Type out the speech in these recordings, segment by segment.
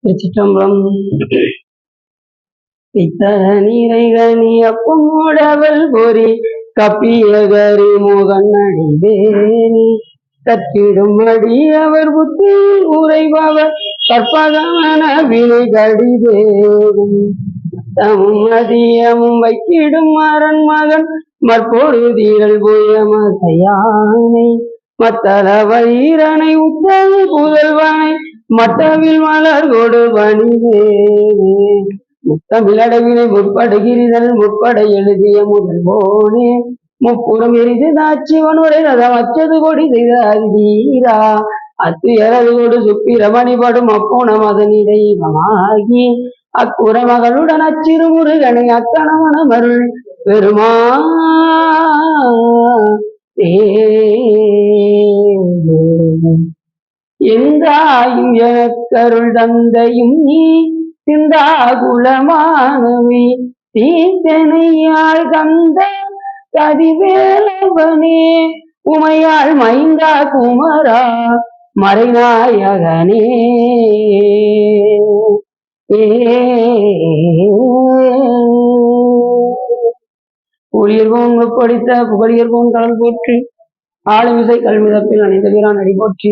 திருச்சிற்றம்பலம். நீரைகனி அப்பமோடவள் பொறி கப்பியகரி முகன் அடிவேணி கற்றிடும் அடி அவர் புத்தி உரைபவர் கற்பகமன வினை கடிதேவும் தமும் மதியமும் வைக்கிடும் மரன் மகன் மற்பொழுதீரல் புயமதையானை மத்தள வயிறனை உத்தம புதல்வனை மட்டவில் மலர் கொடு பணிவேனே முத்தமிழடவினை முற்படுகிறதல் முற்பட எழுதிய முதல்வோனே முப்புறம் எரிது தாட்சிவனுரை ரதம் அச்சது கொடி செய்த அறிதீரா அத்துயரது கொடு சுப்பிரமணிபடும் அப்போனம் அதனிடைவமாகி அக்குற மகளுடன் அச்சிறு முருகனை அக்கணவன மருள் பெருமா எந்தாயும் எனக்கருள் தந்தையும் நீ சிந்தா குலமானவி தீத்தனையாள் கந்த கதிவேலவனே உமையாள் மைந்தா குமரா மறைநாயகனே புலியர்கோன் படித்த புகழியர்கோன் கடல் போற்றி ஆளுமிசை கல்மிதப்பில் அணிந்த வீரான் அடி போற்றி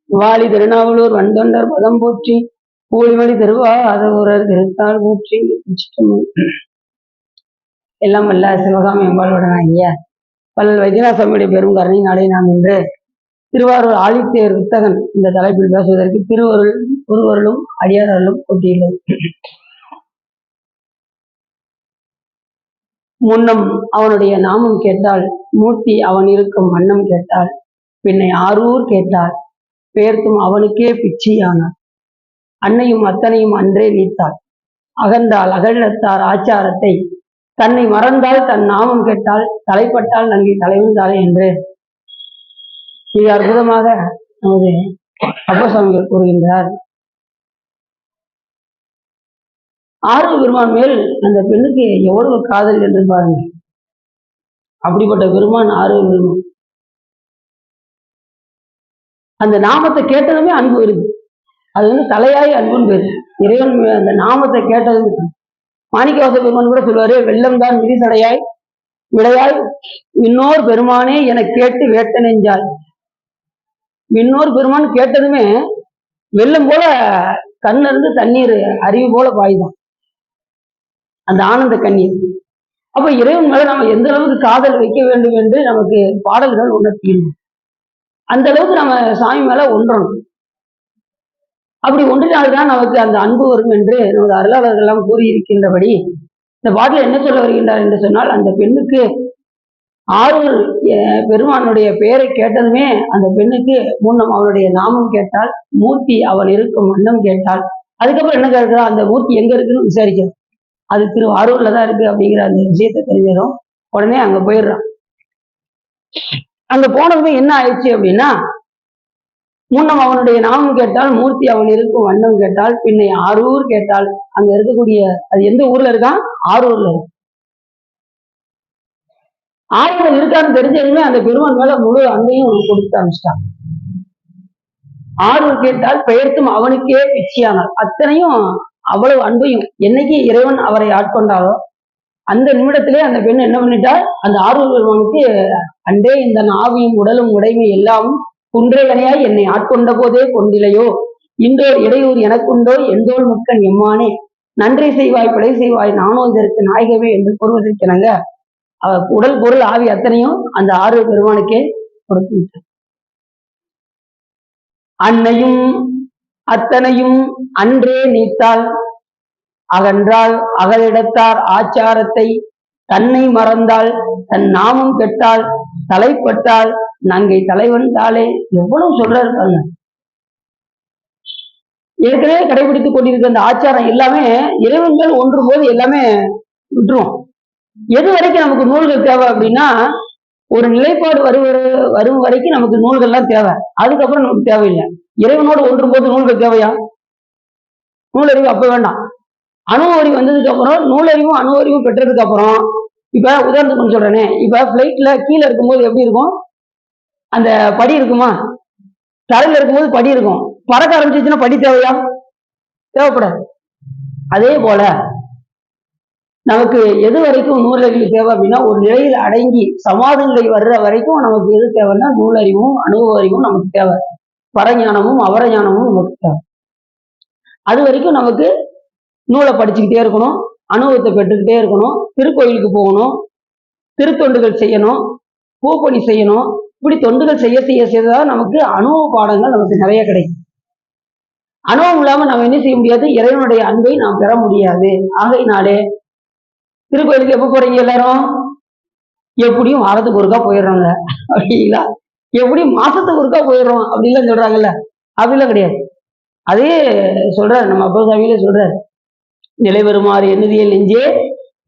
வாலி திருநாவலூர் வந்தொண்டர் பதம் போற்றி பூலிமணி திருவாதூரர் திருத்தாள் போற்றி. எல்லாம் வல்ல சிவகாமி அம்பாளுடன் ஐயா பல்லல் வைத்தியநாசமியுடைய பெரும் கருணை நாளை நாம் இன்று திருவாரூர் ஆழித்தேர் வித்தகன் இந்த தலைப்பில் பேசுவதற்கு திருவருளும் அடியாரர்களும் போட்டியுள்ளது. முன்னம் அவனுடைய நாமம் கேட்டால் மூர்த்தி அவன் இருக்கும் வண்ணம் கேட்டால் பின்னை ஆரூர் கேட்டால் பேர்த்தும் அவனுக்கே பிச்சியானார். அன்னையும் அத்தனையும் அன்றே நீத்தாள் அகந்தால் அகழத்தார் ஆச்சாரத்தை தன்னை மறந்தால் தன் நாமம் கேட்டால் தலைப்பட்டால் நன்கை தலைவந்தாளே என்று மிக அற்புதமாக நமது அப்பசாமிகள் கூறுகின்றார். ஆறு பெருமான் மேல் அந்த பெண்ணுக்கு எவ்வளவு காதல் என்று பாருங்கள். அப்படிப்பட்ட பெருமான் ஆறு பெருமான். அந்த நாமத்தை கேட்டதுமே அன்பு வருது. அது தலையாய் அன்புன்னு பேரு. இறைவன் அந்த நாமத்தை கேட்டதுமே மாணிக்கவாச பெருமான் கூட சொல்லுவாரு, வெள்ளம் தான் விரிசடையாய் விடையாய் இன்னொரு பெருமானே என கேட்டு வேட்ட நெஞ்சாய். இன்னொரு பெருமான் கேட்டதுமே வெள்ளம் போல கண்ணில் இருந்து தண்ணீர் அருவி போல பாய்தான் அந்த ஆனந்த கண்ணீர். அப்ப இறைவன் மேல நம்ம எந்த அளவுக்கு காதல் வைக்க வேண்டும் என்று நமக்கு பாடல்கள் உணர்த்திடும். அந்த அளவுக்கு நம்ம சாமி மேல ஒன்றணும். அப்படி ஒன்றினால்தான் நமக்கு அந்த அன்பு வரும் என்று நமது அருளாளர்கள் எல்லாம் கூறியிருக்கின்றபடி இந்த பாட்டில் என்ன சொல்ல வருகின்றார் என்று சொன்னால், அந்த பெண்ணுக்கு ஆரூர் பெருமானுடைய பெயரை கேட்டதுமே அந்த பெண்ணுக்கு முன்னம் அவனுடைய நாமம் கேட்டால், மூர்த்தி அவன் இருக்கும் வண்ணம் கேட்டால், அதுக்கப்புறம் என்ன கேட்கிறா, அந்த மூர்த்தி எங்க இருக்குன்னு விசாரிக்கிறோம். அது திருவாரூர்ல தான் இருக்கு அப்படிங்கிற அந்த விஷயத்தை தெரிஞ்சதும் உடனே அங்க போயிடுறான். அங்க போனதுமே என்ன ஆயிடுச்சு அப்படின்னா, முன்னம் அவனுடைய நாமம் கேட்டால், மூர்த்தி அவன் இருக்கும் வண்ணம் கேட்டால், பின்னை ஆரூர் கேட்டால், அங்க இருக்கக்கூடிய அது எந்த ஊர்ல இருக்கான், ஆரூர்ல இருக்கு. ஆரூர்ல இருக்கான்னு தெரிஞ்சதுமே அந்த பெருமான் மேல முழு அன்பையும் கொடுத்து அனுப்பிச்சிட்டான். ஆரூர் கேட்டால் பெயர்த்தும் அவனுக்கே பிச்சியானார். அத்தனையும் அவ்வளவு அன்பையும் என்னைக்கு இறைவன் அவரை ஆட்கொண்டாலோ அந்த நிமிடத்திலே அந்த பெண் என்ன பண்ணிட்டால், அந்த ஆரூர் பெருமானுக்கு அன்றே இந்த நாவியும் உடலும் உடைமை எல்லாம் குன்றையனையாய் என்னை ஆட்கொண்ட போதே கொண்டிலையோ, இன்றோர் இடையூர் எனக்குண்டோ எந்தோல் முக்கன் எம்மானே, நன்றி செய்வாய் பிழை செய்வாய் நானோ இதற்கு நாயகமே என்று கூறுவதற்கெனங்க உடல் பொருள் ஆவி அத்தனையும் அந்த ஆரூர் பெருமானுக்கே கொடுத்து அன்னையும் அத்தனையும் அன்றே நீத்தாள் அகன்றால் அகலிடத்தார் ஆச்சாரத்தை தன்னை மறந்தால் தன் நாமம் கெட்டால் தலைப்பட்டால் நங்கை தலைவன் தாளே. எவ்வளவு சொல்றாரு பாருங்க. ஏற்கனவே கடைபிடித்துக் கொண்டிருக்கிற அந்த ஆச்சாரம் எல்லாமே இறைவன்கள் ஒன்று போது எல்லாமே விட்டுரும். எது வரைக்கும் நமக்கு நூல்கள் தேவை அப்படின்னா, ஒரு நிலைப்பாடு வரும் வரைக்கும் நமக்கு நூல்கள்லாம் தேவை. அதுக்கப்புறம் நமக்கு தேவையில்லை. இறைவனோடு ஒன்று போது நூல்கள் தேவையா? நூலறிவு அப்ப வேண்டாம். அணு அறிவு வந்ததுக்கு அப்புறம் நூலறிவும் அணு அறிவும் பெற்றதுக்கு அப்புறம், இப்ப உதாரணத்துக்கு சொல்றேனே, இப்ப பிளைட்ல கீழே இருக்கும்போது எப்படி இருக்கும், அந்த படி இருக்குமா, தரையில இருக்கும்போது படி இருக்கும். பறக்க ஆரம்பிச்சிச்சுன்னா படி தேவையா? தேவைப்படாது. அதே போல நமக்கு எது வரைக்கும் நூலறிவு தேவை அப்படின்னா, ஒரு நிலையில் அடங்கி சமாதி நிலை வர்ற வரைக்கும் நமக்கு எது தேவைன்னா நூலறிவும் அனுபவ அறிவும் நமக்கு தேவை. பரஞானமும் அவரஞானமும் நமக்கு தேவை. அது வரைக்கும் நமக்கு நூலை படிச்சுக்கிட்டே இருக்கணும், அனுபவத்தை பெற்றுக்கிட்டே இருக்கணும், திருக்கோயிலுக்கு போகணும், திருத்தொண்டுகள் செய்யணும், பூப்பணி செய்யணும். இப்படி தொண்டுகள் செய்ய செய்ய செய்யதான் நமக்கு அனுபவ பாடங்கள் நமக்கு நிறைய கிடைக்கும். அனுபவம் இல்லாம நம்ம என்ன செய்ய முடியாது? இறைவனுடைய அன்பை நாம் பெற முடியாது. ஆகையினாலே திருக்கோயிலுக்கு எப்ப போறீங்க எல்லாரும்? எப்படியும் வாரத்துக்கு ஒருக்கா போயிடுறாங்க அப்படிங்களா? எப்படியும் மாசத்துக்கு ஒருக்கா போயிடுறோம் அப்படின்லாம் சொல்றாங்கல்ல, அப்படிலாம் கிடையாது. அதே சொல்றாரு நம்ம அப்பா சாமியில சொல்றாரு, நிலை வருமாறு எண்ணுதியல் நெஞ்சே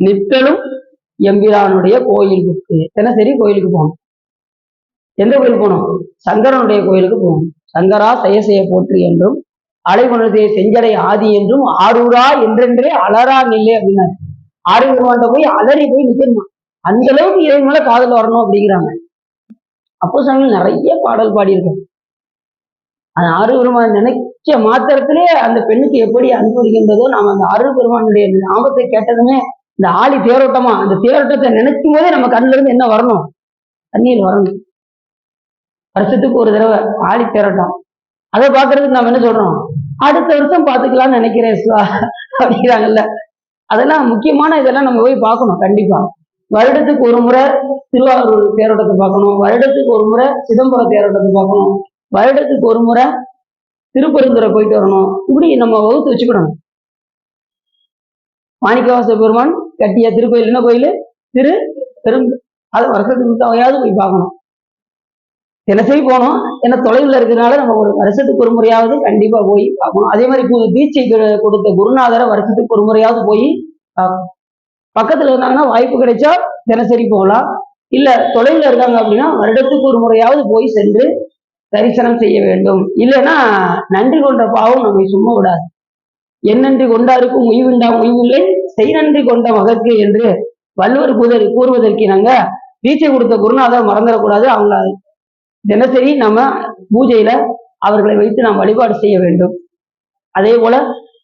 நித்தலும் எம்பிரானுடைய கோயிலுக்கு. தினசரி கோயிலுக்கு போகணும். எந்த கோயிலுக்கு போகணும்? சங்கரனுடைய கோயிலுக்கு போகணும். சங்கரா செய்ய செய்ய போற்று என்றும் அலைகுணத்தை செஞ்சடை ஆதி என்றும் ஆரூரா என்றென்றே அலரா நில்லை அப்படின்னாரு. ஆறு பெருமான்ட்ட போய் அலறி போய் நிக்கணுமா, அந்த அளவுக்கு இறைவன் மேல காதல் வரணும் அப்படிங்கிறாங்க. அப்போ சாமியில் நிறைய பாடல் பாடியிருக்காங்க. அந்த ஆறு பெருமான் நினைச்ச மாத்திரத்திலே அந்த பெண்ணுக்கு எப்படி அன்புறுகின்றதோ, நாம் அந்த ஆறு பெருமானுடைய நாமத்தை கேட்டதுமே இந்த ஆளி தேரோட்டமா, அந்த தேரோட்டத்தை நினைக்கும் போதே நம்ம கண்ணுல இருந்து என்ன வரணும்? தண்ணீர் வரணும். வருஷத்துக்கு ஒரு தடவை ஆளி தேரோட்டம். அதை பாக்குறதுக்கு நம்ம என்ன சொல்றோம்? அடுத்த வருஷம் பாத்துக்கலாம்னு நினைக்கிறேன் அப்படிங்கிறாங்கல்ல. அதெல்லாம் முக்கியமான இதெல்லாம் நம்ம போய் பார்க்கணும். கண்டிப்பா வருடத்துக்கு ஒரு முறை திருவாரூர் தேரோட்டத்தை பார்க்கணும், வருடத்துக்கு ஒரு முறை சிதம்பரம் தேரோட்டத்தை பார்க்கணும், வருடத்துக்கு ஒரு முறை திருப்பெருந்துறை போயிட்டு வரணும். இப்படி நம்ம வகுத்து வச்சுக்கணும். மாணிக்கவாச பெருமான் கட்டிய திருக்கோயில் என்ன கோயில்? திரு பெரும். அதை வருஷத்துக்கு தேவையாவது போய் பார்க்கணும். தினசரி போகணும். ஏன்னா தொலைவில் இருக்கிறதுனால நம்ம ஒரு வருஷத்துக்கு ஒரு முறையாவது கண்டிப்பா போய் பார்க்கணும். அதே மாதிரி தீட்சை கொடுத்த குருநாதரை வருஷத்துக்கு ஒரு முறையாவது போய் பார்க்கணும். பக்கத்துல இருந்தாங்கன்னா வாய்ப்பு கிடைச்சா தினசரி போகலாம். இல்ல தொலைவில் இருக்காங்க அப்படின்னா வருடத்துக்கு ஒரு முறையாவது போய் சென்று தரிசனம் செய்ய வேண்டும். இல்லைன்னா நன்றி கொண்ட பாவம் நம்மை சும்மா விடாது. என்னன்றி கொண்டாருக்கும் உய்வுண்டாம் உய்வில்லை, செய் நன்றி கொண்ட மகற்கு என்று வள்ளுவர் கூறுவதற்கு நாங்க தீட்சை கொடுத்த குருநாதர் மறந்துடக்கூடாது. அவங்க தினசரி நம்ம பூஜையில அவர்களை வைத்து நாம் வழிபாடு செய்ய வேண்டும். அதே போல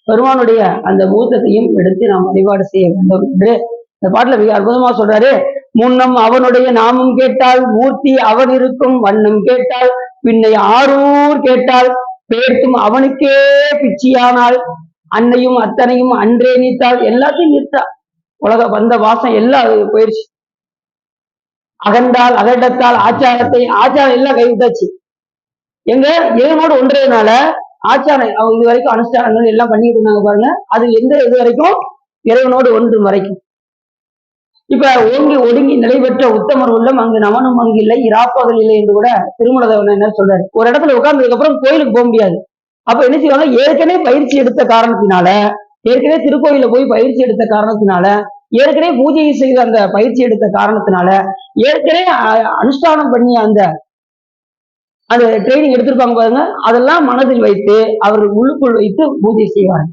பெருமானுடைய அந்த மூர்த்தத்தையும் எடுத்து நாம் வழிபாடு செய்ய வேண்டும் என்று இந்த பாட்டுல மிக அற்புதமா சொல்றாரு. முன்னம் அவனுடைய நாமம் கேட்டால் மூர்த்தி அவன் இருக்கும் வண்ணம் கேட்டால் பின்னை ஆரூர் கேட்டால் பேர்த்தும் அவனுக்கே பிச்சியானால் அன்னையும் அத்தனையும் அன்றே நீத்தால். எல்லாத்தையும் நீத்தா. உலக வந்த வாசம் எல்லாம் போயிடுச்சு. அகண்டால் அகண்டத்தால் ஆச்சாரத்தை ஆச்சாரம் எல்லாம் கைவிட்டாச்சு. எங்க இறைவனோடு ஒன்றதுனால ஆச்சாரம் அவங்க இது வரைக்கும் அனுஷ்டானங்கள் எல்லாம் பண்ணிட்டு இருந்தாங்க பாருங்க. அது எந்த இது வரைக்கும்? இறைவனோடு ஒன்று வரைக்கும். இப்ப ஓங்கி ஒடுங்கி நிலைபெற்ற உத்தமர் உள்ளம் அங்கு நமனும் அங்கு இல்லை இராப்பகல் இல்லை என்று கூட திருமணதேவன் என்ன சொல்றாரு. ஒரு இடத்துல உட்கார்ந்ததுக்கு அப்புறம் கோயிலுக்கு போக முடியாது. அப்ப என்ன செய்வாங்க? ஏற்கனவே பயிற்சி எடுத்த காரணத்தினால, ஏற்கனவே திருக்கோயில போய் பயிற்சி எடுத்த காரணத்தினால, ஏற்கனவே பூஜை செய்த அந்த பயிற்சி எடுத்த காரணத்தினால, ஏற்கனவே அனுஷ்டானம் பண்ணி அந்த ட்ரைனிங் எடுத்திருப்பாங்க பாருங்க, அதெல்லாம் மனதில் வைத்து அவர்கள் உள்ளுக்குள் வைத்து பூஜை செய்வாங்க.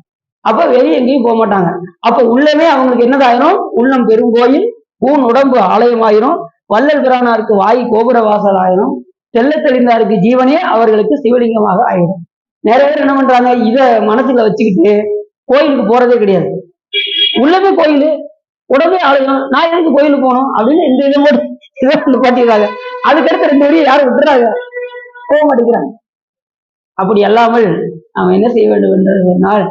அப்ப வெளியே எங்கேயும் போக மாட்டாங்க. அப்ப உள்ளமே அவங்களுக்கு என்னதாயிரும்? உள்ளம் பெருங்கோயில், ஊன் உடம்பு ஆலயமாயிரும், வள்ளல் பிரானாருக்கு வாய் கோபுர வாசல் ஆயிரும், தெல்ல தெளிந்தாருக்கு ஜீவனே அவர்களுக்கு சிவலிங்கமாக ஆயிடும். நிறைய பேர் என்ன பண்றாங்க? இத மனசுல வச்சுக்கிட்டு கோயிலுக்கு போறதே கிடையாது. உள்ளமே கோயில், உடம்பே ஆலயம், நான் எதுக்கு கோயிலுக்கு போகணும் அப்படின்னு இந்த இதோடு பாட்டிடுறாங்க. அதுக்கடுத்து 2 வழியை யாரும் விட்டுறாங்க, போக மாட்டேங்கிறாங்க. அப்படி அல்லாமல் நாம் என்ன செய்ய வேண்டும் என்றால்,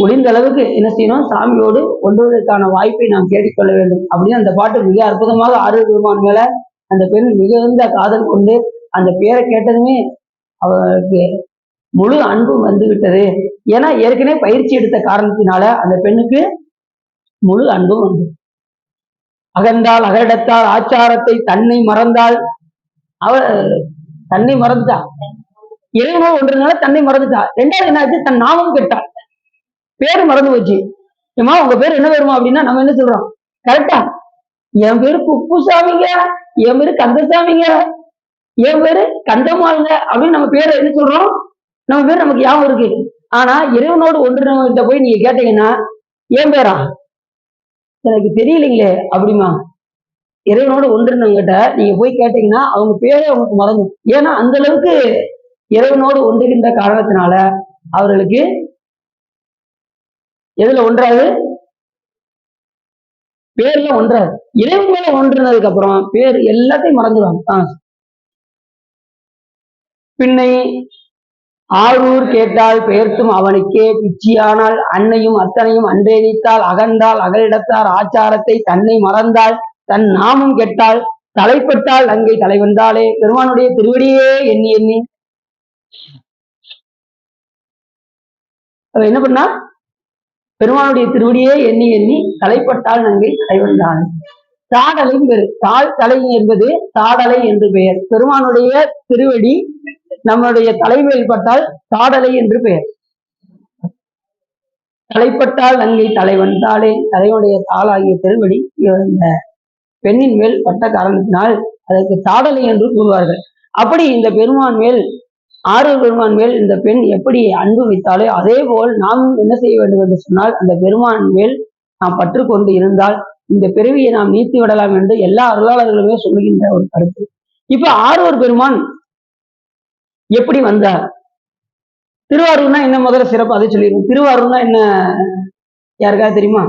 முடிந்த அளவுக்கு என்ன செய்யணும்? சாமியோடு ஒன்றுவதற்கான வாய்ப்பை நாம் தேடிக்கொள்ள வேண்டும். அப்படின்னு அந்த பாட்டு மிக அற்புதமாக ஆறு பெருமான் மேல அந்த பெண் மிகுந்த காதல் கொண்டு அந்த பேரை கேட்டதுமே அவருக்கு முழு அன்பு வந்து விட்டது. ஏன்னா ஏற்கனவே பயிற்சி எடுத்த காரணத்தினால அந்த பெண்ணுக்கு முழு அன்பும் வந்து. அகந்தால் அகடத்தால் ஆச்சாரத்தை தன்னை மறந்தால், அவ தன்னை மறந்துட்டா. இறைவனோடு ஒன்றுனால தன்னை மறந்துட்டா. 2வது என்னாச்சு? தன் நாமம் கெட்டாள், பேரு மறந்து போச்சு. ஏமா உங்க பேர் என்ன வருமா அப்படின்னா நம்ம என்ன சொல்றோம்? கரெக்டா, என் பேரு குப்புசாமிங்க, என் பேரு கந்தசாமிங்க, என் பேரு கந்தமாளுங்க அப்படின்னு நம்ம பேரை என்ன சொல்றோம்? நம்ம பேர் நமக்கு ஞாபகம் இருக்கு. ஆனா இறைவனோடு ஒன்று போய் நீங்க கேட்டீங்கன்னா, என் பேரா எனக்கு தெரியலைங்களே அப்படிமா. இறைவனோடு ஒன்றுனவங்கிட்ட நீங்க போய் கேட்டீங்கன்னா அவங்க பேரே அவங்களுக்கு மறந்து. ஏன்னா அந்த அளவுக்கு இறைவனோடு ஒன்றுகின்ற காரணத்தினால அவர்களுக்கு எதுல ஒன்றாது? பேர்ல ஒன்றாது. இறைவன் மேல ஒன்றுனதுக்கு அப்புறம் பேர் எல்லாத்தையும் மறந்துடுவாங்க. பின்னை ஆரூர் கேட்டால் பெயர்த்தும் அவனுக்கே பிச்சியானால் அன்னையும் அத்தனையும் அன்றே நீத்தால் அகன்றால் அகலிடத்தார் ஆச்சாரத்தை தன்னை மறந்தால் தன் நாமும் கெட்டால் தலைப்பட்டால் அங்கை தலைவந்தாலே பெருமானுடைய திருவடியே எண்ணி எண்ணி என்ன பண்ணா? பெருமானுடைய திருவடியே எண்ணி எண்ணி தலைப்பட்டால் நங்கை தலைவந்தாலே. தாடலை பெரு தாழ் தலை என்பது தாடலை என்று பெயர். பெருமானுடைய திருவடி நம்முடைய தலைமையில் பட்டால் தாடலை என்று பெயர். தலைப்பட்டால் நங்கை தலைவந்தாலே தலைவனுடைய தாளாகிய திருவடி இந்த பெண்ணின் மேல் பட்ட காரணத்தினால் அதற்கு தாடலை என்று கூறுவார்கள். அப்படி இந்த பெருமான் மேல் ஆரூர் பெருமான் மேல் இந்த பெண் எப்படி அன்பு வைத்தாலே அதே போல் நாம் என்ன செய்ய வேண்டும் என்று சொன்னால் அந்த பெருமான் மேல் நாம் பற்று கொண்டு இருந்தால் இந்த பிறவியை நாம் நீத்து விடலாம் என்று எல்லா அருளாளர்களுமே சொல்லுகின்ற ஒரு கருத்து. இப்ப ஆரூர் பெருமான் எப்படி வந்தார்? திருவாரூர்னா என்ன முதல்ல சிறப்பு அதை சொல்லிடுவோம். திருவாரூர்னா என்ன யாருக்காவது தெரியுமா?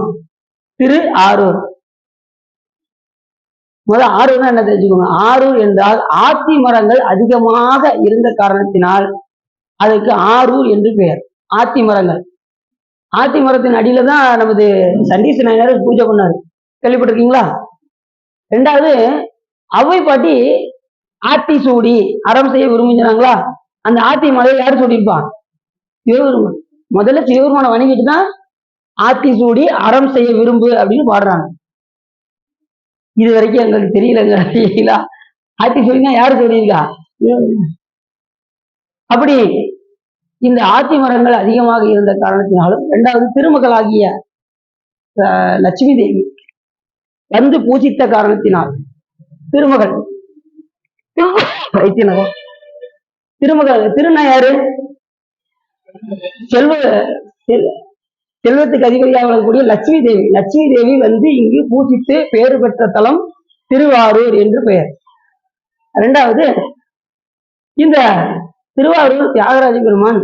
திரு ஆரூர். முதல்ல ஆரூர்னா என்ன தெரிஞ்சுக்கோங்க. ஆரூர் என்றால் ஆத்தி மரங்கள் அதிகமாக இருந்த காரணத்தினால் அதுக்கு ஆரூர் என்று பெயர். ஆத்தி மரங்கள். ஆத்தி மரத்தின் அடியில தான் நமது சண்டீச நாயனார் பூஜை பண்ணாரு. கேள்விப்பட்டிருக்கீங்களா? ரெண்டாவது அவை பாட்டி ஆத்தி சூடி அறம் செய்ய விரும்புகிறாங்களா? அந்த ஆத்தி மலையை யாரு சூடியிருப்பான்? சிவபெருமான். முதல்ல சிவபெருமானை வணங்கிட்டு தான் ஆத்தி சூடி அறம் செய்ய விரும்பு அப்படின்னு பாடுறாங்க. இது வரைக்கும் எங்களுக்கு தெரியல. ஆத்தி சூடினா யாரு சொல்லியிருக்கா? அப்படி இந்த ஆத்தி மரங்கள் அதிகமாக இருந்த காரணத்தினாலும் இரண்டாவது திருமகளாகிய லட்சுமி தேவி வந்து பூஜித்த காரணத்தினால் திருமகள் வைத்தியநகர் திருமகள் திருநா யாரு? செல்வத்துக்கு அதிபதியாக வரக்கூடிய லட்சுமி தேவி. லட்சுமி தேவி வந்து இங்கு பூஜித்து பேறு பெற்ற தலம் திருவாரூர் என்று பெயர். இரண்டாவது இந்த திருவாரூர் தியாகராஜ பெருமான்.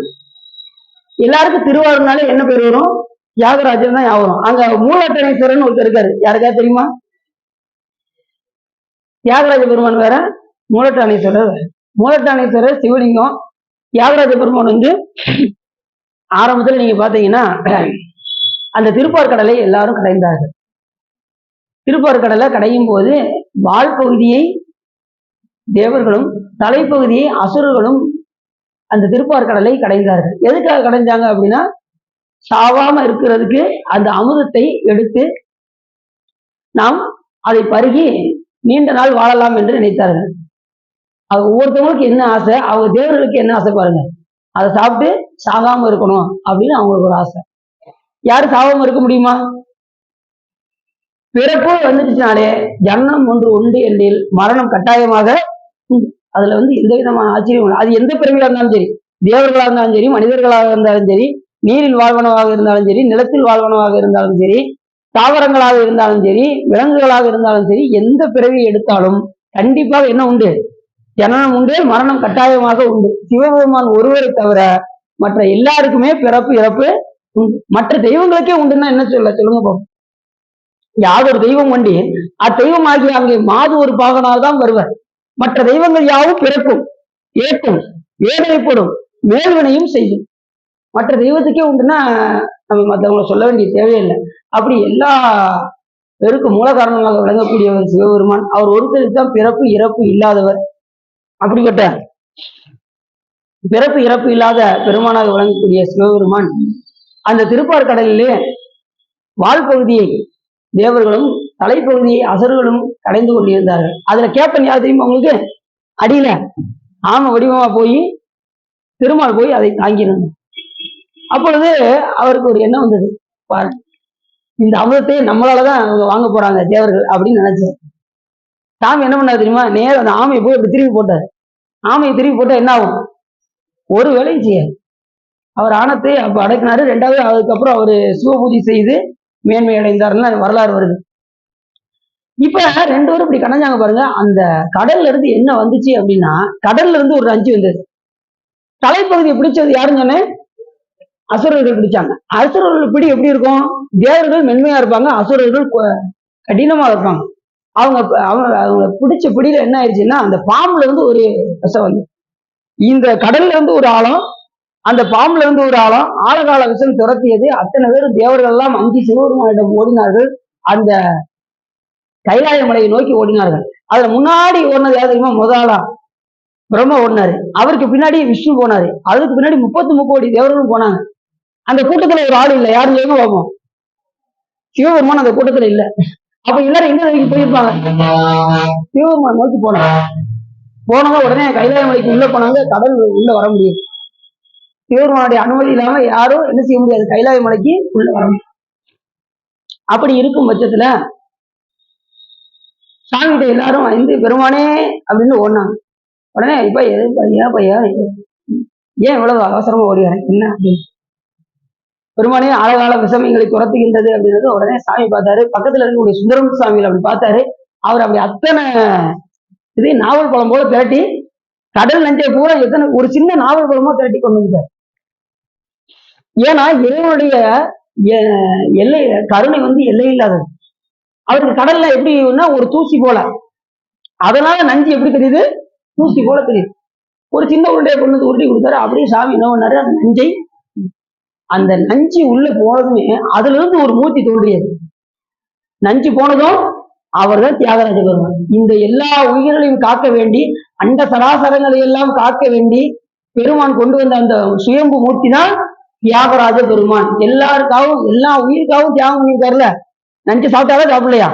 எல்லாருக்கும் திருவாரூர்னாலே என்ன பேர் வரும்? தியாகராஜன் தான் யாவரும். அங்க மூலட்டணேஸ்வரன் ஒருத்தர் இருக்காரு. யாருக்காவது தெரியுமா? தியாகராஜ பெருமான் வேற, மூலட்டானேஸ்வரர் வேற. மூலட்டானேஸ்வரர் சிவலிங்கம். தியாகராஜ பெருமான் வந்து ஆரம்பத்தில் நீங்க பாத்தீங்கன்னா அந்த திருப்பார்கடலை எல்லாரும் கடைந்தார்கள். திருப்பார்கடலை கடையும் போது வால் பகுதியை தேவர்களும் தலைப்பகுதியை அசுரர்களும் அந்த திருப்பார்கடலை கடைந்தார்கள். எதுக்காக கடைஞ்சாங்க அப்படின்னா சாவாம இருக்கிறதுக்கு அந்த அமுதத்தை எடுத்து நாம் அதை பருகி நீண்ட நாள் வாழலாம் என்று நினைத்தார்கள். அது ஒவ்வொருத்தவங்களுக்கு என்ன ஆசை, அவங்க தேவர்களுக்கு என்ன ஆசை பாருங்க. அதை சாப்பிட்டு சாகாம இருக்கணும் அப்படின்னு அவங்களுக்கு ஒரு ஆசை. யாரு சாகாம இருக்க முடியுமா? பிறப்பு வந்துச்சுனாலே ஜன்னம் ஒன்று உண்டு என்றில் மரணம் கட்டாயமாக அதுல வந்து எந்த விதமான ஆச்சரியம். அது எந்த பிறவியா இருந்தாலும் சரி, தேவர்களாக இருந்தாலும் சரி, மனிதர்களாக இருந்தாலும் சரி, நீரில் வாழ்வனவாக இருந்தாலும் சரி, நிலத்தில் வாழ்வனவாக இருந்தாலும் சரி, தாவரங்களாக இருந்தாலும் சரி, விலங்குகளாக இருந்தாலும் சரி, எந்த பிறவியை எடுத்தாலும் கண்டிப்பாக என்ன உண்டு? ஜனனம் உண்டு, மரணம் கட்டாயமாக உண்டு. சிவபெருமான் ஒருவரை தவிர மற்ற எல்லாருக்குமே பிறப்பு இறப்பு உண்டு. மற்ற தெய்வங்களுக்கே உண்டுன்னா என்ன சொல்லுங்க போகும். யாதொரு தெய்வம் கொண்டு அத்தெய்வம் ஆகிய அங்கே மாது ஒரு பாகனால் தான் வருவார். மற்ற தெய்வங்கள் யாவும் பிறக்கும், ஏற்கும், வேதனைப்படும், மேல்வினையும் செய்யும். மற்ற தெய்வத்துக்கே உண்டுன்னா நம்ம மற்றவங்களை சொல்ல வேண்டிய தேவையில்லை. அப்படி எல்லா பேருக்கும் மூல காரணமாக விளங்கக்கூடியவர் சிவபெருமான். அவர் ஒருத்தருக்கு தான் பிறப்பு இறப்பு இல்லாதவர். அப்படிப்பட்ட பிறப்பு இறப்பு இல்லாத பெருமானாக விளங்கக்கூடிய சிவபெருமான் அந்த திருப்பார்கடலிலே வால்பகுதியை தேவர்களும் தலைப்பகுதியை அசுரர்களும் கடைந்து கொண்டிருந்தார்கள். அதுல கேப்டன் யார் தெரியுமா உங்களுக்கு? அடியில ஆம வடிவமா போய் திருமால் போய் அதை தாங்கினாங்க. அப்பொழுது அவருக்கு ஒரு எண்ணம் வந்தது, பாரு இந்த அமிர்தத்தை நம்மளாலதான் அவங்க வாங்க போறாங்க தேவர்கள் அப்படின்னு நினைச்சார். சாமி என்ன பண்ணாரு தெரியுமா? நேரம் அந்த ஆமையை போய் அப்படி திரும்பி போட்டார். ஆமையை திரும்பி போட்டா என்ன ஆகும்? ஒரு வேலையும் செய்யாது. அவர் ஆணத்தை அப்ப அடக்கினாரு. ரெண்டாவது அதுக்கப்புறம் அவரு சிவபூஜை செய்து மேன்மை அடைந்தார்ல வரலாறு வருது. இப்ப ரெண்டு பேரும் இப்படி கடைஞ்சாங்க பாருங்க. அந்த கடல்ல இருந்து என்ன வந்துச்சு அப்படின்னா, கடல்ல இருந்து ஒரு நஞ்சு வந்தது. தலைப்பகுதியை பிடிச்சது யாருன்னு சொன்னேன், அசுரர்கள் பிடிச்சாங்க. அசுரர்கள் பிடி எப்படி இருக்கும்? தேவர்கள் மென்மையா இருப்பாங்க, அசுரர்கள் கடினமா இருப்பாங்க. அவங்க அவங்க அவங்க பிடிச்ச பிடியில என்ன ஆயிடுச்சுன்னா, அந்த பாம்புல இருந்து ஒரு விஷம் வந்து, இந்த கடல்ல இருந்து ஒரு ஆழம், அந்த பாம்புல இருந்து ஒரு ஆழம், ஆழகால விஷம் துரத்தியது. அத்தனை பேரும் தேவர்கள் எல்லாம் அஞ்சு சிவபெருமானிடம் ஓடினார்கள். அந்த கைலாய மலையை நோக்கி ஓடினார்கள். அதுல முன்னாடி ஓடினது யாரு தெரியுமா? முதலா பிரம்ம ஓடினாரு. அவருக்கு பின்னாடி விஷ்ணு போனாரு. அதுக்கு பின்னாடி 33 கோடி தேவர்களும் போனாங்க. அந்த கூட்டத்துல ஒரு ஆள் இல்லை. யாரும் சொல்லுங்க பார்ப்போம். சிவபெருமான் அந்த கூட்டத்துல இல்ல. அப்ப எல்லாரும் எங்க நோக்கி போயிருப்பாங்க? சிவபெருமான் நோக்கி போனாங்க. போனவங்க உடனே கைலாய மலைக்கு உள்ள போனாங்க. கடல் உள்ள வர முடியாது. சிவபெருமானுடைய அனுமதி இல்லாம யாரும் என்ன செய்ய முடியாது, கைலாய மலைக்கு உள்ள வர முடியாது. அப்படி இருக்கும் பட்சத்துல சாமிகிட்ட எல்லாரும் வந்து பெருமானே அப்படின்னு ஓடினாங்க. உடனே இப்ப ஏன் பையன் ஏன் இவ்வளவு அவசரமா ஓடியாரு என்ன அப்படின்னு, பெருமானே ஆழகால விஷமங்களை துரத்துகின்றது அப்படின்றது. உடனே சாமி பார்த்தாரு. பக்கத்துல இருக்கக்கூடிய சுந்தரம் சாமிகள் அப்படி பார்த்தாரு. அவர் அப்படி அத்தனை இதே நாவல் பழம் போல திரட்டி, கடல் நஞ்சை பூரா எத்தனை ஒரு சின்ன நாவல் பழமா திரட்டி கொண்டு வந்துட்டார். ஏன்னா இறைவனுடைய எல்லை கருணை வந்து எல்லை இல்லாதது. அவருக்கு கடல்ல எப்படின்னா ஒரு தூசி போல, அதனால நஞ்சு எப்படி தெரியுது? தூசி போல தெரியுது. ஒரு சின்ன உருண்டையை கொண்டு வந்து உருட்டி கொடுத்தாரு. அப்படியே சாமி என்ன பண்ணாரு, அந்த நஞ்சு உள்ள போனதுமே அதுல இருந்து ஒரு மூர்த்தி தோன்றியது. நஞ்சு போனதும் அவர் தான் தியாகராஜ பெருமான். இந்த எல்லா உயிர்களையும் காக்க வேண்டி, அண்ட சராசரங்களை எல்லாம் காக்க வேண்டி பெருமான் கொண்டு வந்த அந்த சுயம்பு மூர்த்தி தான் தியாகராஜ பெருமான். எல்லாருக்காகவும் எல்லா உயிருக்காகவும் தியாகம் பண்ணியிருக்காருல்ல. நஞ்சு சாப்பிட்டாலும் சாப்பிடலையா?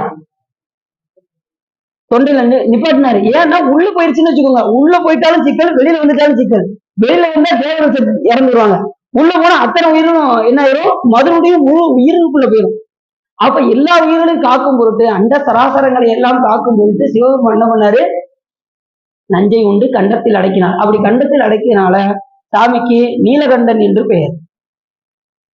தொண்டையில நிப்பாட்டினாரு. ஏன்னா உள்ள போயிருச்சுன்னு வச்சுக்கோங்க, உள்ள போயிட்டாலும் சிக்கல், வெளியில வந்துட்டாலும் சிக்கல். வெளியில வந்தா தேவரச இறந்துருவாங்க. உள்ள போனா அத்தனை உயிரும் என்ன ஆயிரும்? மதுரையும் முழு உயிருக்குள்ள போயிடும். அப்ப எல்லா உயிர்களையும் காக்கும் பொருட்டு, அண்ட சராசரங்களை எல்லாம் காக்கும் பொருட்டு சிவபெருமான் என்ன பண்ணாரு? நஞ்சை உண்டு கண்டத்தில் அடக்கினார். அப்படி கண்டத்தில் அடக்கினால சாமிக்கு நீலகண்டன் என்று பெயர்.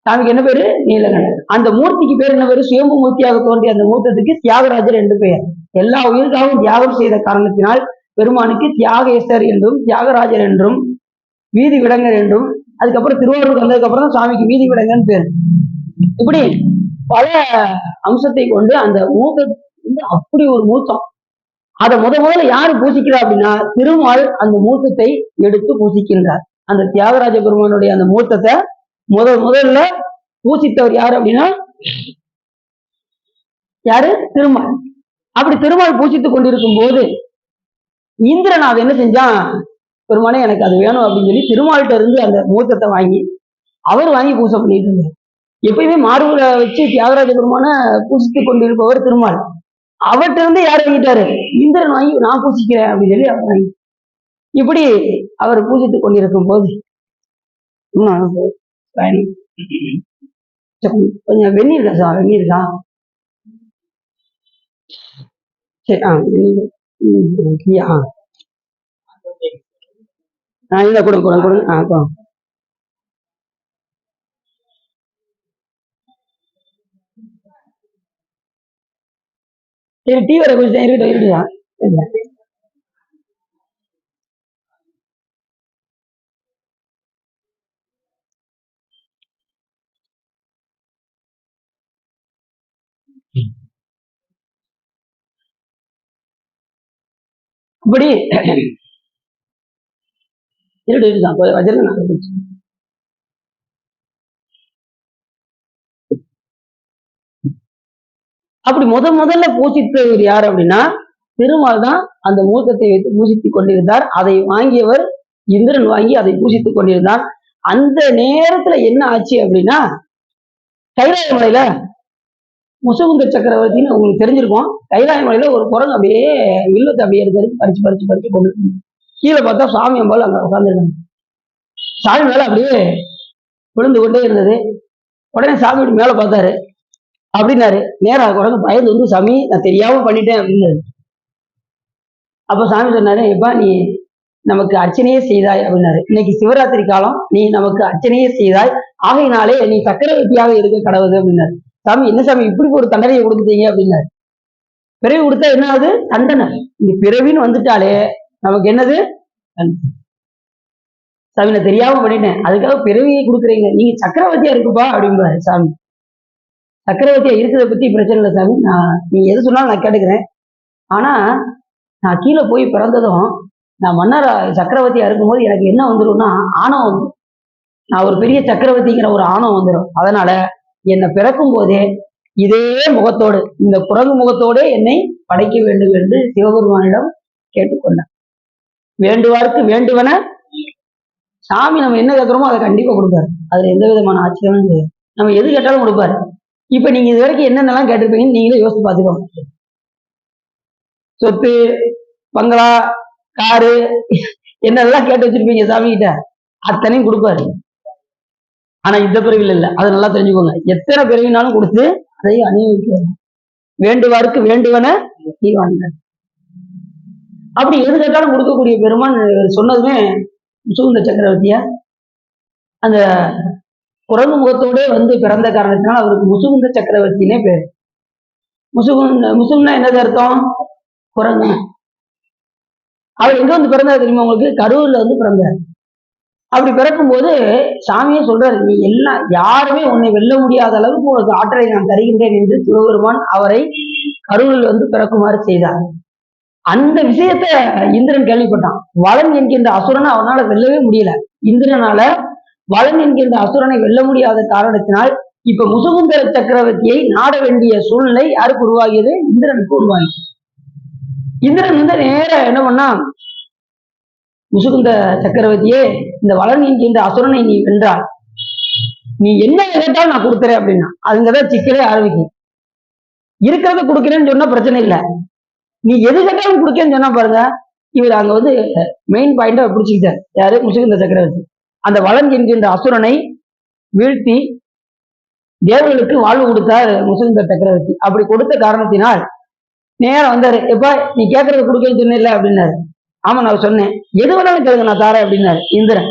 சாமிக்கு என்ன பேரு? நீலகண்டன். அந்த மூர்த்திக்கு பேர் என்ன பேரு? சுயம்பு மூர்த்தியாக தோன்றிய அந்த மூர்த்தத்துக்கு தியாகராஜர் என்று பெயர். எல்லா உயிருக்காகவும் தியாகம் செய்த காரணத்தினால் பெருமானுக்கு தியாகேசர் என்றும் தியாகராஜர் என்றும் வீதி விடங்கர் என்றும், அதுக்கப்புறம் திருவாரூருக்கு வந்ததுக்கு அப்புறம் தான் சாமிக்கு வீதி விடங்கன்னு பேர். இப்படி பல அம்சத்தை கொண்டு அந்த மூர்த்தம் வந்து அப்படி ஒரு மூர்த்தம். அதை முதல்ல யாரு பூசிக்கிறா அப்படின்னா, திருமால் அந்த மூர்த்தத்தை எடுத்து பூசிக்கின்றார். அந்த தியாகராஜ பெருமானுடைய அந்த மூர்த்தத்தை முதல்ல பூசித்தவர் யாரு அப்படின்னா யாரு? திருமால். அப்படி திருமால் பூசித்துக் கொண்டிருக்கும் போது இந்திரன் அதை என்ன செஞ்சான்? பெருமானே எனக்கு அது வேணும் அப்படின்னு சொல்லி திருமால்கிட்ட இருந்து அந்த மூர்த்தத்தை வாங்கி வாங்கி பூசை பண்ணிட்டு இருந்தார். எப்பயுமே மார்புல வச்சு தியாகராஜ பெருமான பூசித்துக் கொண்டிருப்பவர் திருமால். அவர்கிட்ட இருந்து யார் வாங்கிட்டாரு? இந்திரன் வாங்கி நான் பூசிக்கிறேன் அப்படின்னு சொல்லி அவர் வாங்கி, இப்படி அவர் பூஜித்துக் கொண்டிருக்கும் போது கொஞ்சம் வெந்நீர் இருக்கா சார்? வெந்நீர் இருக்கா? சரி. இல்ல கொடுங்க கொடுங்க கொடுங்க. சரி, டீ வர கொஞ்சம் இருக்கட்டும். இப்படி வச்சிருக்கேன். அப்படி முதல்ல பூசித்தவர் யார் அப்படின்னா திருமால் தான். அந்த மூர்த்தத்தை வைத்து பூசித்துக் கொண்டிருந்தார். அதை வாங்கியவர் இந்திரன் வாங்கி அதை பூசித்துக் கொண்டிருந்தார். அந்த நேரத்துல என்ன ஆச்சு அப்படின்னா, கைலாய மலையில முசுகுந்த சக்கரவர்த்தின்னு உங்களுக்கு தெரிஞ்சிருக்கும். கைலாய மலையில ஒரு குரங்கு அப்படியே வில்லத்தை அப்படியே எடுத்து பறிச்சு பறிச்சு பறிச்சு கொண்டு கீழே பார்த்தா சாமி அம்பாள் அங்க உட்காந்துருக்காங்க. சாமி மேல அப்படியே விழுந்து கொண்டே இருந்தது. உடனே சாமி மேல பார்த்தாரு. அப்படின்னாரு. நேரா குரங்கு பயந்து வந்து, சாமி நான் தெரியாம பண்ணிட்டேன் அப்படின்னாரு. அப்ப சாமி சொன்னாரு, எப்பா நீ நமக்கு அர்ச்சனையே செய்தாய் அப்படின்னாரு. இன்னைக்கு சிவராத்திரி காலம், நீ நமக்கு அர்ச்சனையே செய்தாய், ஆகையினாலே நீ சக்கரவர்த்தியாக இருக்க கடவுது அப்படின்னாரு. சாமி என்ன சாமி இப்படி ஒரு தண்டனையை கொடுத்தீங்க அப்படின்னாரு. பிறவி கொடுத்தா என்ன ஆகுது? தண்டனை. இந்த பிறவின்னு வந்துட்டாலே நமக்கு என்னது? சாமி நான் தெரியாம பண்ணிட்டேன், அதுக்காக பிறவியை கொடுக்குறீங்க, நீங்க சக்கரவர்த்தியா இருக்குப்பா அப்படிம்பாரு சாமி. சக்கரவர்த்தியா இருக்கிறத பத்தி பிரச்சனை இல்லை சாமி, நீங்க எது சொன்னாலும் நான் கேட்டுக்கிறேன். ஆனா நான் கீழே போய் பிறந்ததும் நான் மன்னர் சக்கரவர்த்தியா இருக்கும்போது எனக்கு என்ன வந்துடும்னா ஆணவம் வந்துடும். நான் ஒரு பெரிய சக்கரவர்த்திங்கிற ஒரு ஆணவம் வந்துடும். அதனால என்னை பிறக்கும் போதே இதே முகத்தோடு, இந்த குரங்கு முகத்தோடே என்னை படைக்க வேண்டும் என்று சிவபெருமானிடம் கேட்டுக்கொண்டான். வேண்டுவாருக்கு வேண்டுவன சாமி நம்ம என்ன கேட்கிறோமோ அதை கண்டிப்பா கொடுப்பாரு. அதுல எந்த விதமான ஆச்சரியமும் கிடையாது. நம்ம எது கேட்டாலும் கொடுப்பாரு. இப்ப நீங்க இது வரைக்கும் என்னென்னலாம் கேட்டிருப்பீங்கன்னு நீங்களே யோசிச்சு பார்த்துக்கோங்க. சொத்து, பங்களா, காரு, என்னெல்லாம் கேட்டு வச்சிருப்பீங்க சாமி கிட்ட, அத்தனையும் கொடுப்பாரு. ஆனா இந்த பிறவில இல்ல, அதை நல்லா தெரிஞ்சுக்கோங்க. எத்தனை பிறவினாலும் கொடுத்து அதை அனுபவிக்க வேண்டுவாருக்கு வேண்டுவன செய்வாங்க. அப்படி எது கேட்டாலும் கொடுக்கக்கூடிய பெருமான் சொன்னதுமே முசுகுந்த சக்கரவர்த்தியா அந்த குரங்கு முகத்தோடே வந்து பிறந்த காரணத்தினால் அவருக்கு முசுகுந்த சக்கரவர்த்தினே பேரு. முசுகுன்னா என்னது அர்த்தம்? குரங்கு. அவர் எங்க வந்து பிறந்தார் தெரியுமா உங்களுக்கு? கரூர்ல வந்து பிறந்தார். அப்படி பிறக்கும் போது சாமியே சொல்றாரு, நீ எல்லாம் யாருமே உன்னை வெல்ல முடியாத அளவுக்கு உனக்கு ஆற்றலை நான் தருகின்றேன் என்று சிவபெருமான் அவரை கரூரில் வந்து பிறக்குமாறு செய்தார். அந்த விஷயத்த இந்திரன் கேள்விப்பட்டான். வளன் என்கின்ற அசுரனை அவனால வெல்லவே முடியல. இந்திரனால வளன் என்கின்ற அசுரனை வெல்ல முடியாத காரணத்தினால் இப்ப முசுகுந்தர சக்கரவர்த்தியை நாட வேண்டிய சூழ்நிலை யாருக்கு உருவாகியது? இந்திரனுக்கு உருவாகிச்சு. இந்திரன் வந்து நேர என்ன பண்ணா, முசுகுந்த சக்கரவர்த்தியே, இந்த வளன் என்கின்ற அசுரனை நீ வென்றால் நீ என்ன கேட்டாலும் நான் கொடுக்குறேன் அப்படின்னா, அதுங்கதான் சிக்கலே ஆரம்பிக்கும். இருக்கிறத கொடுக்குறேன்னு சொன்னா பிரச்சனை இல்லை, நீ எது கேட்டாலும் கொடுக்கேன்னு சொன்னா பாருங்க, இவர் அங்க வந்து மெயின் பாயிண்டா பிடிச்சிக்கிட்டார். யாரு? முசுகுந்த சக்கரவர்த்தி. அந்த வளன் என்கின்ற அசுரனை வீழ்த்தி தேவர்களுக்கு வாழ்வு கொடுத்தார் முசுகுந்த சக்கரவர்த்தி. அப்படி கொடுத்த காரணத்தினால் நேரம் வந்தாரு. எப்ப நீ கேட்கறது கொடுக்கன்னு சொன்ன அப்படின்னாரு. ஆமா நான் சொன்னேன், எது வேணாலும் கேளுங்க நான் தாரேன் அப்படின்னாரு இந்திரன்.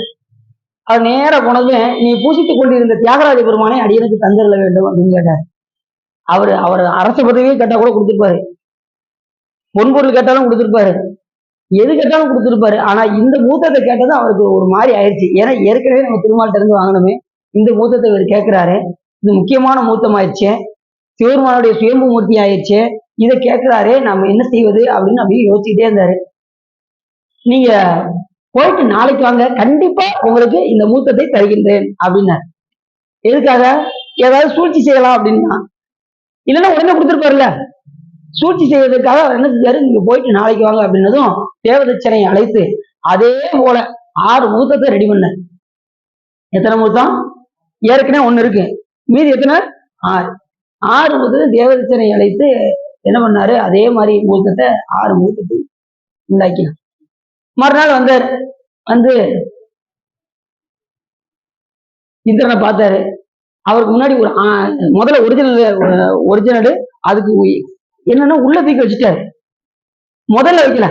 அவர் நேரம் போனது, நீ பூசித்துக் கொண்டிருந்த தியாகராஜ பெருமானை அடியனுக்கு தந்திரல வேண்டும் அப்படின்னு கேட்டார். அவர் அரச பதவியே கேட்டா கூட கொடுத்துருப்பாரு, பொன்பொருள் கேட்டாலும் கொடுத்துருப்பாரு, எது கேட்டாலும் கொடுத்துருப்பாரு. ஆனா இந்த மூத்தத்தை கேட்டது அவருக்கு ஒரு மாதிரி ஆயிடுச்சு. ஏன்னா ஏற்கனவே நம்ம திருமால்கிட்ட இருந்து வாங்கணுமே, இந்த மூத்தத்தை இவர் கேட்கிறாரு, இது முக்கியமான மூத்தம் ஆயிடுச்சு, சிவபெருமானுடைய சுயம்பு மூர்த்தி ஆயிடுச்சு, இதை கேட்கிறாரே நம்ம என்ன செய்வது அப்படின்னு அப்படியே யோசிச்சுட்டே இருந்தாரு. நீங்க போயிட்டு நாளைக்கு வாங்க, கண்டிப்பா உங்களுக்கு இந்த மூத்தத்தை தருகின்றேன் அப்படின்னாரு. எதுக்காக? ஏதாவது சூழ்ச்சி செய்யலாம் அப்படின்னா, இல்லைன்னா உடனே கொடுத்துருப்பாருல்ல. சூழ்ச்சி செய்வதற்காக அவர் என்ன செஞ்சாரு, நீங்க போயிட்டு நாளைக்கு வாங்க அப்படின்னதும் தேவதச்சனை அழைத்து அதே போல 6 மூத்தத்தை ரெடி பண்ண. எத்தனை மூத்தம்? ஏற்கனவே 1 இருக்கு, மீதி எத்தனை? 6. 6 மூத்தத்தை தேவதச்சனை அழைத்து என்ன பண்ணாரு, அதே மாதிரி மூத்தத்தை 6 மூத்தத்தை உண்டாக்கினார். மறுநாள் வந்தார். வந்து இந்திரனை பார்த்தாரு. அவருக்கு முன்னாடி ஒரு முதல்ல ஒரிஜினல் அதுக்கு என்னன்னா உள்ள தூக்கி வச்சுட்டாரு. முதல்ல வைக்கல,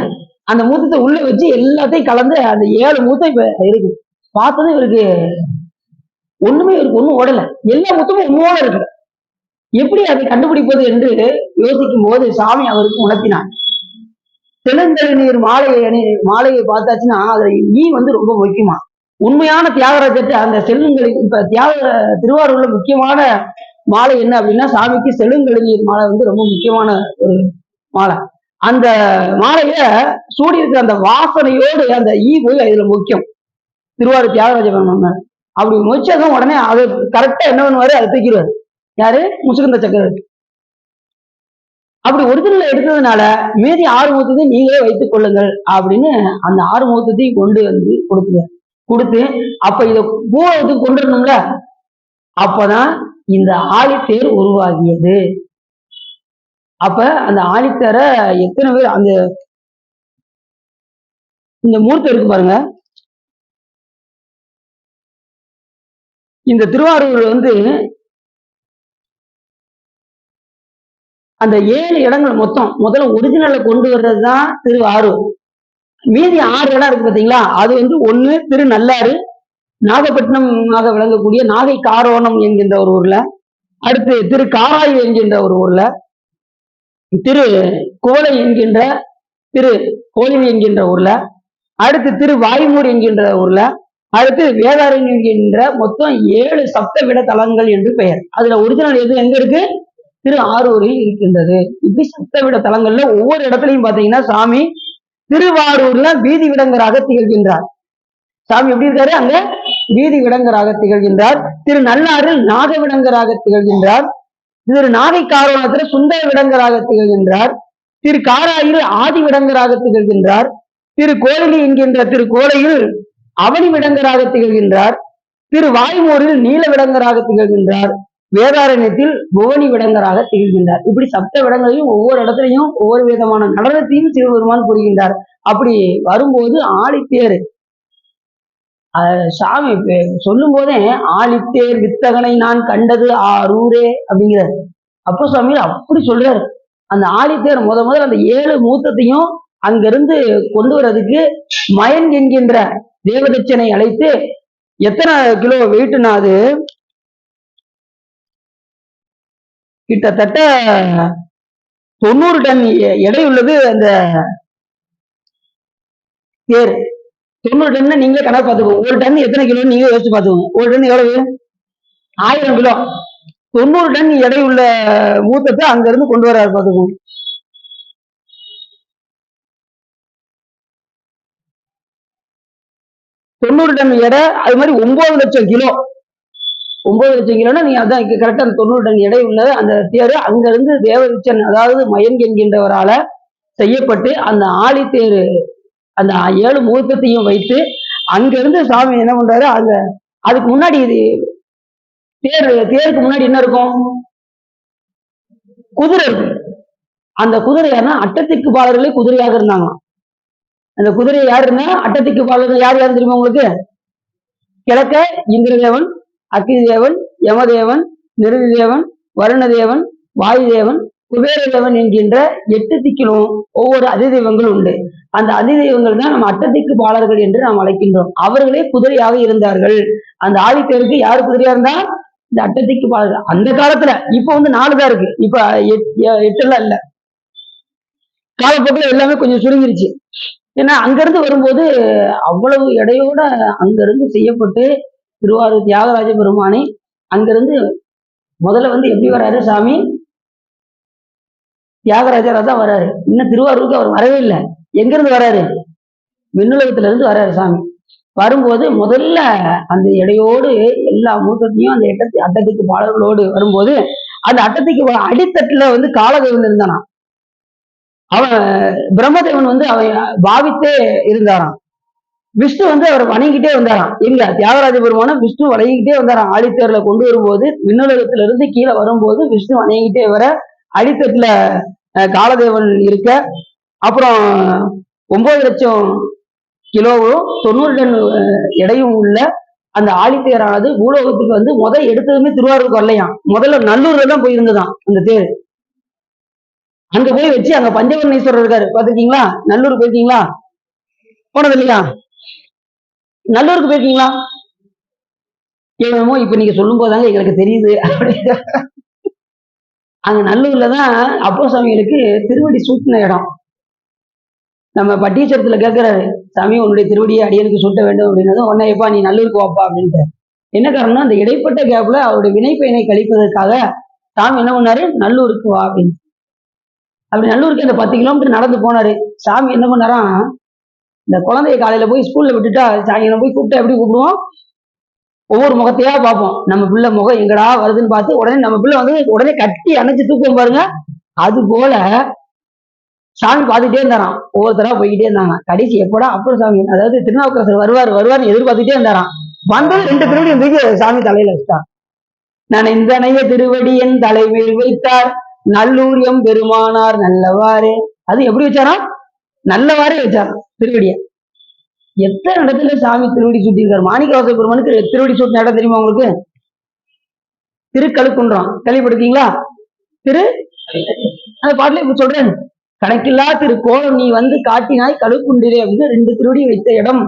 அந்த மூத்தத்தை உள்ள வச்சு எல்லாத்தையும் கலந்து அந்த 7 மூத்தம் இப்ப இருக்கு. பார்த்ததும் இவருக்கு ஒண்ணும் ஓடல, எல்லா மூத்தமும் உண்மையோட இருக்கு. எப்படி அதை கண்டுபிடிப்பது என்று யோசிக்கும் போது சாமி அவருக்கு உணர்த்தினார். தெலுங்கழுநீர் மாலையை பார்த்தாச்சுன்னா அதுல ஈ வந்து ரொம்ப முக்கியமா. உண்மையான தியாகராஜத்தை அந்த செல்லுங்களை இப்ப திருவாரூர்ல முக்கியமான மாலை என்ன அப்படின்னா, சாமிக்கு செழுங்கழுநீர் மாலை வந்து ரொம்ப முக்கியமான ஒரு மாலை. அந்த மாலைய சூடி இருக்கிற அந்த வாசனையோடு அந்த ஈ போய் அதுல முக்கியம். திருவாரூர் தியாகராஜ பெருமான் அப்படி முயற்சியாதான் உடனே அது கரெக்டா என்ன பண்ணுவாரு, அதை தூக்கிடுவாரு. யாரு? முசுகுந்த சக்கரவர்த்தி. அப்படி ஒரிஜினல் எடுத்ததுனால மீதி 6 மூத்தத்தையும் நீங்களே வைத்துக் கொள்ளுங்கள் அப்படின்னு அந்த 6 மூத்தத்தையும் கொண்டு வந்து கொடுத்து அப்ப இத பூவத்துக்கு கொண்டு வரணும்ல, அப்பதான் இந்த ஆழித்தேர் உருவாகியது. அப்ப அந்த ஆழித்தேரை எத்தனை பேர் அந்த இந்த மூர்த்தம் இருக்கு பாருங்க, இந்த திருவாரூர் வந்து அந்த 7 இடங்கள் மொத்தம் முதல்ல ஒரிஜினலை கொண்டு வர்றதுதான் திருவாரூர். மீதி 6 இடம் இருக்கு பாத்தீங்களா, அது வந்து 1 திருநள்ளாறு, நாகப்பட்டினமாக விளங்கக்கூடிய நாகை காரோணம் என்கின்ற ஒரு ஊர்ல, அடுத்து திரு காராயு என்கின்ற ஒரு ஊர்ல, திரு குவளை என்கின்ற திரு கோழிவி என்கின்ற ஊர்ல, அடுத்து திரு வாய்மூர் என்கின்ற ஊர்ல, அடுத்து வேதாரண்யம் என்கின்ற மொத்தம் 7 சப்தவிட தலங்கள் என்று பெயர். அதுல ஒரிஜினல் எது எங்க இருக்கு? திரு ஆரூரில் இருக்கின்றது. இப்படி சப்தவிட தலங்கள்ல ஒவ்வொரு இடத்துலையும் பாத்தீங்கன்னா சாமி திருவாரூர்ல வீதி விடங்கராக திகழ்கின்றார். சாமி எப்படி இருக்காரு? அங்க வீதி விடங்கராக திகழ்கின்றார். திரு நல்லாறில் நாக விடங்கராக திகழ்கின்றார். திரு நாகை காரணத்துல சுந்தர விடங்கராக திகழ்கின்றார். திரு காராயில் ஆதி விடங்கராக திகழ்கின்றார். திரு கோயிலி என்கின்ற திரு கோலையில் அவனி விடங்கராக திகழ்கின்றார். திரு வாய்மூரில் நீல விடங்கராக திகழ்கின்றார். வேதாரண்யத்தில் புவனி விடங்கராக திகழ்கின்றார். இப்படி சப்த விடங்களையும் ஒவ்வொரு இடத்துலையும் ஒவ்வொரு விதமான நடனத்தையும் சிவபெருமான் புரிகின்றார். அப்படி வரும்போது ஆழித்தேர் சாமி சொல்லும் போதே ஆழித்தேர் வித்தகனை நான் கண்டது ஆரூரே அப்படிங்கிறார். அப்போ சாமி அப்படி சொல்றாரு. அந்த ஆழித்தேர் முதல்ல அந்த 7 மூத்தத்தையும் அங்கிருந்து கொண்டு வர்றதுக்கு மயன் என்கின்ற தேவதச்சனை அழைத்து எத்தனை கிலோ வெயிட்னா அது கிட்டத்தட்ட 90 டன் எடை உள்ளது அந்த தேர். 90 டன் நீங்க கணக்கு பார்த்துக்கோங்க. ஒரு டன் எத்தனை கிலோ நீங்க யோசிச்சு பார்த்துக்கோங்க. ஒரு டன் எவ்வளவு? 1000 கிலோ. 90 டன் எடை உள்ள மூத்தத்தை அங்க இருந்து கொண்டு வராரு பார்த்துக்கோங்க. தொண்ணூறு டன் எடை. அது மாதிரி 9 லட்சம் கிலோ. 9 லட்சம் கிலோன்னா நீங்க அதான் கரெக்டா அந்த 90 டன் எடை உள்ள அந்த தேர் அங்க இருந்து தேவதச்சன் அதாவது மயன் என்கின்றவரால செய்யப்பட்டு அந்த ஆழித்தேர் அந்த 7 முகூர்த்தத்தையும் வைத்து அங்கிருந்து சாமி என்ன பண்றாரு? அங்க அதுக்கு முன்னாடி இது தேருக்கு முன்னாடி என்ன இருக்கும்? குதிரை இருக்கு. அந்த குதிரை யாருன்னா அட்டத்திக்கு பாலர்களே குதிரையாக இருந்தாங்க. அந்த குதிரை யாரு இருந்தா அட்டத்திக்கு பாலர்கள் யார் யாரு தெரியுமா உங்களுக்கு? கிழக்க இந்திரதேவன், அக்கினிதேவன், யமதேவன், நிருதிதேவன், வருணதேவன், வாயுதேவன், குபேரதேவன் என்கின்ற 8 திக்கிலும் ஒவ்வொரு அதிதெய்வங்களும் உண்டு. அந்த அதிதெய்வங்கள் தான் நம்ம அட்டத்திக்கு பாலர்கள் என்று நாம் அழைக்கின்றோம். அவர்களே குதிரையாக இருந்தார்கள். அந்த ஆதித்தேருக்கு யாரு குதிரையா இருந்தா? இந்த அட்டத்திக்கு பாலர்கள். அந்த காலத்துல இப்ப 4 தான் இருக்கு. இப்ப 8 எல்லாம் இல்ல. காலப்போக்கில் எல்லாமே கொஞ்சம் சுருங்கிருச்சு. ஏன்னா அங்கிருந்து வரும்போது அவ்வளவு எடையோட அங்கிருந்து செய்யப்பட்டு திருவாரூர் தியாகராஜ பெருமானை அங்கிருந்து முதல்ல எப்படி வர்றாரு சாமி? தியாகராஜரா தான் வர்றாரு. இன்னும் திருவாரூருக்கு அவர் வரவே இல்லை. எங்க இருந்து வர்றாரு? விண்ணுலகத்துல இருந்து வர்றாரு சாமி. வரும்போது முதல்ல அந்த எடையோடு எல்லா மூத்தத்தையும் அந்த அட்டத்துக்கு பாடல்களோடு வரும்போது அந்த அட்டத்துக்கு அடித்தட்டுல காலதேவன் இருந்தானா. அவன் பிரம்மதேவன் அவன் பாவித்தே இருந்தாராம். விஷ்ணு அவர் வணங்கிட்டே வந்தாராம். எங்க தியாகராஜ பெருமான விஷ்ணு வணங்கிட்டே வந்தாராம். ஆழித்தேர்ல கொண்டு வரும்போது விண்ணுலகத்துல இருந்து கீழே வரும்போது விஷ்ணு வணங்கிட்டே வர அடித்தட்டுல காலதேவன் இருக்க, அப்புறம் 9 லட்சம் கிலோவும் 90 டன் எடையும் உள்ள அந்த ஆழித்தேரானது பூலோகத்துக்கு முதல் எடுத்ததுமே திருவாரூருக்கு வரலையாம். முதல்ல நல்லூர்ல தான் போயிருந்ததாம் அந்த தேர். அங்க போய் வச்சு அங்க பஞ்சவர்ணேஸ்வரர் இருக்காரு, பாத்திருக்கீங்களா? நல்லூருக்கு போயிருக்கீங்களா? போனது இல்லையா? நல்லூருக்கு போயிருக்கீங்களா? என்னமோ இப்ப நீங்க சொல்லும் போதாங்க எங்களுக்கு தெரியுது. அங்க நல்லூர்லதான் அப்போ சாமிகளுக்கு திருவடி சூட்டின இடம். நம்ம பட்டீச்சரத்துல கேட்கிறாரு, சாமி உன்னுடைய திருவடியை அடியனுக்கு சூட்ட வேண்டும் அப்படின்னதும் உடனே எப்பா நீ நல்லூருக்கு வாப்பா அப்படின்ட்டு. என்ன காரணம்னா அந்த இடைப்பட்ட கேப்ல அவருடைய வினைப்பயனை கழிப்பதற்காக சாமி என்ன பண்ணாரு? நல்லூருக்கு வா அப்படின்னு. அப்படி நல்லூருக்கு அந்த 10 கிலோமீட்டர் நடந்து போனாரு. சாமி என்ன பண்ணாராம்? இந்த குழந்தைய காலையில போய் ஸ்கூல்ல விட்டுட்டா சாயங்காலம் போய் கூப்பிட்டா எப்படி கூப்பிடுவோம்? ஒவ்வொரு முகத்தையா பார்ப்போம். நம்ம பிள்ளை முகம் எங்கடா வருதுன்னு பார்த்து உடனே நம்ம பிள்ளை உடனே கட்டி அணைச்சு தூக்குவோம் பாருங்க. அது போல சாமி பார்த்துட்டே இருந்தாராம். ஒவ்வொருத்தரா போய்கிட்டே இருந்தாங்க. கடைசி எப்படா அப்புறம் சாமி அதாவது திருநாவுக்கரசர் வருவார்னு எதிர்பார்த்துட்டே இருந்தாராம். வந்தது 2 திருவடியும் தூக்கி சாமி தலையில வச்சிட்டார். நான் இந்த அணைய திருவடி என் தலைமையில் வைத்தார் நல்லூர் எம் பெருமானார் நல்லவாறு. அது எப்படி வச்சாராம்? நல்லவாறே வச்சாராம் திருவடிய. எத்தனை இடத்துல சாமி திருவடி சுட்டிருக்காரு. மாணிக்கவாச பெருமானுக்கு திருவடி சூட்டின இடம் தெரியுமா உங்களுக்கு? திருக்கழுக்குன்றம் கேள்விப்படுத்தீங்களா? அந்த பாட்டுல இப்ப சொல்றேன், கணக்கில்லா திருக்கோலம் நீ காட்டினாய் கழுக்குண்டிலே அப்படின்னு 2 திருவடி வைத்த இடம்.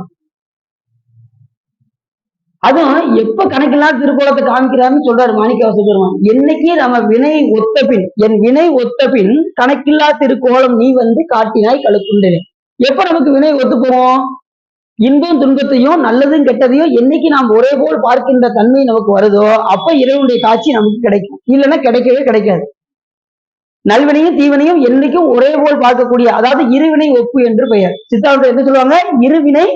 அதுவும் எப்ப கணக்கில்லா திருக்கோலத்தை காமிக்கிறாருன்னு சொல்றாரு மாணிக்கவாச பெருமான். என்னைக்கு நம்ம வினை ஒத்த பின், என் வினை ஒத்த பின் கணக்கில்லா திருக்கோலம் நீ காட்டினாய் கழுக்குண்டிலே. எப்ப நமக்கு வினை ஒத்து போவோம்? இன்பம் துன்பத்தையும் நல்லதும் கெட்டதையும் என்னைக்கு நாம் ஒரே போல் பார்க்கின்ற தன்மை நமக்கு வருதோ அப்ப இறைவனுடைய காட்சி நமக்கு கிடைக்கும். இல்லைன்னா கிடைக்கவே கிடைக்காது. நல்வினையும் தீவினையும் என்னைக்கும் ஒரே போல் பார்க்கக்கூடிய, அதாவது இருவினை ஒப்பு என்று பெயர். சித்தாந்தம் என்ன சொல்லுவாங்க? இருவினை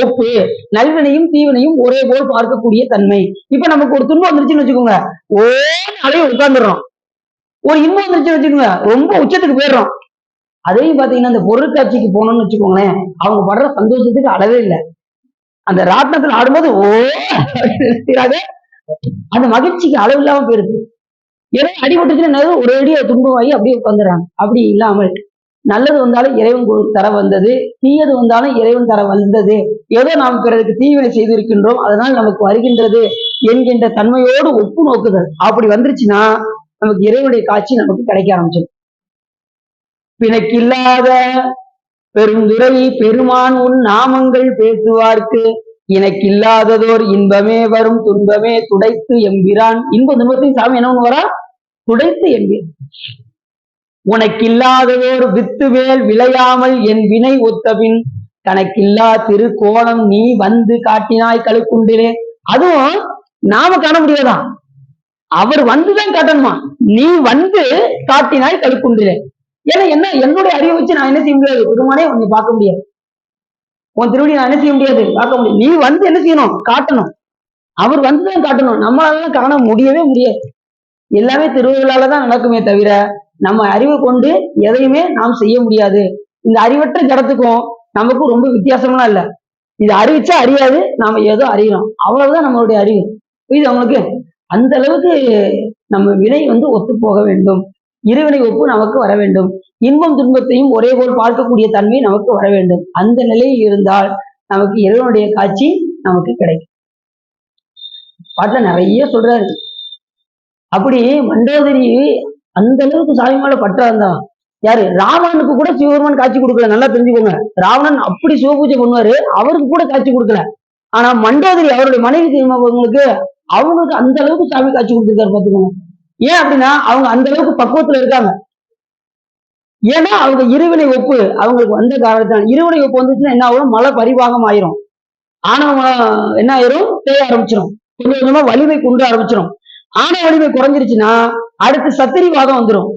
ஒப்பு. நல்வினையும் தீவினையும் ஒரே போல் பார்க்கக்கூடிய தன்மை. இப்ப நமக்கு ஒரு துன்பம் வந்துருச்சுன்னு வச்சுக்கோங்க, ஓன்னு அலைய உட்கார்ந்துடுறோம். ஒரு இன்பம் வந்துருச்சுன்னு வச்சுக்கோங்க, ரொம்ப உச்சத்துக்கு போயிடுறோம். அதையும் பாத்தீங்கன்னா இந்த பொருட்காட்சிக்கு போனோம்னு வச்சுக்கோங்களேன், அவங்க படுற சந்தோஷத்துக்கு அளவே இல்லை. அந்த ராட்டினத்துல ஆடும்போது அந்த மகிழ்ச்சிக்கு அளவு இல்லாம போயிருக்கு. ஏன்னா அடிபட்டுச்சுன்னா ஒரு அடியா துன்பமாகி அப்படியே உட்காந்துறாங்க. அப்படி இல்லாமல் நல்லது வந்தாலும் இறைவன் தர வந்தது, தீயது வந்தாலும் இறைவன் தர வந்தது. ஏதோ நாம் பிறருக்கு தீவினை செய்திருக்கின்றோம், அதனால் நமக்கு வருகின்றது என்கின்ற தன்மையோடு ஒப்பு நோக்குதல் அப்படி வந்துருச்சுன்னா நமக்கு இறைவனுடைய காட்சி நமக்கு கிடைக்க ஆரம்பிச்சிடும். பிணக்கில்லாத பெருந்துரை பெருமான் உன் நாமங்கள் பேசுவார்க்கு இனக்கில்லாததோர் இன்பமே வரும் துன்பமே துடைத்து எம்பிரான். இன்ப துன்பத்தையும் சாமி என்ன பண்ணுவாரா? துடைத்து எம்பிரான். உனக்கில்லாததோர் வித்து மேல் விளையாமல் என் வினை ஒத்தபின் கணக்கில்லா திருக்கோணம் நீ வந்து காட்டினாய் கழுக்குண்டிலே. அதுவும் நாம காண முடியாதான், அவர் வந்துதான் காட்டணுமா. நீ வந்து காட்டினாய் கழுக்குண்டிலே. ஏன்னா என்ன, என்னுடைய அறிவை வச்சு நான் என்ன செய்ய முடியாது, பெருமானே உன்னை பார்க்க முடியாது, உன் திருவடி நான் என்ன செய்ய முடியாது, பார்க்க முடியாது. நீ வந்து என்ன செய்யணும், காட்டணும். அவர் வந்துதான் காட்டணும், நம்மளால காண முடியவே முடியாது. எல்லாமே திருவிழாலதான் நடக்குமே தவிர நம்ம அறிவை கொண்டு எதையுமே நாம் செய்ய முடியாது. இந்த அறிவற்ற ஜடத்துக்கும் நமக்கும் ரொம்ப வித்தியாசம்லாம் இல்லை. இது அறிவிச்சா அறியாது, நாம ஏதோ அறியணும், அவ்வளவுதான் நம்மளுடைய அறிவு. இது அவங்களுக்கு அந்த அளவுக்கு நம்ம வினை ஒத்து போக வேண்டும். இருவினை ஒப்பு நமக்கு வர வேண்டும். இன்பம் துன்பத்தையும் ஒரே போல் பார்க்கக்கூடிய தன்மை நமக்கு வர வேண்டும். அந்த நிலையில் இருந்தால் நமக்கு இறைவனுடைய காட்சி நமக்கு கிடைக்கும். பாட்டுல நிறைய சொல்றாரு. அப்படி மண்டோதரி அந்த அளவுக்கு சாமி மேல பற்றா இருந்தான். யாரு? ராவணனுக்கு கூட சிவபெருமான் காட்சி கொடுக்கல. நல்லா தெரிஞ்சுக்கோங்க. ராவணன் அப்படி சிவபூஜை பண்ணுவாரு, அவருக்கு கூட காட்சி கொடுக்கல. ஆனா மண்டோதரி அவருடைய மனைவி தெரியுமாங்களுக்கு, அவங்களுக்கு அந்த அளவுக்கு சாமி காட்சி கொடுத்துருக்காரு. பாத்துக்கோங்க. ஏன் அப்படின்னா அவங்க அந்த அளவுக்கு பக்குவத்துல இருக்காங்க. ஏன்னா அவங்க இருவினை ஒப்பு அவங்களுக்கு வந்த காரணத்தான். இருவினை ஒப்பு வந்துச்சுன்னா என்ன ஆகும்? மலை பரிபாகம் ஆயிரும், ஆணவம் என்ன ஆயிரும்? தேய ஆரம்பிச்சிடும், கொஞ்சம் கொஞ்சமா வலிமை குன்ற ஆரம்பிச்சிடும். ஆணவ வலிமை குறைஞ்சிருச்சுன்னா அடுத்து சத்திரிவாதம் வந்துடும்.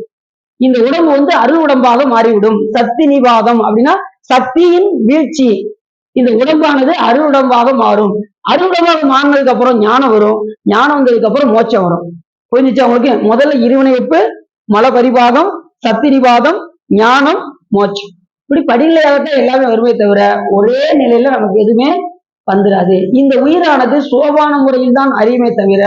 இந்த உடம்பு அருள் உடம்பாக மாறிவிடும். சத்தினிவாதம் அப்படின்னா சக்தியின் வீழ்ச்சி. இந்த உடம்பானது அருள் உடம்பாக மாறும். அருள் உடம்பாக மாறினதுக்கு அப்புறம் ஞானம் வரும். ஞானம் வந்ததுக்கு அப்புறம் மோட்சம் வரும். புரிஞ்சிச்சு அவங்களுக்கு? முதல்ல இருவினை ஒப்பு, மல பரிபாகம், சத்திரிவாதம், ஞானம், மோட்சம். இப்படி படிநிலையாகத்தான் எல்லாமே வருமே தவிர ஒரே நிலையில நமக்கு எதுவுமே வந்துடாது. இந்த உயிரானது சோபான முறையில் தான் அறியுமே தவிர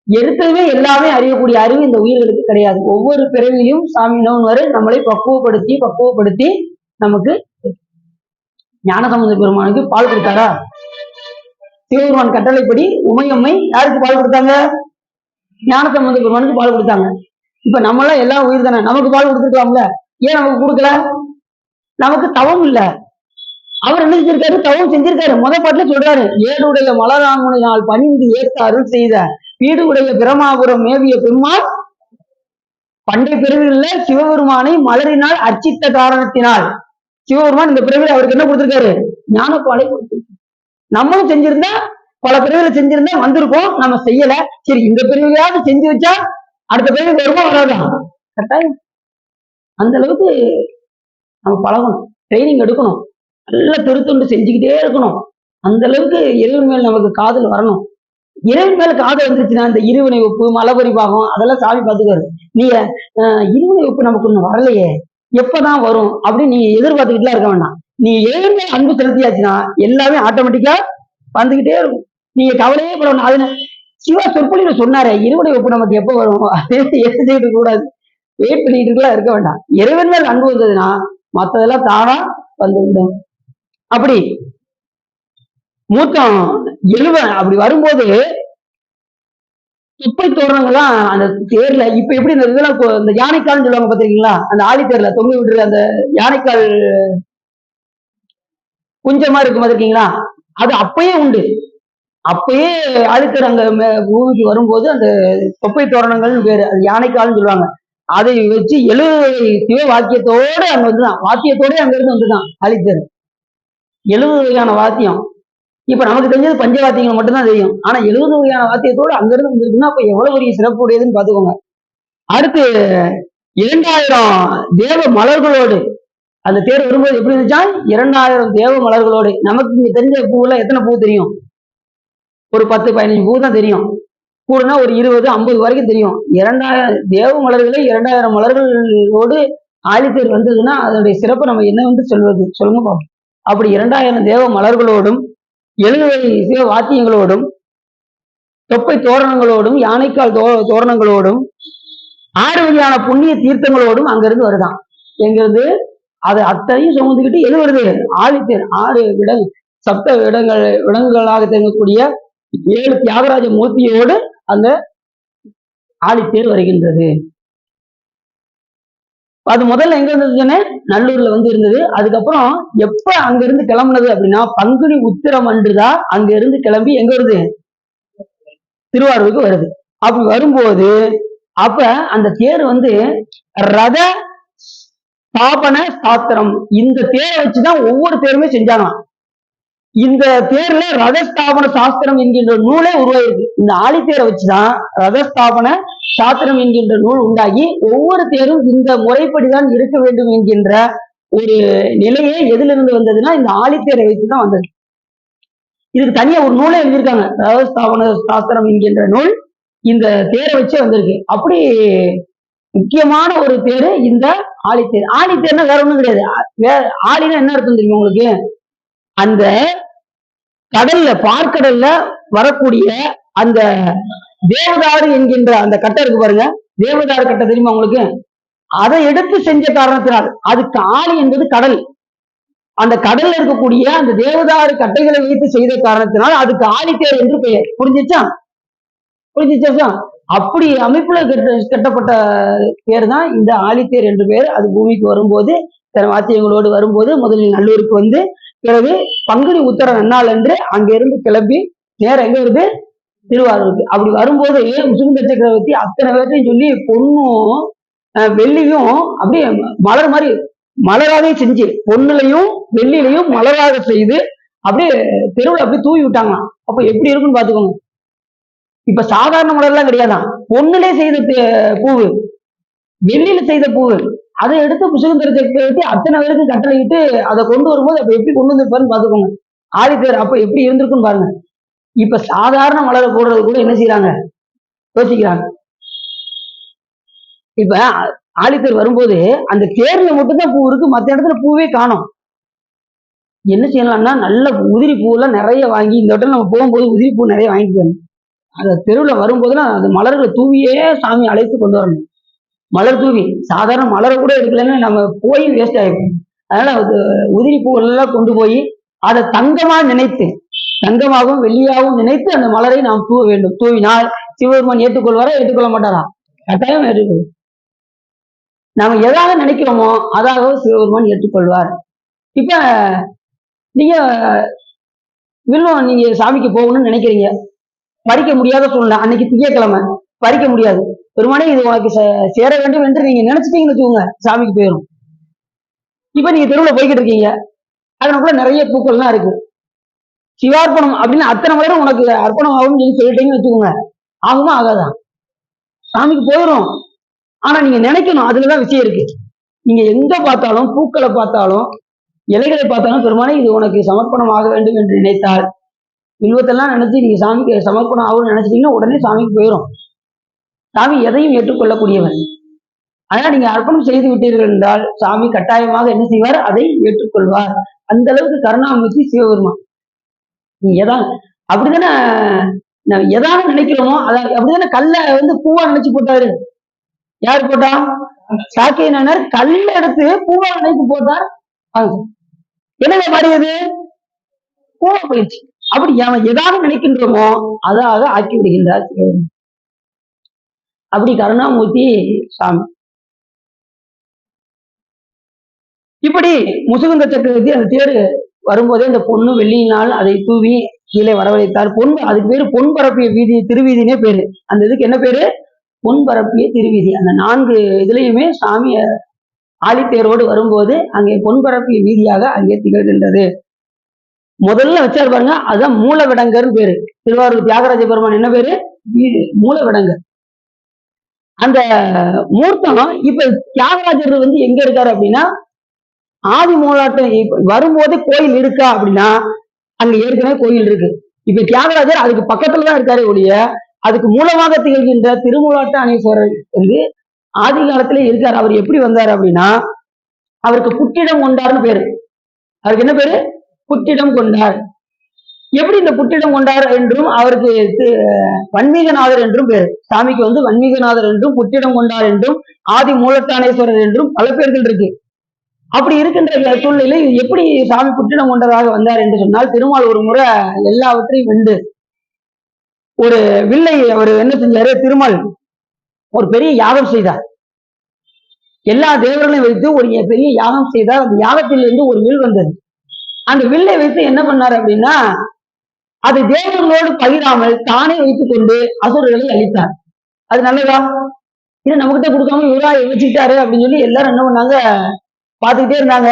எடுத்ததுமே எல்லாமே அறியக்கூடிய அறிவு இந்த உயிர்களுக்கு கிடையாது. ஒவ்வொரு பிறவிலையும் சாமி நோன்வாரு நம்மளை பக்குவப்படுத்தி நமக்கு. ஞானசம்பந்த பெருமானுக்கு பால் கொடுத்தாரா? சிவபெருமான் கட்டளைப்படி உமையம்மை யாருக்கு பால் கொடுத்தாங்க? ஞானசம்பந்த பெருமானுக்கு பால் கொடுத்தாங்க. இப்ப நம்மளாம் எல்லாம் உயிர் தானே, நமக்கு பால் கொடுத்துருக்கலாம்ல, ஏன் நமக்கு கொடுக்கல? நமக்கு தவம் இல்ல. அவர் என்ன செஞ்சிருக்காரு? தவம் செஞ்சிருக்காரு. பாட்டுல சொல்றாரு, ஏடுடைய மலராமுனினால் பணிந்து ஏற்ற அருள் செய்த வீடு உடைய பிரமாபுரம் மேவிய பெருமாள் பண்டை பிறவில சிவபெருமானை மலரினால் அர்ச்சித்த காரணத்தினால் சிவபெருமான் இந்த பிறவில அவருக்கு என்ன கொடுத்திருக்காரு? ஞானப்பாலை கொடுத்திருக்காரு. நம்மளும் செஞ்சிருந்தா, பல பிறவில செஞ்சிருந்தா வந்திருக்கோம், நம்ம செய்யல. சரி, இந்த பிறவியாவது செஞ்சு வச்சா அடுத்த பிறகு வருமா வராதான்? கட்டாயம். அந்த அளவுக்கு நம்ம பழகணும், ட்ரைனிங் எடுக்கணும், நல்லா திருத்தொண்டு செஞ்சுக்கிட்டே இருக்கணும். அந்த அளவுக்கு இறைவன் மேல் நமக்கு காதல் வரணும். இறைவன் மேல காதல் வந்துருச்சுன்னா இந்த இருவினை ஒப்பு, மலபரிபாகம் அதெல்லாம் சாமி பார்த்துக்காரு. நீங்க இருவினை ஒப்பு நமக்கு ஒண்ணு வரலையே, எப்பதான் வரும் அப்படின்னு நீங்க எதிர்பார்த்துக்கிட்டுலாம் இருக்க வேண்டாம். நீ இறைவன் மேல அன்பு செலுத்தியாச்சுன்னா எல்லாமே ஆட்டோமேட்டிக்கா வந்துகிட்டே இருக்கும். நீங்க கவலையே படணும். அது சிவா சொற்பொழிவுல சொன்னாரே, இருவினை ஒப்பு நமக்கு எப்ப வரும், அதே எடுத்துக்கிட்டு கூடாது, வெயிட் பண்ணிக்கிட்டு இருக்க வேண்டாம். இறைவன் மேல் அன்பு வந்ததுன்னா மற்றதெல்லாம் தானா வந்துவிடும். அப்படி மூத்தம் அப்படி வரும்போது துப்பை தோரணங்கள்லாம் அந்த தேர்ல இப்ப எப்படி இந்த இதெல்லாம் இந்த யானைக்கால்னு சொல்லுவாங்க பாத்திருக்கீங்களா? அந்த ஆழி தேர்ல தொங்கி விட்டுற அந்த யானைக்கால் குஞ்சமா இருக்கு பாத்திருக்கீங்களா? அது அப்பயே உண்டு. அப்பயே ஆழித்தேர் அங்க பூமிக்கு வரும்போது அந்த தொப்பை தோரணங்கள்னு பேரு, அது யானைக்கால்னு சொல்லுவாங்க. அதை வச்சு 70 சிவ வாக்கியத்தோட அங்க வந்துதான், வாக்கியத்தோட அங்க இருந்து வந்துதான் ஆழித்தேர். 70 வகையான வாத்தியம். இப்ப நமக்கு தெரிஞ்சது பஞ்சவாத்தியங்கள் மட்டும்தான் தெரியும். ஆனா 70 வகையான வாத்தியத்தோடு அங்கிருந்து வந்திருக்குன்னா அப்ப எவ்வளவு பெரிய சிறப்பு உடையதுன்னு பாத்துக்கோங்க. அடுத்து 2000 தேவ மலர்களோடு அந்த தேர் வரும்போது எப்படி இருந்துச்சா, 2000 தேவ மலர்களோடு. நமக்கு இங்க தெரிஞ்ச பூவுல எத்தனை பூ தெரியும்? ஒரு 10, 15 பூ தான் தெரியும். கூடுனா ஒரு 20, 50 வரைக்கும் தெரியும். 2000 தேவ மலர்களே 2000 மலர்களோடு ஆழித்தேர் வந்ததுன்னா அதனுடைய சிறப்பு நம்ம என்னவென்று சொல்வது? சொல்லுங்க பாப்போம். அப்படி 2000 தேவ மலர்களோடும் 70 சிவ வாத்தியங்களோடும் தொப்பை தோரணங்களோடும் யானைக்கால் தோரணங்களோடும் 6 வகையான புண்ணிய தீர்த்தங்களோடும் அங்கிருந்து வருதான். எங்கிருந்து அதை அத்தனையும் சுமந்துக்கிட்டு எது வருது? ஆழித்தேர். 6 சப்த விடங்குகளாக தெரியக்கூடிய 7 தியாகராஜ மூர்த்தியோடு அந்த ஆழித்தேர் வருகின்றது. அது முதல்ல எங்க இருந்ததுன்னு நல்லூர்ல வந்து இருந்தது. அதுக்கப்புறம் எப்ப அங்க இருந்து கிளம்புனது அப்படின்னா பங்குனி உத்திரம் அன்றுதான் அங்க இருந்து கிளம்பி எங்க வருது? திருவாரூருக்கு வருது. அப்படி வரும்போது அப்ப அந்த தேர் வந்து ரத ஸ்தாபன சாஸ்திரம், இந்த தேரை வச்சுதான் ஒவ்வொரு தேருமே செஞ்சாங்களாம். இந்த தேர்ல ரதஸ்தாபன சாஸ்திரம் என்கின்ற நூலே உருவாயிருக்கு. இந்த ஆழித்தேரை வச்சுதான் ரதஸ்தாபன சாஸ்திரம் என்கின்ற நூல் உண்டாகி ஒவ்வொரு தேரும் இந்த முறைப்படிதான் இருக்க வேண்டும் என்கின்ற ஒரு நிலையே எதிலிருந்து வந்ததுன்னா இந்த ஆழித்தேரை வைத்துதான் வந்தது. இதுக்கு தனியா ஒரு நூலே எழுதியிருக்காங்க. ரதஸ்தாபன சாஸ்திரம் என்கின்ற நூல் இந்த தேரை வச்சே வந்திருக்கு. அப்படி முக்கியமான ஒரு தேரு இந்த ஆழித்தேர். ஆழித்தேர்னா வேற ஒண்ணும் கிடையாது. ஆழினா என்ன அர்த்தம் தெரியுமா உங்களுக்கு? அந்த கடல்ல பார்க்கடல்ல வரக்கூடிய அந்த தேவதாரு என்கின்ற அந்த கட்டை இருக்கு பாருங்க, தேவதாரு கட்டை தெரியுமா உங்களுக்கு? அதை எடுத்து செஞ்ச காரணத்தினால் அதுக்கு ஆழி என்பது கடல். அந்த கடல்ல இருக்கக்கூடிய அந்த தேவதாரு கட்டைகளை வைத்து செய்த காரணத்தினால் அதுக்கு ஆழித்தேர் என்று பெயர். புரிஞ்சிச்சா? அப்படி அமைப்புல கட்டப்பட்ட பேர் தான் இந்த ஆழித்தேர் என்று பெயர். அது பூமிக்கு வரும்போது வாத்தியங்களோடு வரும்போது முதலில் நல்லூருக்கு வந்து பிறகு பங்குனி உத்தர நன்னாள் என்று அங்கிருந்து கிளம்பி நேரம் எங்க வருது? திருவாரூருக்கு. அப்படி வரும்போது முசுகுந்த சக்கரவர்த்தி அத்தனை பேர்த்தையும் சொல்லி பொண்ணும் வெள்ளியும் அப்படியே மலர் மாதிரி மலராகவே செஞ்சு பொண்ணுலையும் வெள்ளிலையும் மலராக செய்து அப்படியே தெருவில் அப்படியே தூவி விட்டாங்களாம். அப்ப எப்படி இருக்குன்னு பாத்துக்கோங்க. இப்ப சாதாரண மலர்லாம் கிடையாதான், பொண்ணுலே செய்த பூவு, வெள்ளியில செய்த பூவு, அதை எடுத்து முசுகுந்தர சக்கரவர்த்தி அத்தனை பேருக்கு கட்டளையிட்டு அதை கொண்டு வரும்போது அப்ப எப்படி கொண்டு வந்திருப்பாருன்னு பாத்துக்கோங்க. ஆழித்தேர் அப்ப எப்படி இருந்திருக்குன்னு பாருங்க. இப்ப சாதாரண மலரை போடுறது கூட என்ன செய்யறாங்க? யோசிக்கிறாங்க. இப்ப ஆழித்தேர் வரும்போது அந்த தேர்ல மட்டும்தான் பூ இருக்கு, மத்த இடத்துல பூவே காணும். என்ன செய்யலாம்னா நல்ல உதிரி பூ எல்லாம் நிறைய வாங்கி இந்த இடத்துல நம்ம போகும்போது உதிரி பூ நிறைய வாங்கிட்டு வரணும். அந்த தெருவுல வரும்போதுலாம் அந்த மலர்களை தூவியே சாமி அழைத்து கொண்டு வரணும். மலர் தூவி, சாதாரண மலரை கூட எடுக்கலன்னு நம்ம போய் வேஸ்ட் ஆகிடும். அதனால உதிரி பூக்கள் எல்லாம் கொண்டு போய் அதை தங்கமா நினைத்து, தங்கமாகவும் வெள்ளியாகவும் நினைத்து அந்த மலரை நாம் தூவ வேண்டும். தூவினால் சிவபெருமான் ஏற்றுக்கொள்வாரா? ஏற்றுக்கொள்ள மாட்டாரா? கட்டாயம் ஏற்றுக்கொள்வார். நாம எதாக நினைக்கிறோமோ அதாக சிவபெருமான் ஏற்றுக்கொள்வார். இப்ப நீங்க வில்வம் நீங்க சாமிக்கு போகணும்னு நினைக்கிறீங்க, பறிக்க முடியாத சூழ்நிலை, அன்னைக்கு திங்கட்கிழமை பறிக்க முடியாது. பெருமானே இது உனக்கு சேர வேண்டும் என்று நீங்க நினைச்சிட்டீங்கன்னு வச்சுக்கோங்க, சாமிக்கு போயிடும். இப்ப நீங்க தெருவுல போய்கிட்டு இருக்கீங்க, அதனுக்குள்ள நிறைய பூக்கள்லாம் இருக்கு. சிவார்ப்பணம் அப்படின்னு அத்தனை மலரும் உனக்கு அர்ப்பணம் ஆகும் சொல்லி சொல்லிட்டீங்கன்னு வச்சுக்கோங்க, ஆகுமா? ஆகாதான்? சாமிக்கு போயிடும். ஆனா நீங்க நினைக்கணும், அதுலதான் விஷயம் இருக்கு. நீங்க எங்க பார்த்தாலும், பூக்களை பார்த்தாலும், இலைகளை பார்த்தாலும் பெருமானே இது உனக்கு சமர்ப்பணம் ஆக வேண்டும் என்று நினைத்தால், வில்வத்தெல்லாம் நினைச்சு நீங்க சாமிக்கு சமர்ப்பணம் ஆகும்னு நினைச்சிட்டீங்கன்னா உடனே சாமிக்கு போயிடும். சாமி எதையும் ஏற்றுக்கொள்ளக்கூடியவர். ஆனால் நீங்க அர்ப்பணம் செய்து விட்டீர்கள் என்றால் சாமி கட்டாயமாக என்ன செய்வார்? அதை ஏற்றுக்கொள்வார். அந்த அளவுக்கு கருணாமூர்த்தி சிவபெருமான். நீ எதான் அப்படித்தானே எதாவது நினைக்கிறோமோ அதான் அப்படித்தானே கல்ல வந்து பூவா நினைச்சு போட்டாரு. யார் போட்டா? சாக்கியனர் கல்ல எடுத்து பூவா நினைத்து போட்டார். என்னங்க மாறியது? பூவா போயிடுச்சு. அப்படி எதாவது நினைக்கின்றோமோ அதாக ஆக்கி விடுகின்றார் சிவபெருமான். அப்படி கருணாமூர்த்தி சாமி. இப்படி முசுகுந்த சக்கரவர்த்தி அந்த தேர் வரும்போதே அந்த பொண்ணு வெள்ளியினால் அதை தூவி கீழே வரவழைத்தார். பொன், அதுக்கு பேரு பொன் பரப்பிய வீதி, திருவீதினே பேரு. அந்த இதுக்கு என்ன பேரு? பொன் பரப்பிய திருவீதி. அந்த 4 இதுலயுமே சாமி ஆழித்தேரோடு வரும்போது அங்கே பொன் பரப்பிய வீதியாக அங்கே திகழ்கின்றது. முதல்ல வச்சாரு பாருங்க, அதுதான் மூலவிடங்கர்னு பேரு. திருவாரூர் தியாகராஜ பெருமான் என்ன பேரு? மூலவிடங்கர். அந்த மூர்த்தம் இப்ப தியாகராஜர் எங்க இருக்காரு அப்படின்னா, ஆதி மூலாட்டம் வரும்போது கோயில் இருக்கா அப்படின்னா அங்க ஏற்கனவே கோயில் இருக்கு. இப்ப தியாகராஜர் அதுக்கு பக்கத்துலதான் இருக்காரு ஒழிய, அதுக்கு மூலமாக திகழ்கின்ற திருமூலாட்ட அனீஸ்வரர் ஆதி காலத்திலே இருக்காரு. அவர் எப்படி வந்தாரு அப்படின்னா, அவருக்கு புற்றிடம் கொண்டார்னு பேரு. அவருக்கு என்ன பேரு? புற்றிடம் கொண்டார். எப்படி இந்த புற்றிடம் கொண்டார் என்றும் அவருக்கு வன்மீகநாதர் என்றும் பேரு. சாமிக்கு வன்மீகநாதர் என்றும் புற்றிடம் கொண்டார் என்றும் ஆதி மூலட்டானேஸ்வரர் என்றும் பல பேர்கள் இருக்கு. அப்படி இருக்கின்ற சூழ்நிலை எப்படி சாமி புற்றிடம் கொண்டதாக வந்தார் என்று சொன்னால், திருமால் ஒரு முறை எல்லாவற்றையும் வென்று ஒரு வில்லை அவர் என்ன செஞ்சாரு? திருமால் ஒரு பெரிய யாகம் செய்தார். எல்லா தேவர்களையும் வைத்து ஒரு பெரிய யாகம் செய்தார். அந்த யாகத்தில் இருந்து ஒரு வில் வந்தது. அந்த வில்லை வைத்து என்ன பண்ணார் அப்படின்னா, அது தேவர்களோடு பகிராமல் தானே வைத்துக் கொண்டு அசுரர்களை அழித்தார். அது நல்லதா? இது நம்மகிட்ட கொடுக்காம இவரா வச்சுக்கிட்டாரு அப்படின்னு சொல்லி எல்லாரும் என்ன பண்ணாங்க? பார்த்துக்கிட்டே இருந்தாங்க.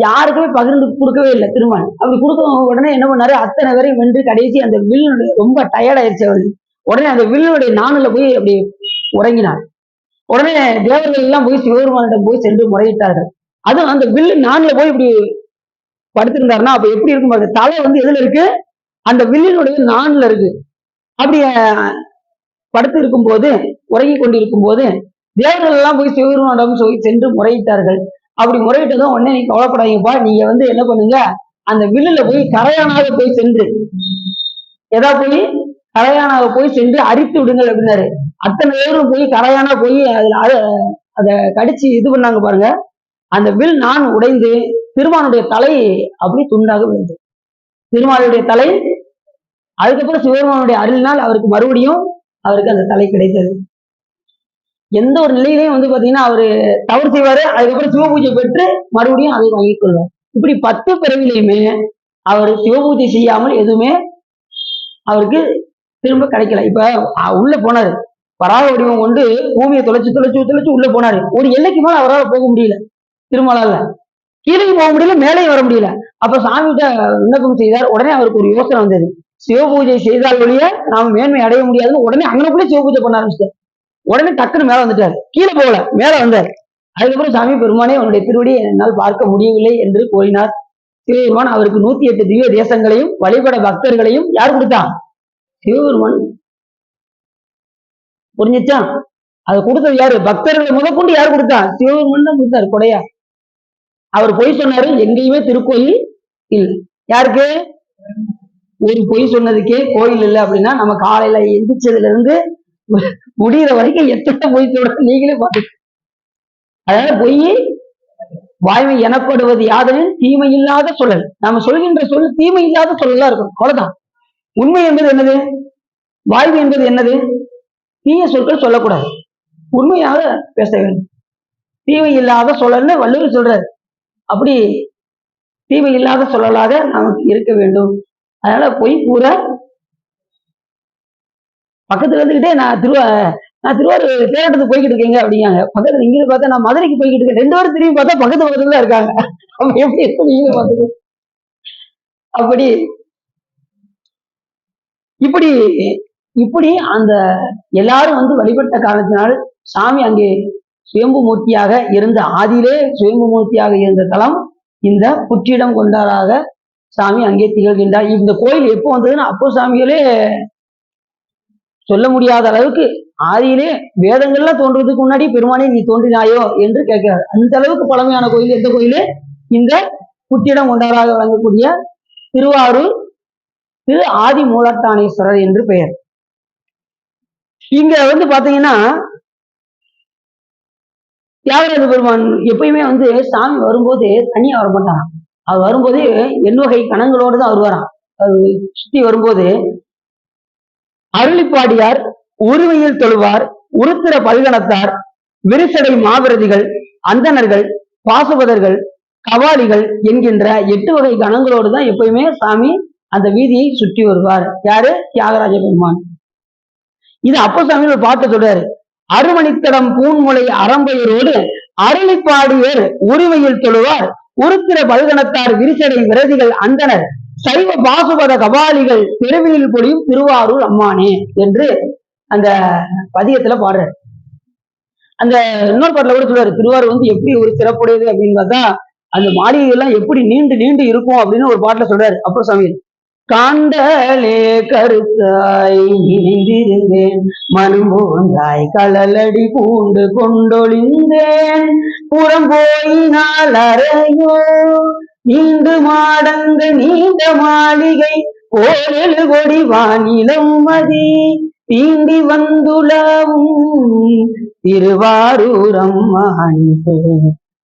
யாருக்குமே பகிர்ந்து கொடுக்கவே இல்லை திருமால். அப்படி கொடுக்க உடனே என்ன பண்ணாரு? அத்தனை பேரையும் வென்று கடைசி அந்த வில் ரொம்ப டயர்ட் ஆயிடுச்சு அவருக்கு. உடனே அந்த வில்லுடைய நாணுல போய் அப்படி உறங்கினார். உடனே தேவர்கள் எல்லாம் போய் சிவபெருமானிடம் போய் சென்று முறையிட்டார்கள். அதுவும் அந்த வில்லு நாணுல போய் இப்படி படுத்திருந்தாருன்னா அப்ப எப்படி இருக்கும் பாருங்க. தலை எதுல இருக்கு? அந்த வில்லினுடைய நாணுல இருக்கு. அப்படி படுத்து இருக்கும் போது, உறங்கி கொண்டிருக்கும் போது தேவர்கள் எல்லாம் போய் சிவபெருமானிடம் சென்று முறையிட்டார்கள். அப்படி முறையிட்டதும் உடனே நீங்க கவலைப்படாதீங்கப்பா, நீங்க என்ன பண்ணுங்க, அந்த வில்லுல போய் கரையானாக போய் சென்று கரையானாக போய் சென்று அரித்து விடுங்கள் அப்படின்னாரு. அத்தனை பேரும் போய் கரையானா போய் அதை கடிச்சு இது பண்ணாங்க பாருங்க. அந்த வில் நான் உடைந்து திருமானுடைய தலை அப்படி துண்டாக விழுந்தது. திருமாலுடைய தலை. அதுக்கப்புறம் சிவபெருமானுடைய அருளினால் அவருக்கு மறுபடியும் அந்த தலை கிடைத்தது. எந்த ஒரு நிலையிலையும் பாத்தீங்கன்னா அவரு தவறு செய்வாரு. அதுக்கப்புறம் சிவபூஜை பெற்று மறுபடியும் அதை வாங்கிக் கொள்வார். இப்படி 10 பிறவிலையுமே அவர் சிவபூஜை செய்யாமல் எதுவுமே அவருக்கு திரும்ப கிடைக்கல. இப்ப உள்ள போனாரு, வராக வடிவம் கொண்டு பூமியை தொலைச்சு உள்ள போனாரு. ஒரு எல்லைக்கு மேல அவரால் போக முடியல. திருமலால கீழே போக முடியல, மேலேயும் வர முடியல. அப்ப சாமிகிட்ட விண்ணப்பம் செய்தார். உடனே அவருக்கு ஒரு யோசனை வந்தது. சிவபூஜை செய்தால் ஒழிய நாம மேன்மை அடைய முடியாதுன்னு உடனே அங்கனக்குள்ளே சிவபூஜை பண்ண ஆரம்பிச்சிட்டார். உடனே டக்குன்னு மேல வந்துட்டாரு. கீழே போகல, மேல வந்தார். அதுக்கப்புறம் சாமி பெருமானே அவனுடைய திருவடியை என்னால் பார்க்க முடியவில்லை என்று கூறினார். சிவபெருமான் அவருக்கு 108 திவ்ய தேசங்களையும் வழிபட பக்தர்களையும் யார் கொடுத்தான்? சிவபெருமான். புரிஞ்சுச்சா? அதை கொடுத்தது யாரு? பக்தர்களை முதற்கொண்டு யார் கொடுத்தான்? சிவபெருமான் தான் கொடுத்தாரு கொடையா. அவர் பொய் சொன்னாரு, எங்கேயுமே திருக்கோயில் இல்லை. யாருக்கு? ஒரு பொய் சொன்னதுக்கே கோயில் இல்லை அப்படின்னா நம்ம காலையில எந்திரிச்சதுல இருந்து முடிகிற வரைக்கும் எத்தனை பொய் சொல்ற நீங்களே பார்த்து. அதனால பொய் வாய்மை எனப்படுவது யாதனின் தீமை இல்லாத சொல்லல். நாம சொல்கின்ற சொல் தீமை இல்லாத சொல்லலாம் இருக்கும். அவ்வளவுதான். உண்மை என்பது என்னது? வாய்மை என்பது என்னது? தீய சொற்கள் சொல்லக்கூடாது, உண்மையாக பேச வேண்டும். தீமை இல்லாத சொல்லல்னு வள்ளுவர் சொல்றாரு. அப்படி தீமை இல்லாத சொல்லலாக நமக்கு இருக்க வேண்டும். அதனால பொய் கூற பக்கத்துல இருந்துகிட்டே நான் திருவாரூர் தேரத்துக்கு போய்கிட்டு இருக்கேங்க அப்படிங்காங்க. பக்கத்துல இங்கிருந்து பார்த்தா நான் மதுரைக்கு போய்கிட்டு இருக்கேன். 2 பேரும் திரும்பி பார்த்தா பக்கத்துல தான் இருக்காங்க. அவங்க எப்படி இருக்கு நீங்க பார்த்துக்க. அப்படி இப்படி இப்படி அந்த எல்லாரும் வழிபட்ட காரணத்தினால் சாமி அங்கே சுயம்பு மூர்த்தியாக இருந்த ஆதியிலே சுயம்பு மூர்த்தியாக இருந்த தலம் இந்த புற்றிடம் கொண்டாராக சாமி அங்கே திகழ்கின்றார். இந்த கோயில் எப்போ வந்ததுன்னா அப்போ சாமிகளே சொல்ல முடியாத அளவுக்கு ஆதியிலே வேதங்கள்லாம் தோன்றுவதற்கு முன்னாடி பெருமானே நீ தோன்றினாயோ என்று கேட்கிறார். அந்த அளவுக்கு பழமையான கோயில் எந்த கோயிலு? இந்த புற்றிடம் கொண்டாராக வழங்கக்கூடிய திருவாரூர் திரு ஆதி மூலட்டானேஸ்வரர் என்று பெயர். இங்க பாத்தீங்கன்னா தியாகராஜ பெருமான் எப்பயுமே சாமி வரும்போது தனியா வர மாட்டான். அவர் வரும்போது எண்வகை கணங்களோடு தான் வருவாராம். அது சுத்தி வரும்போது அருளிப்பாடியார், உருவையில் தொழுவார், உருத்திர பல்கணத்தார், விரிசடை மாவிரதிகள், அந்தணர்கள், பாசுபதர்கள், கவாலிகள் என்கின்ற 8 வகை கணங்களோடு தான் எப்பயுமே சாமி அந்த வீதியை சுற்றி வருவார். யாரு? தியாகராஜ பெருமான். இது அப்பசாமி ஒரு பாட்டு சொல்றாரு. அருமணித்தடம் பூன்முளை அறம்பெயரோடு அருளிப்பாடியர் உருவையில் தொழுவார், உருத்திர பல்கணத்தார், விரிசடை விரதிகள், அந்தனர் சைவ பாசுபத கபாலிகள் தெருவினில் பொழியும் திருவாரூர் அம்மானே என்று அந்த பதியத்துல பாடுறாரு. அந்த இன்னொரு பாட்டுல கூட சொல்றாரு, திருவாரூர் வந்து எப்படி ஒரு சிறப்புடையது அப்படின்னு பார்த்தா அந்த மாளிகை எல்லாம் எப்படி நீண்டு நீண்டு இருக்கும் அப்படின்னு ஒரு பாட்டுல சொல்றாரு அப்பர் சாமி. காண்டலே கருத்தாய் இணைந்திருந்தேன் மனம் போந்தாய் களலடி பூண்டு கொண்டொழிந்தேன் புறம் போயினால் அறையோ நீண்டு மாடங்க நீண்ட மாளிகை கோலெழு கொடி வானிலம் மதி தீண்டி வந்துலவும் திருவாரூர் அம்மானிகே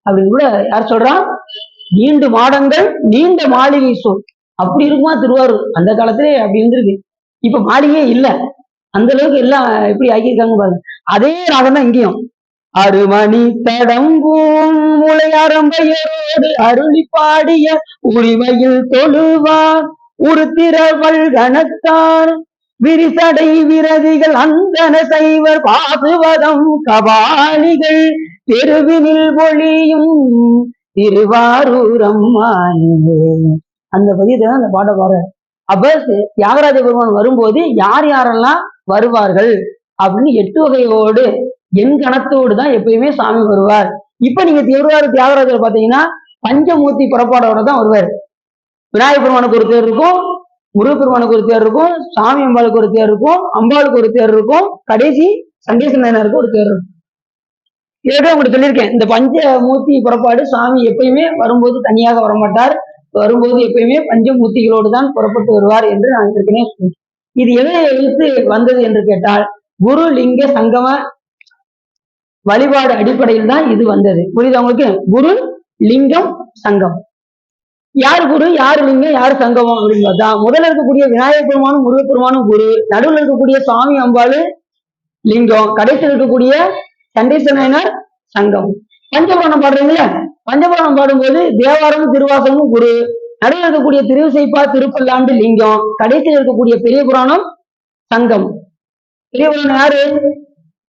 அப்படின்னு கூட யார் சொல்றான்? நீண்டு மாடங்கள் நீண்ட மாளிகை சொல் அப்படி இருக்குமா திருவாரூர் அந்த காலத்திலே அப்படி இருந்திருக்கு. இப்ப மாளிகையே இல்ல, அந்த அளவுக்கு எல்லாம் எப்படி ஆக்கியிருக்காங்க பாருங்க. அதே ராகம் தான் இங்கேயும். அருமணி தடம்பூம் முளையரம்பையரோடு அருளி பாடிய உரிமையில் தொழுவார் உருத்திரவள் கணத்தார் விரிசடை விரதிகள் அந்தன சைவர் பாசுவதம் கபாலிகள் தெருவினில் பொழியும் திருவாரூர் அம்மானே. அந்த பதியத்தை அந்த பாட பாடுற. அப்ப தியாகராஜ பெருமான் வரும்போது யார் யாரெல்லாம் வருவார்கள் அப்படின்னு 8 வகையோடு என் கணத்தோடு தான் எப்பயுமே சாமி வருவார். இப்ப நீங்க திருவாரூர் தியாகராஜர் பாத்தீங்கன்னா பஞ்சமூர்த்தி புறப்பாடோட தான் வருவார். விநாயகர் பெருமானுக்கு ஒரு தேர் இருக்கும், முருகப்பெருமானுக்கு ஒரு தேர் இருக்கும், சாமி அம்பாளுக்கு ஒரு தேர் இருக்கும், அம்பாளுக்கு ஒரு தேர் இருக்கும், கடைசி சண்டேசனருக்கு ஒரு தேர் இருக்கும். ஏற்கனவே உங்களுக்கு சொல்லியிருக்கேன், இந்த பஞ்சமூர்த்தி புறப்பாடு சாமி எப்பயுமே வரும்போது தனியாக வரமாட்டார், வரும்போது எப்பயுமே பஞ்சமூர்த்திகளோடு தான் புறப்பட்டு வருவார் என்று நான் ஏற்கனவே சொன்னேன். இது எதை எழுத்து வந்தது என்று கேட்டால் குரு லிங்க சங்கம வழிபாடு அடிப்படையில் தான் இது வந்தது. புரியுது உங்களுக்கு? குரு லிங்கம் சங்கம். யார் குரு யார் லிங்கம் யார் சங்கமம் அப்படின்னு பார்த்தா முதல்ல இருக்கக்கூடிய விநாயகர் பெருமானும் முருகப்பெருமானும் குரு, நடுவில் இருக்கக்கூடிய சாமி அம்பாளு லிங்கம், கடைசியில் இருக்கக்கூடிய சண்டேசனர் சங்கம். பஞ்சபுராணம் பாடுறீங்களா? பஞ்சபுராணம் பாடும்போது தேவாரமும் திருவாசகமும் குரு, நடுவில் இருக்கக்கூடிய திருவிசைப்பா திருப்பல்லாண்டு லிங்கம், கடைசியில் இருக்கக்கூடிய பெரிய புராணம் சங்கம். பெரிய புராணம் யாரு?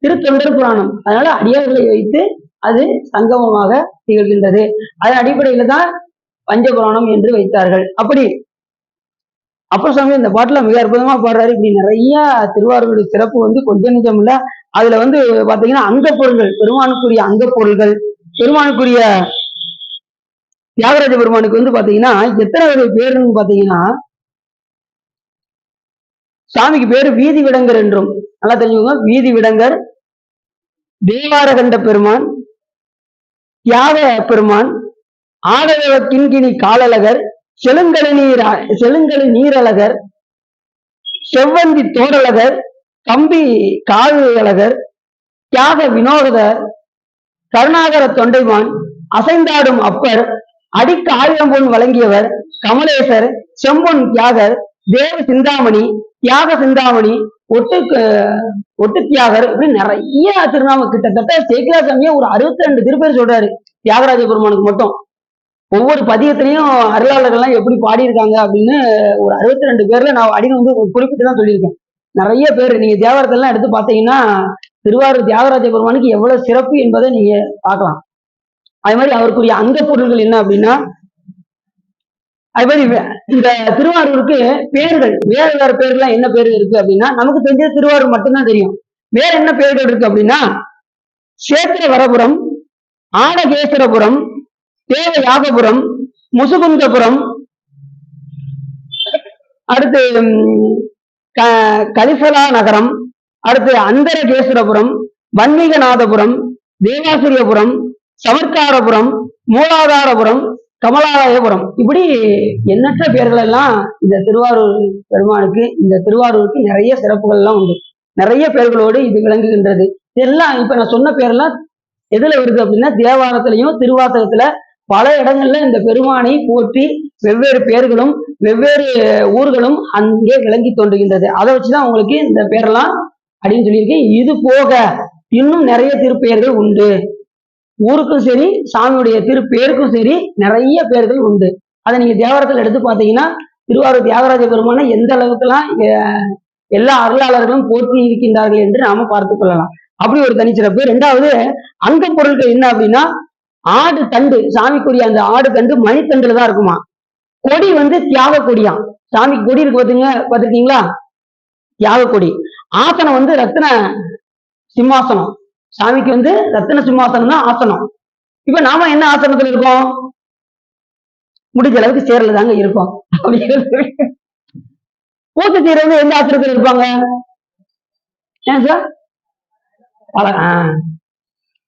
திருத்தொண்டர் புராணம். அதனால அடியார்களை வைத்து அது சங்கமமாக திகழ்கின்றது. அதன் அடிப்படையில தான் பஞ்சபுராணம் என்று வைத்தார்கள். அப்படி அப்பர் சாமி இந்த பாட்டுல மிக அற்புதமா பாடுறாரு. இப்படி நிறைய திருவாரூருடைய சிறப்பு வந்து கொஞ்சம் நிஜம் இல்ல. அதுல வந்து பாத்தீங்கன்னா அங்க பொருள்கள், பெருமானுக்குரிய அங்க பொருள்கள், பெருமானுக்குரிய தியாகராஜ பெருமானுக்கு வந்து பாத்தீங்கன்னா எத்தனை வகை பேருன்னு பாத்தீங்கன்னா சாமிக்கு பேரு வீதி விடங்கர் என்றும் நல்லா தெரிஞ்சுக்கோங்க. வீதி விடங்கர், தேவாரகண்ட பெருமான், தியாக பெருமான், ஆடக கிண்கிணி காலழகர், செழுங்கழு நீரழகர், செவ்வந்தி தோடழகர், கம்பி காவு அழகர், தியாக வினோதர், கருணாகர தொண்டைமான், அசைந்தாடும் அப்பர், அடிக்க 1000 பொன் வழங்கியவர், கமலேசர், செம்பொன் தியாகர், தேவ சிந்தாமணி, தியாக சிந்தாமணி, ஒட்டு தியாகர், இப்படி நிறைய திருநாம. கிட்டத்தட்ட சேக்கிழார் சாமியை ஒரு 62 திருப்பேர் சொல்றாரு தியாகராஜ பெருமானுக்கு மட்டும். ஒவ்வொரு பதியத்திலையும் அருளாளர்கள்லாம் எப்படி பாடியிருக்காங்க அப்படின்னு ஒரு 62 பேர்ல நான் அடின்னு வந்து குறிப்பிட்டு தான் சொல்லியிருக்கேன். நிறைய பேர் நீங்க தேவாரத்தெல்லாம் எடுத்து பார்த்தீங்கன்னா திருவாரூர் தியாகராஜ பெருமானுக்கு எவ்வளவு சிறப்பு என்பதை நீங்க பார்க்கலாம். அது மாதிரி அவருக்குரிய அங்க பொருள்கள் என்ன அப்படின்னா, அது மாதிரி இந்த திருவாரூருக்கு பேர்கள் வேற வேற பேர்கள்லாம் என்ன பேர் இருக்கு அப்படின்னா நமக்கு தெரிஞ்சது திருவாரூர் மட்டும்தான் தெரியும். வேற என்ன பேர்கள் இருக்கு அப்படின்னா சேத்திர வரபுரம், ஆனகேஸ்வரபுரம், தேவ யாகபுரம், முசுகுந்தபுரம், அடுத்து கலிசலா நகரம், அடுத்து அந்தரகேஸ்வரபுரம், வன்மீகநாதபுரம், தேவாசிரியபுரம், சமர்க்காரபுரம், மூலாதாரபுரம், கமலாலயபுரம், இப்படி எண்ணற்ற பேர்கள் எல்லாம் இந்த திருவாரூர் பெருமானுக்கு, இந்த திருவாரூருக்கு நிறைய சிறப்புகள் எல்லாம் உண்டு. நிறைய பேர்களோடு இது விளங்குகின்றது. இதெல்லாம் இப்ப நான் சொன்ன பேரெல்லாம் எதுல வருது அப்படின்னா தேவாரத்திலையும் திருவாசகத்துல பல இடங்கள்ல இந்த பெருமானை போற்றி வெவ்வேறு பேர்களும் வெவ்வேறு ஊர்களும் அங்கே விளங்கி தோன்றுகின்றது. அதை வச்சுதான் உங்களுக்கு இந்த பேரெல்லாம் அப்படின்னு சொல்லியிருக்கேன். இது போக இன்னும் நிறைய திருப்பெயர்கள் உண்டு. ஊருக்கும் சரி சாமியுடைய திருப்பேருக்கும் சரி நிறைய பேர்கள் உண்டு. அதை நீங்க தேவாரத்தில் எடுத்து பார்த்தீங்கன்னா திருவாரூர் தியாகராஜ பெருமானை எந்த அளவுக்குலாம் எல்லா அருளாளர்களும் போற்றி இருக்கின்றார்கள் என்று நாம பார்த்து கொள்ளலாம். அப்படி ஒரு தனிச்சிறப்பு. ரெண்டாவது அங்க பொருட்கள் என்ன அப்படின்னா ஆடு தண்டு, சாமிக்குரிய அந்த ஆடு தண்டு மணித்தண்டுல தான் இருக்குமா. கொடி வந்து தியாக கொடியாம். சாமிக்கு கொடி இருக்கு பாத்துருக்கீங்களா? தியாக கொடி. ஆசனம் வந்து ரத்தின சிம்மாசனம். சாமிக்கு வந்து ரத்தின சிம்மாசனம் தான் ஆசனம். இப்ப நாம என்ன ஆசனத்துல இருக்கோம்? முடிஞ்ச அளவுக்கு சேர்ல தாங்க இருக்கோம். பூசை செய்யறவங்க எந்த ஆசனத்துல இருப்பாங்க? ஏன் சார்?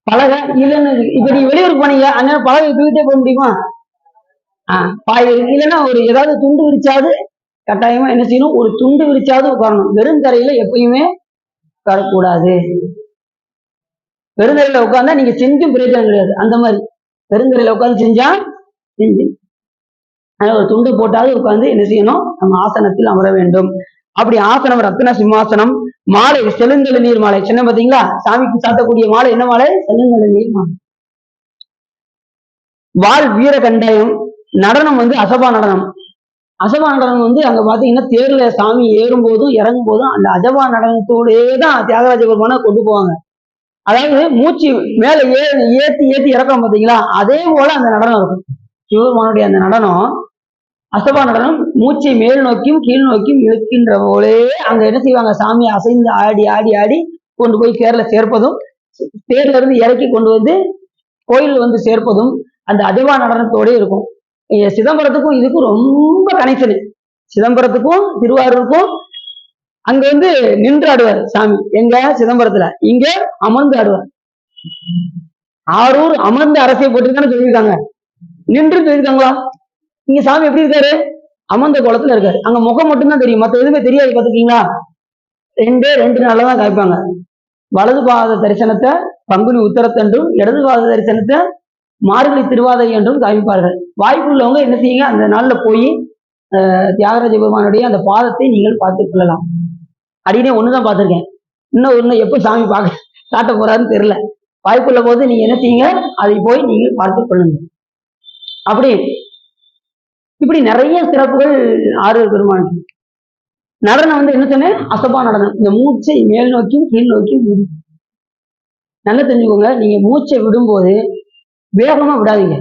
பலகை இல்லைன்னு இப்ப நீங்க வெளியூருக்கு போனீங்க, அந்நேரம் பலகை தூக்கிட்டே போக முடியுமா? பாய் இல்லைன்னா ஒரு ஏதாவது துண்டு விரிச்சாவது கட்டாயமா என்ன செய்யணும்? ஒரு துண்டு விரிச்சாவது உட்காரணும். வெறுந்தரையில எப்பயுமே உட்காரக்கூடாது. பெருந்தரையில உட்கார்ந்தா நீங்க செஞ்சும் பிரயோஜனம் கிடையாது. அந்த மாதிரி பெருந்தரையில உட்கார்ந்து செஞ்சா செஞ்சு ஒரு துண்டு போட்டாவது உட்கார்ந்து என்ன செய்யணும்? நம்ம ஆசனத்தில் அமர வேண்டும். அப்படி ஆசனம் ரத்தின சிம்மாசனம். மாலை செழுந்தெழு நீர் மாலை. சின்ன பாத்தீங்களா? சாமிக்கு சாத்தக்கூடிய மாலை என்ன மாலை? செழுந்தெழு நீர் மாலை. வால் வீர கண்டாயம். நடனம் வந்து அசபா நடனம். அசபா நடனம் வந்து அங்க பாத்தீங்கன்னா தேர்ல சாமி ஏறும் போதும் இறங்கும் போதும் அந்த அசபா நடனத்தோடயே தான் தியாகராஜ பெருமானை கொண்டு போவாங்க. அதாவது மூச்சு மேல ஏத்தி ஏத்தி இறக்கம் பாத்தீங்களா? அதே போல அந்த நடனம் இருக்கும். சிவபெருமானுடைய அந்த நடனம் அசபா நடனம் மூச்சை மேல் நோக்கியும் கீழ் நோக்கியும் இழுக்கின்ற போலே அங்க என்ன செய்வாங்க? சாமியை அசைந்து ஆடி ஆடி ஆடி கொண்டு போய் தேர்ல சேர்ப்பதும், தேர்ல இருந்து இறக்கி கொண்டு வந்து கோயில் வந்து சேர்ப்பதும் அந்த அசபா நடனத்தோட இருக்கும். சிதம்பரத்துக்கும் இதுக்கும் ரொம்ப கனெக்ஷன். சிதம்பரத்துக்கும் திருவாரூருக்கும் அங்க வந்து நின்று ஆடுவார் சாமி. எங்க? சிதம்பரத்துல. இங்க அமர்ந்து ஆடுவார். ஆரூர் அமர்ந்து அரசை போட்டுருக்கான்னு சொல்லியிருக்காங்க. நின்று சொல்லியிருக்காங்களா? இங்க சாமி எப்படி இருக்காரு? அமர்ந்த கோலத்துல இருக்காரு. அங்க முகம் மட்டும்தான் தெரியும், மத்த எதுவுமே தெரியாது. பாத்துக்கீங்களா? ரெண்டு நாள்ல தான் காய்ப்பாங்க. வலது பாத தரிசனத்தை பங்குனி உத்தரத்தன்றும், இடது பாத தரிசனத்தை மார்கழி திருவாதை என்றும் காமிப்பார்கள். வாய்ப்பு உள்ளவங்க என்ன செய்யுங்க? அந்த நாள்ல போய் தியாகராஜ பெருமானுடைய அந்த பாதத்தை நீங்கள் பார்த்துக் கொள்ளலாம். அடினே ஒண்ணுதான் பார்த்திருக்கேன். இன்னும் ஒண்ணு எப்ப சாமி காட்ட போறாருன்னு தெரியல. வாய்ப்புள்ள போது நீங்க என்ன செய்யுங்க? அதை போய் நீங்கள் பார்த்துக் கொள்ளுங்க. அப்படி இப்படி நிறைய சிறப்புகள் ஆரூர் பெருமானுக்கு. நடனம் வந்து என்ன சொன்னேன்? அசபா நடனம். இந்த மூச்சை மேல் நோக்கியும் கீழ் நோக்கியும் நல்லா தெரிஞ்சுக்கோங்க. நீங்க மூச்சை விடும்போது வேகமா விடாதீங்க.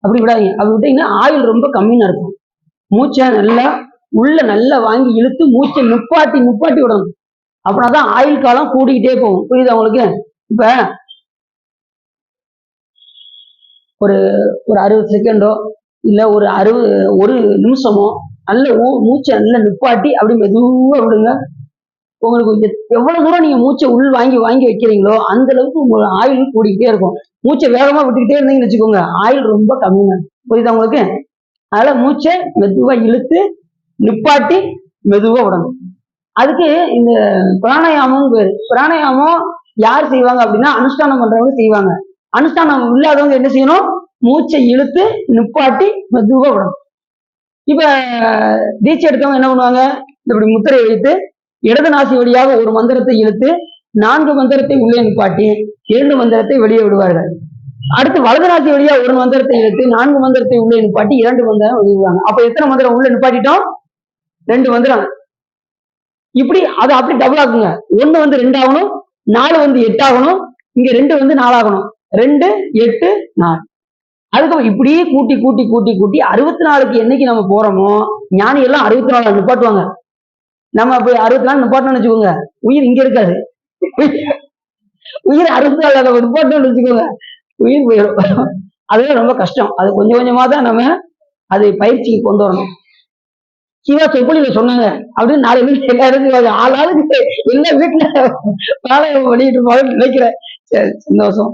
அப்படி விடாதீங்க. அப்படி விட்டீங்கன்னா ஆயுள் ரொம்ப கம்மின்னு இருக்கும். மூச்சை நல்லா உள்ள நல்லா வாங்கி இழுத்து மூச்சை நிப்பாட்டி விடணும். அப்படின்னாதான் ஆயுள் காலம் கூடிக்கிட்டே போகும். புரியுதா உங்களுக்கு? இப்ப ஒரு 60 செகண்டோ இல்ல ஒரு நிமிஷமோ நல்ல மூச்சை நல்லா நிப்பாட்டி அப்படி மெதுவா விடுங்க. உங்களுக்கு எவ்வளவு தூரம் நீங்க மூச்சை உள் வாங்கி வாங்கி வைக்கிறீங்களோ அந்த அளவுக்கு உங்க ஆயுள் கூடிக்கிட்டே இருக்கும். மூச்சை வேகமா விட்டுக்கிட்டே இருந்தீங்கன்னு வச்சுக்கோங்க, ஆயுள் ரொம்ப கம்மிங்க. புரியுதா உங்களுக்கு? அதனால மூச்சை மெதுவா இழுத்து நிப்பாட்டி மெதுவா விடணும். அதுக்கு இந்த பிராணாயாமம் பேரு. பிராணாயாமம் யார் செய்வாங்க அப்படின்னா அனுஷ்டானம் பண்றவங்க செய்வாங்க. அனுஷ்டானம் இல்லாதவங்க என்ன செய்யணும்? மூச்சை இழுத்து நிப்பாட்டி மெதுவா விடணும். இப்ப தீட்சை எடுத்தவங்க என்ன பண்ணுவாங்க? இப்படி முத்திரை வைத்து இடது நாசி வழியாக ஒரு மந்திரத்தை இழுத்து 4 மந்திரத்தை உள்ளே நிப்பாட்டி 2 மந்திரத்தை வெளியே விடுவார்கள். அடுத்து வலது நாசி வழியா ஒரு மந்திரத்தை இழுத்து 4 மந்திரத்தை உள்ளே நிப்பாட்டி 2 மந்திரம் வெளியிடுவாங்க. அப்ப எத்தனை மந்திரம் உள்ள நிப்பாட்டிட்டோம்? 2 மந்திரம். இப்படி அதை அப்படி டபுள் ஆக்குங்க. 1 வந்து 2 ஆகணும், 4 வந்து 8 ஆகணும், இங்க 2 வந்து 4 ஆகணும். 2 8 4. அதுக்கப்புறம் இப்படியே கூட்டி கூட்டி கூட்டி கூட்டி 64க்கு என்னைக்கு நம்ம போறோமோ ஞானி எல்லாம் 64 நிப்பாட்டுவாங்க. நம்ம அப்படி 64 நிப்பாட்டணும்னு வச்சுக்கோங்க, உயிர் இங்க இருக்காது. உயிர் 64 நிப்பாட்டணும்னு வச்சுக்கோங்க, உயிர் போயிடும். அதெல்லாம் ரொம்ப கஷ்டம். அது கொஞ்சம் கொஞ்சமா தான் நம்ம அதை பயிற்சிக்கு கொண்டு வரணும். சிவா சொப்பொழியில சொன்னாங்க அப்படின்னு 4 பேர் எல்லாரும் ஆளாளுக்கு எல்லா வீட்டுல பாளையம் பண்ணிட்டு இருப்பாங்கன்னு நினைக்கிறேன். சரி, சந்தோஷம்.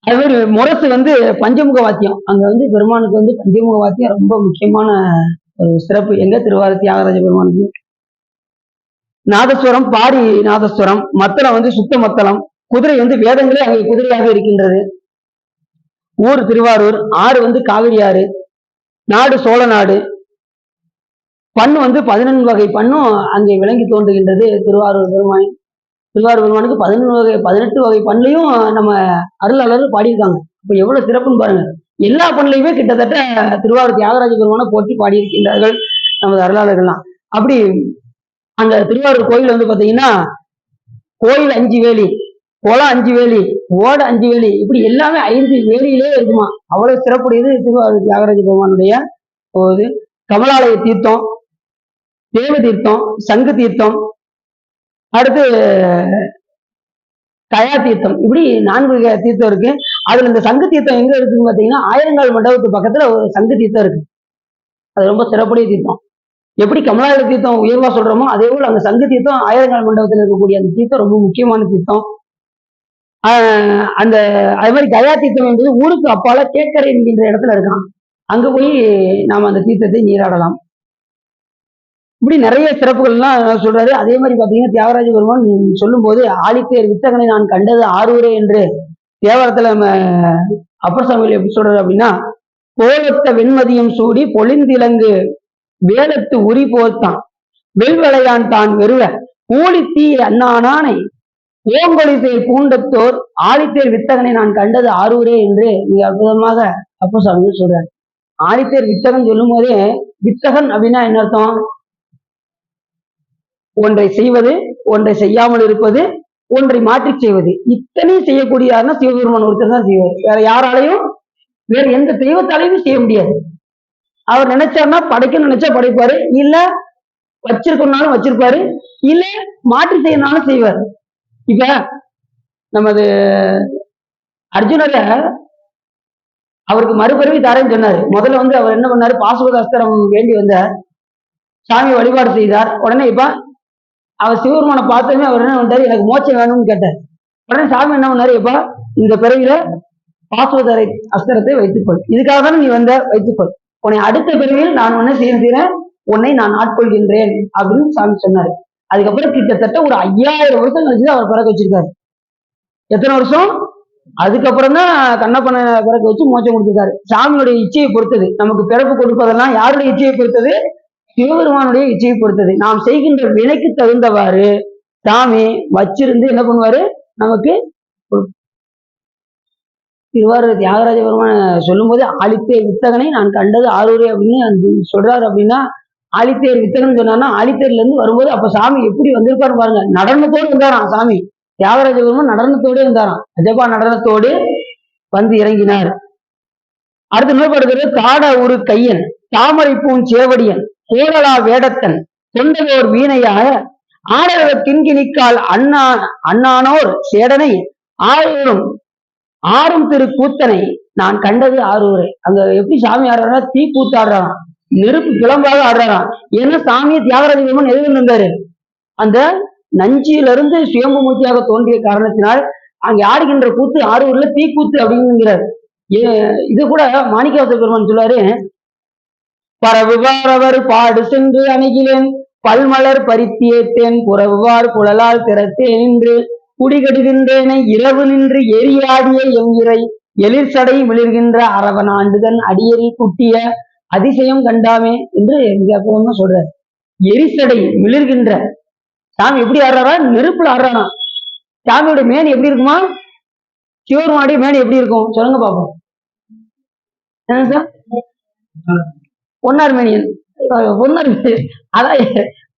அது மாதிரி முரசு வந்து பஞ்சமுக வாத்தியம். அங்க வந்து பெருமானுக்கு வந்து பஞ்சமுக வாத்தியம் ரொம்ப முக்கியமான ஒரு சிறப்பு. எங்க? திருவாரூர் தியாகராஜ பெருமானுக்கு. நாதஸ்வரம் பாரி நாதஸ்வரம். மத்தளம் வந்து சுத்த மத்தளம். குதிரை வந்து வேதங்களே அங்கே குதிரையாக இருக்கின்றது. ஊர் திருவாரூர். ஆறு வந்து காவிரி ஆறு. நாடு சோழ நாடு. பண்ணு வந்து 14 வகை பண்ணும் அங்கே விளங்கி தோன்றுகின்றது திருவாரூர் பெருமான். திருவாரூர் பெருமானுக்கு 18 வகை பண்ணலையும் நம்ம அருளாளர்கள் பாடியிருக்காங்க. இப்ப எவ்வளவு சிறப்புன்னு பாருங்க. எல்லா பண்ணலையுமே கிட்டத்தட்ட திருவாரூர் தியாகராஜ பெருமானை போற்றி பாடியிருக்கின்றார்கள் நமது அருளாளர்கள்லாம். அப்படி அந்த திருவாரூர் கோயில் வந்து பாத்தீங்கன்னா கோயில் 5 வேலி, குளம் 5 வேலி, ஓட 5 வேலி, இப்படி எல்லாமே 5 வேலியிலே இருக்குமா. அவ்வளவு சிறப்புடையது திருவாரூர் தியாகராஜ பெருமானுடைய ஒரு கமலாலய தீர்த்தம், தேவ தீர்த்தம், சங்கு தீர்த்தம், அடுத்து கயா தீர்த்தம், இப்படி 4 தீர்த்தம் இருக்கு. அதுல இந்த சங்கு தீர்த்தம் எங்க இருக்குன்னு பாத்தீங்கன்னா ஆயிரங்கால் மண்டபத்து பக்கத்துல ஒரு சங்கு தீர்த்தம் இருக்கு. அது ரொம்ப சிறப்புடைய தீர்த்தம். எப்படி கமலாலய தீர்த்தம் உயர்வா சொல்றோமோ அதே போல அந்த சங்கு தீர்த்தம் ஆயிரங்கால் மண்டபத்தில் இருக்கக்கூடிய அந்த தீர்த்தம் ரொம்ப முக்கியமான தீர்த்தம். அந்த அது மாதிரி கயா தீர்த்தம் என்பது ஊருக்கு அப்பால கேக்கரை என்கின்ற இடத்துல இருக்கான். அங்க போய் நாம அந்த தீர்த்தத்தை நீராடலாம். இப்படி நிறைய சிறப்புகள்லாம் சொல்றாரு. அதே மாதிரி பாத்தீங்கன்னா தியாகராஜ பெருமான் சொல்லும் போது ஆழித்தேர் வித்தகனை நான் கண்டது ஆரூரே என்று தேவாரத்துல நம்ம அப்பர் சாமியில் எப்படி சொல்றாரு அப்படின்னா, கோலத்த வெண்மதியம் சூடி பொழிந்திலங்கு வேலத்து உரி போர்த்தான் வெல்வளையான் தான் வெறுவ ஊழித்தீ அண்ணானானை ஓங்கொழிசை பூண்டத்தோர் ஆழித்தேர் வித்தகனை நான் கண்டது ஆரூரே என்று மிக அற்புதமாக அப்பர் சாமியில் சொல்றாரு. ஆழித்தேர் வித்தகன் சொல்லும் போதே, வித்தகன் அப்படின்னா என்ன அர்த்தம்? ஒன்றை செய்வது, ஒன்றை செய்யாமல் இருப்பது, ஒன்றை மாற்றி செய்வது, இத்தனை செய்யக்கூடியதுனா சிவபெருமான் ஒருத்தர் தான் செய்வார். வேற யாராலையும் வேற எந்த தெய்வத்தாலையும் செய்ய முடியாது. அவர் நினைச்சாருன்னா படைக்க நினைச்சா படைப்பாரு, இல்ல வச்சிருக்கணும்னாலும் வச்சிருப்பாரு, இல்ல மாற்றி செய்யணும்னாலும் செய்வார். இப்ப நமது அர்ஜுனரை அவருக்கு மறுபிறவி தாரேன்னு சொன்னாரு. முதல்ல அவர் என்ன பண்ணாரு, பாசுபத அஸ்திரம் வேண்டி வந்தார், சாமி வழிபாடு செய்தார். உடனே இப்ப அவர் சிவபெருமானை பார்த்ததுமே அவர் என்ன பண்ணாரு, எனக்கு மோட்சம் வேணும்னு கேட்டார். உடனே சாமி என்ன பண்ணாரு, இப்ப இந்த பிறவில பாசுபதரை அஸ்திரத்தை வைத்துக்கொள், இதுக்காக தானே நீ வந்த, வைத்துக்கொள், உன்னை அடுத்த பிறவியில் நான் உன்னை செய்கிறேன், உன்னை நான் ஆட்கொள்கின்றேன் அப்படின்னு சாமி சொன்னாரு. அதுக்கப்புறம் கிட்டத்தட்ட ஒரு 5000 வருஷம் கழிச்சுதான் அவர் பிறக்க வச்சிருக்காரு. எத்தனை வருஷம்? அதுக்கப்புறம் தான் கண்ணப்பனை பிறக்க வச்சு மோட்சம் கொடுத்திருக்காரு. சாமியுடைய இச்சையை பொறுத்தது. நமக்கு பிறப்பு கொடுப்பதெல்லாம் யாருடைய இச்சையை பொறுத்தது? சிவபெருமானுடைய இச்சையை பொறுத்தது. நாம் செய்கின்ற வினைக்கு தகுந்தவாறு சாமி வச்சிருந்து என்ன பண்ணுவாரு, நமக்கு திருவாரூர் தியாகராஜ பெருமான் சொல்லும் போது ஆழித்தேர் வித்தகனை நான் கண்டது ஆரூரே அப்படின்னு சொல்றாரு. அப்படின்னா ஆழித்தேர் வித்தகன் சொன்னார்னா ஆழித்தேர்ல இருந்து வரும்போது அப்ப சாமி எப்படி வந்திருப்பாரு பாருங்க. நடனத்தோடு வந்தாராம் சாமி. தியாகராஜ பெருமான் நடனத்தோடு வந்தாராம். அஜபா நடனத்தோடு வந்து இறங்கினார். அடுத்த நோய்படுகிறது தாட ஒரு கையன் தாமரை பூஞ்சேவடியன் கோடலா வேடத்தன் தொண்டவோர் வீணையாக ஆடரவ கிண்கிணிக்கால் அண்ணானோர் சேடனை ஆறும் திரு கூத்தனை நான் கண்டது ஆரூரே. அங்க எப்படி சாமி ஆடுறாரா, தீ கூத்து ஆடுறாராம், நெருப்பு கிளம்பாக ஆடுறாராம். ஏன்னா சாமியை தியாகராஜ பெருமான் எதிர்த்து இருந்தாரு. அந்த நஞ்சியிலிருந்து சுயம்புமூர்த்தியாக தோன்றிய காரணத்தினால் அங்கே ஆடுகின்ற கூத்து ஆரூர்ல தீக்கூத்து அப்படிங்கிறார். இது கூட மாணிக்கவாசக பெருமான் சொல்றாரு, பரவுவார் பாடு சென்று அணுகிலேன் பல்மலர் பறித்தியேத்தேன் புறவுவார் குழலால் திறத்தேன் என்று குடிகடுகின்றேனை இரவு நின்று எரியாடிய எங்கிறை எழில் சடை மிளிர்கின்ற அரவன் ஆண்டுதன் அடியரில் குட்டிய அதிசயம் கண்டாமே என்று மிக அற்புதமா சொல்றார். எரிசடை மிளிர்கின்ற சாமி எப்படி ஆடுறாரா, நெருப்புல ஆடுறானா. சாமியோட மேனி எப்படி இருக்குமா, சிவருமானுடைய மேனி எப்படி இருக்கும் சொல்லுங்க பாப்போம். என்ன சார், பொன்னார் மேனியன், பொன்னார் அதான்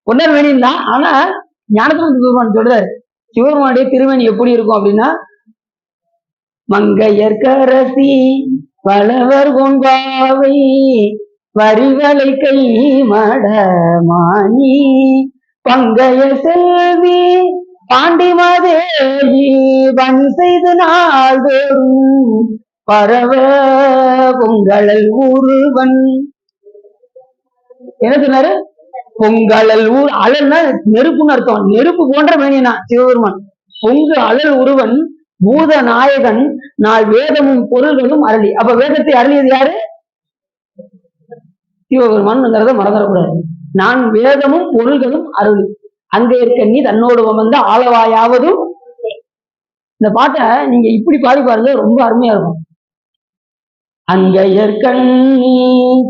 பொன்னார் மேனியன் தான். ஆனா ஞானசம்பந்த பெருமான் சொல்றாரு சிவருமானுடைய திருமேனி எப்படி இருக்கும் அப்படின்னா, மங்கையர்கரசி வளவர் கொன்பாவை வரிவலை கை மடமானி பங்கைய செல்வி பாண்டிமதேவி வன் செய்து நாள்தோறும் பரவ பொங்கலல் ஊருவன். என்ன சொன்னாரு, பொங்கலல் ஊர், அழல்னா நெருப்புன்னு அர்த்தம். நெருப்பு போன்ற மேனியனா சிவபெருமான். பொங்கு அழல் உருவன் பூத நாயகன் நாள் வேதமும் பொருள்களும் அருளி. அப்ப வேதத்தை அருளியது யாரு, சிவபெருமான்ங்கிறத மறந்துடக்கூடாது. நான் வேதமும் பொருள்களும் அருளி அங்கே இருக்க நீ தன்னோடு வந்த ஆளவாயாவதும். இந்த பாட்டை நீங்க இப்படி பாடி பாருங்க, ரொம்ப அருமையா இருக்கும். அங்கையற்கண்ணி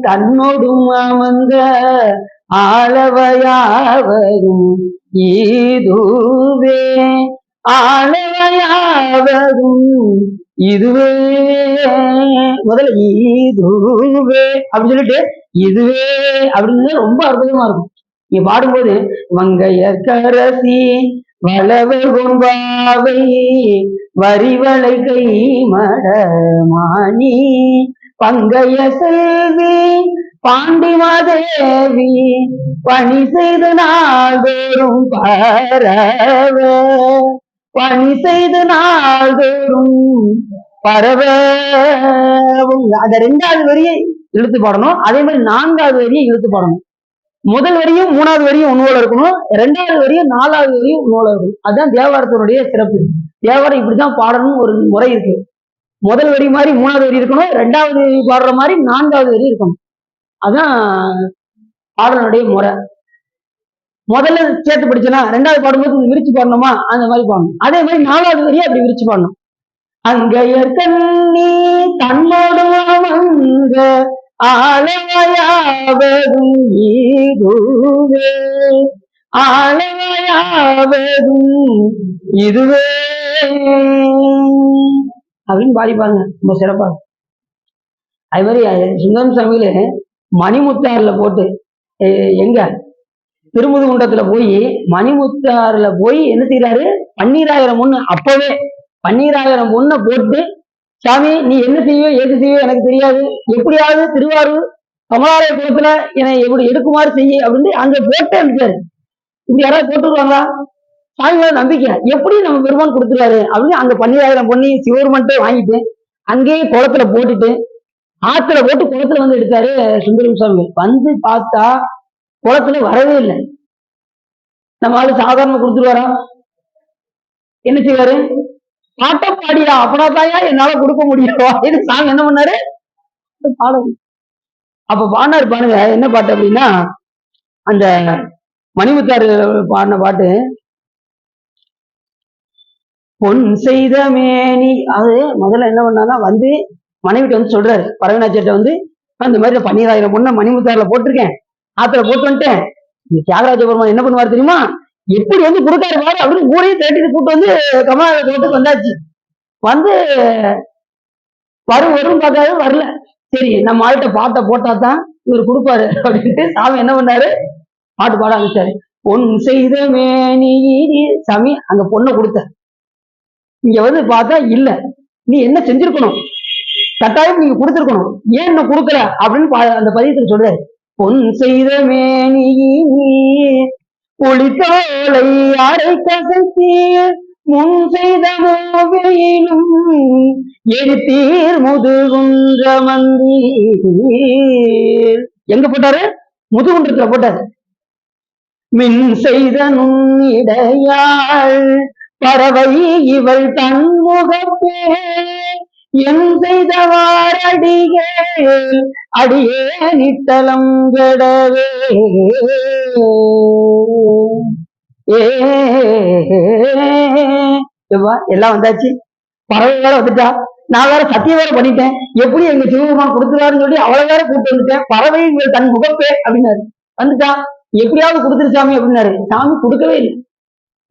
தன்னோடும் அமர்ந்த ஆளவையாவதும் இதுவே ஆளவையாவதும் இதுவே. முதல்ல இதுவே அப்படின்னு சொல்லிட்டு இதுவே அப்படின்னு ரொம்ப அற்புதமா இருக்கும். நீங்க பாடும்போது மங்கையர்கரசி வளவகும்பாவை வரிவளை கை மடமானி பங்கைய செல்வி பாண்டிமாதேவி பணி செய்து நாள்தோறும் பரவ பணி செய்து நாள்தோறும் பரவ. அந்த 2வது வரியை இழுத்து பாடணும், அதே மாதிரி 4வது வரியை இழுத்து பாடணும். முதல் வரியும் 3வது வரியும் ஒன்னோட இருக்கணும், 2வது வரியும் 4வது வரியும் ஒன்னோட இருக்கணும். அதுதான் தேவாரத்தினுடைய சிறப்பு. தேவாரம் இப்படிதான் பாடணும் ஒரு முறை இருக்கு. முதல் வரி மாதிரி 3வது வரி இருக்கணும், 2வது பாடுற மாதிரி 4வது வரி இருக்கணும். அதான் பாடலுடைய முறை. முதல்ல சேர்த்து படிச்சனா 2வது பாடும்போது விரிச்சு பாடணுமா, அந்த மாதிரி பாடணும். அதே மாதிரி 4வது வரியை அப்படி விரிச்சு பாடணும். அங்கையர் கண்ணி தன்னோடு அமர்ந்த ஆலயாவதும் இதுவே ஆலயாவதும் இதுவே அப்படின்னு பாடிப்பாங்க, ரொம்ப சிறப்பா. அது மாதிரி சுந்தரம் சாமியில மணிமுத்தாறுல போட்டு எங்க திருமுதுகுண்டத்துல போய் மணிமுத்தாறுல போய் என்ன செய்யறாரு, 12,000 பொண்ணு, அப்பவே 12,000 பொண்ணை போட்டு, சாமி நீ என்ன செய்வோ எது செய்வோ எனக்கு தெரியாது, எப்படியாவது திருவாரூர் கமலாலய குளத்துல என்னை எப்படி எடுக்குமாறு செய்ய அப்படின்னு அங்க போட்டே இருக்காரு. இப்படி யாராவது போட்டுருவாங்களா? சாமி மேல நம்பிக்கை, எப்படி நம்ம பெருமான் கொடுத்துருவாரு அப்படின்னு அங்க 12,000 பொண்ணி சிவருமன்ட்டே வாங்கிட்டு அங்கேயே குளத்துல போட்டுட்டு ஆத்துல போட்டு குளத்துல வந்து எடுத்தாரு சுந்தரம் சாமி. வந்து பார்த்தா குளத்துல வரவே இல்லை. நம்ம ஆளு சாதாரண கொடுத்துருவாரா? என்ன செய்வாரு? பாட்ட பாடியா, அப்பனாதாயா என்னால கொடுக்க முடியும் அப்படின்னு சாமி என்ன பண்ணாரு, பாடம். அப்ப பாடினாரு பாருங்க, என்ன பாட்டு அப்படின்னா அந்த மணிமுத்தாறு பாடின பாட்டு, பொன் செய்த மேனி. அது முதல்ல என்ன பண்ணானா வந்து மனைவிட்ட வந்து சொல்றாரு, பரவனாச்சிட்ட வந்து இந்த மாதிரி 12,000 பொண்ணை மணிமுத்தாறுல போட்டிருக்கேன், ஆத்துல போட்டு வந்துட்டேன். தியாகராஜ பெருமான் என்ன பண்ணுவாரு தெரியுமா, எப்படி வந்து கொடுக்காரு பாரு அப்படின்னு ஊரையும் தேட்டிட்டு கூட்டு வந்து கமலாலய தோட்டத்துக்கு வந்தாச்சு. வந்து வரும் பார்க்காது, வரல. சரி நம்ம ஆள்கிட்ட பாட்டை போட்டாதான் இவர் கொடுப்பாரு அப்படின்ட்டு சாமி என்ன பண்ணாரு, பாட்டு பாட ஆரம்பிச்சாரு. பொன் செய்த மேனி சாமி அங்க பொண்ணை கொடுத்த, இங்க வந்து பார்த்தா இல்ல, நீ என்ன செஞ்சிருக்கணும், கட்டாயம் நீங்க கொடுத்திருக்கணும், ஏன் என்ன கொடுக்கல அப்படின்னு அந்த பதியத்துல சொல்றாரு. பொன் செய்த மேனி புலித்தோலை அரை கசத்தீர் முன் செய்த மோவையிலும் எரித்தீர் முதுகுன்ற மந்தீர். எங்க போட்டாரு? முதுகுன்றத்துல போட்டாரு. மின் செய்த நுண்ணிடையாள் பறவை இவள் தன்முகப்பே என் செய்தவாரடிகள் அடியே நித்தலம் கெடவே. எல்லாம் வந்தாச்சு, பறவை வேற வந்துட்டா, நான் வேற சத்தியம் வேற பண்ணிட்டேன், எப்படி எங்க சிவபெருமான் கொடுத்துருவாருன்னு சொல்லி அவளை வேற கூப்பிட்டு வந்துட்டேன். பறவை இவள் தன் முகப்பே அப்படின்னாரு, வந்துட்டா எப்படியாவது கொடுத்துரு சாமி அப்படின்னாரு. சாமி கொடுக்கவே இல்லை.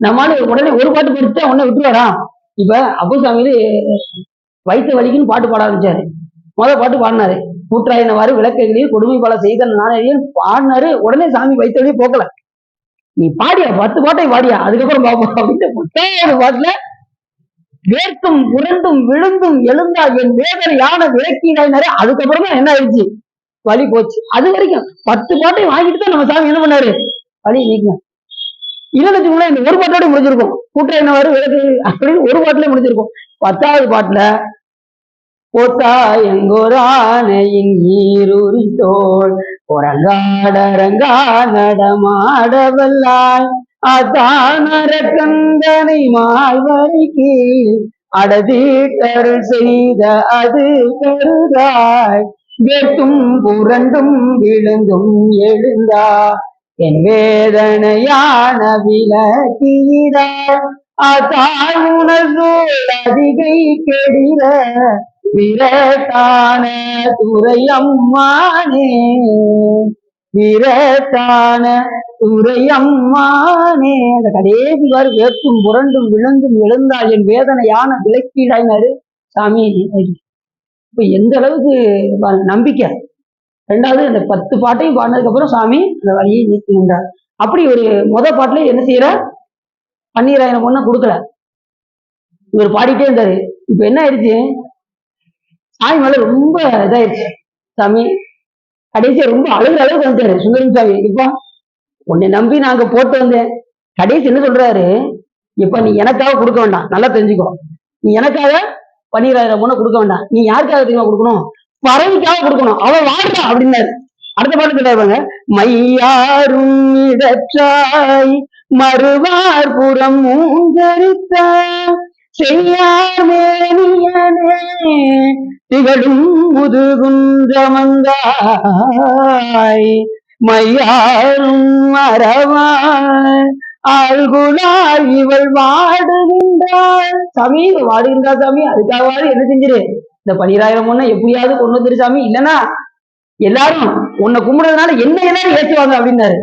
நம்மளால உடனே ஒரு பாட்டு படிச்சுட்டா உடனே விட்டுருவாரா? இப்ப அப்புசாமியில வயிற்று வலிக்குன்னு பாட்டு பாட ஆரம்பிச்சாரு. முதல் பாட்டு பாடினாரு, கூற்றாயினவாறு விளக்கைகளில் கொடுமை பல செய்த நாணயம் பாடினாரு. உடனே சாமி வயிற்று வலியை போக்கல. நீ பாடியா 10 பாட்டை பாடியா, அதுக்கப்புறம் பாப்போம் அப்படின்ட்டு 10வது பாட்டுல வேர்த்தும் புரண்டும் விழுந்தும் எழுந்தா என் வேதனையான விளக்கினாரு. அதுக்கப்புறம் தான் என்ன ஆயிடுச்சு, வலி போச்சு. அது வரைக்கும் 10 பாட்டை வாங்கிட்டு தான் நம்ம சாமி என்ன பண்ணாரு, வலி நீக்கணும். இல்லைன்னு இந்த ஒரு பாட்டோட முடிஞ்சிருக்கும். கூற்றாயினவாறு விளக்கு அப்படின்னு ஒரு பாட்டுல முடிஞ்சிருக்கும். 10வது பாட்டுல போத்தா எங்கோரானையின் ஈரூரி தோல் உறங்காடரங்கா நடமாடவல்லாய் அதானரக்கந்தனை மால்வரைக்கு அடதீட்டருள் செய்த அது கருதாய் வேட்டும் புரண்டும் விழுந்தும் எழுந்தா என் வேதனையான விளக்கீராய் அதாய் உணர்ந்தோர் அதிகை கெடிர விரட்டான துரையம்மானே விரட்டான துரையம்மானே. அந்த கடைசி வாரு வேட்டும் புரண்டும் விழுந்தும் எழுந்தால் என் வேதனையான விளக்கீடாயினாரு சாமி. இப்ப எந்த அளவுக்கு நம்பிக்கை. 2வது அந்த 10 பாட்டையும் பாடினதுக்கு அப்புறம் சாமி அந்த வழியை நீக்குகின்றார். அப்படி ஒரு முத பாட்டுல என்ன செய்யற, பன்னீராயிரம் பொண்ணை கொடுக்கல. இவர் பாடிட்டே இருந்தாரு. இப்ப என்ன ஆயிடுச்சு, சாமி மேல ரொம்ப இதாயிருச்சு. சாமி கடைசியா ரொம்ப அழுகிற அளவுக்கு வந்துட்டாரு சுந்தரம் சாமி. இப்ப உன்னை நம்பி நாங்க போட்டு வந்தேன். கடைசி என்ன சொல்றாரு, இப்ப நீ எனக்காக கொடுக்க வேண்டாம், நல்லா தெரிஞ்சுக்கோ. நீ எனக்காக பன்னீராயிரம் பொண்ணை கொடுக்க வேண்டாம், நீ யாருக்காக தெரியுமா கொடுக்கணும், பறவைக்காக கொடுக்கணும், அவன் வாடுறா அப்படின்னாரு. அடுத்த பாட்டு சொல்றாங்க, மையாரும் இடற்றாய் மறுவார் புறம் மூந்தரித்தாய் செய்யார் மேனியனே திகழும் முதுகுன்றமங்காய் மையாரும் மறவாய் ஆள்குழாய் இவள் வாடுகின்றாள். சாமி வாடுகின்றா சாமி, அதுக்காக என்ன செஞ்சிரு, இந்த 12,000 பொண்ணை எப்படியாவது கொண்டு வந்துரு சாமி, இல்லைன்னா எல்லாரும் உன்னை கும்பிடுறதுனால என்ன எல்லாரும் ஏற்றுவாங்க அப்படின்னாரு.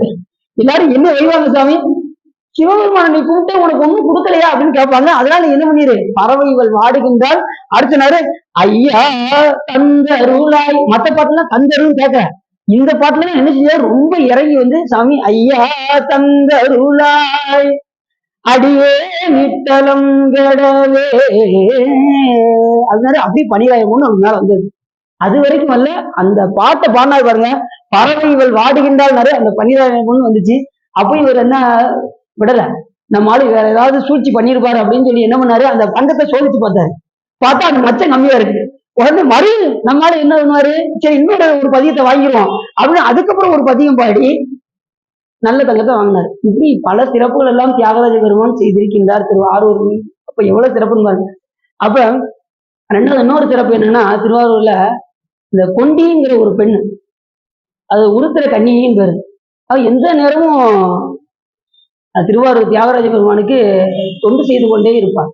எல்லாரும் என்ன வைவாங்க சாமி, சிவபெருமான நீ கூப்பிட்டு உனக்கு ஒண்ணும் கொடுக்கலையா அப்படின்னு கேட்பாங்க. அதனால என்ன பண்ணிரு, பறவை இவள் வாடுகின்றால். அடுத்த ஐயா தந்தருளாய். மத்த பாட்டுலாம் தந்தருன்னு கேட்க, இந்த பாட்டுல என்ன செஞ்சாரு, ரொம்ப இறங்கி வந்து சாமி ஐயா தந்தருளாய் அடியே நிட்டலம் கெடவே. அதனால அப்படி 12,000 பொண்ணு அவனுக்கு மேல வந்தது. அது வரைக்கும் அல்ல, அந்த பாட்டை பாடினாரு பாருங்க, பறவை இவள் வாடுகின்றால் அந்த 12,000 பொண்ணு வந்துச்சு. அப்ப இவர் என்ன விடல, நம்ம ஆளு வேற ஏதாவது சூழ்ச்சி பண்ணிருப்பாரு அப்படின்னு சொல்லி என்ன பண்ணாரு, அந்த பங்கத்தை சோதிச்சு பார்த்தாரு. பார்த்தா அந்த மச்சம் கம்மியா இருக்கு. உடனே நம்மளால என்ன பண்ணுவாரு, சரி இன்னொரு ஒரு பதியத்தை வாங்கிடுவோம் அப்படின்னு அதுக்கப்புறம் ஒரு பதியம் பாடி நல்ல தங்கத்தை வாங்கினாரு. இப்படி பல சிறப்புகள் எல்லாம் தியாகராஜ பெருமான் செய்திருக்கின்றார் திருவாரூர். அப்ப எவ்வளவு சிறப்புன்னு பாருங்க. அப்ப ரெண்டாவது இன்னொரு சிறப்பு என்னன்னா, திருவாரூர்ல இந்த கொண்டிங்கிற ஒரு பெண்ணு, அது உருத்திர கன்னிகைன்னு பேரு. அவ எந்த நேரமும் திருவாரூர் தியாகராஜ பெருமானுக்கு தொண்டு செய்து கொண்டே இருப்பார்.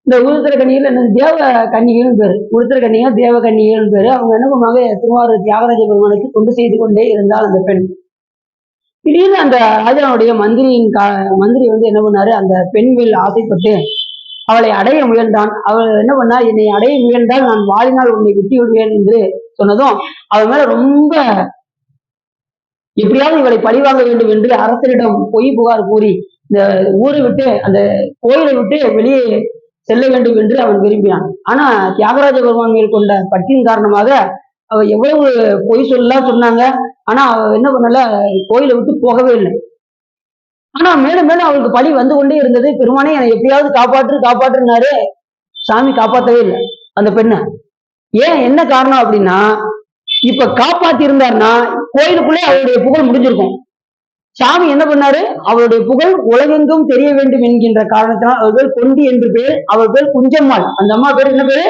இந்த உருத்திர கன்னிகையில என்ன தேவ கன்னிகைன்னு பேரு, உருத்திர கன்னிகா தேவ கன்னிகைன்னு பேரு. அவங்க என்ன பண்ணுவாங்க, திருவாரூர் தியாகராஜ பெருமானுக்கு தொண்டு செய்து கொண்டே இருந்தால் அந்த பெண். திடீர்னு அந்த ராஜாவுடைய மந்திரி வந்து என்ன பண்ணாரு, அந்த பெண் மேல் ஆசைப்பட்டு அவளை அடைய முயன்றான். அவள் என்ன பண்ணா, என்னை அடைய முயன்றால் நான் வாழினால் உன்னை விட்டு விடுவேன் என்று சொன்னதும் அவள் மேல ரொம்ப எப்படியாவது இவளை பழிவாங்க வேண்டும் என்று அரசரிடம் பொய் புகார் கூறி இந்த ஊரை விட்டு அந்த கோயிலை விட்டு வெளியே செல்ல வேண்டும் என்று அவன் விரும்பினான். ஆனா தியாகராஜ பெருமான் மேல் கொண்ட பற்றின் காரணமாக அவ எவ்வளவு பொய் சொல்லலாம் சொன்னாங்க. ஆனா அவ என்ன பண்ணல, கோயிலை விட்டு போகவே இல்லை. ஆனா மேலும் மேலும் அவளுக்கு பழி வந்து கொண்டே இருந்தது. பெருமானே என்னை எப்படியாவது காப்பாற்றுனாரு. சாமி காப்பாற்றவே இல்லை அந்த பெண்ணை. ஏன் என்ன காரணம் அப்படின்னா, இப்ப காப்பாத்தி இருந்தாருன்னா கோயிலுக்குள்ளே அவருடைய புகழ் முடிஞ்சிருக்கும். சாமி என்ன பண்ணாரு, அவருடைய புகழ் உலகெங்கும் தெரிய வேண்டும் என்கின்ற காரணத்தினால் அவர் பேர் கொண்டி என்று பேர், அவர் பேர் குஞ்சம்மாள். அந்த அம்மா பேர் என்ன பேரு,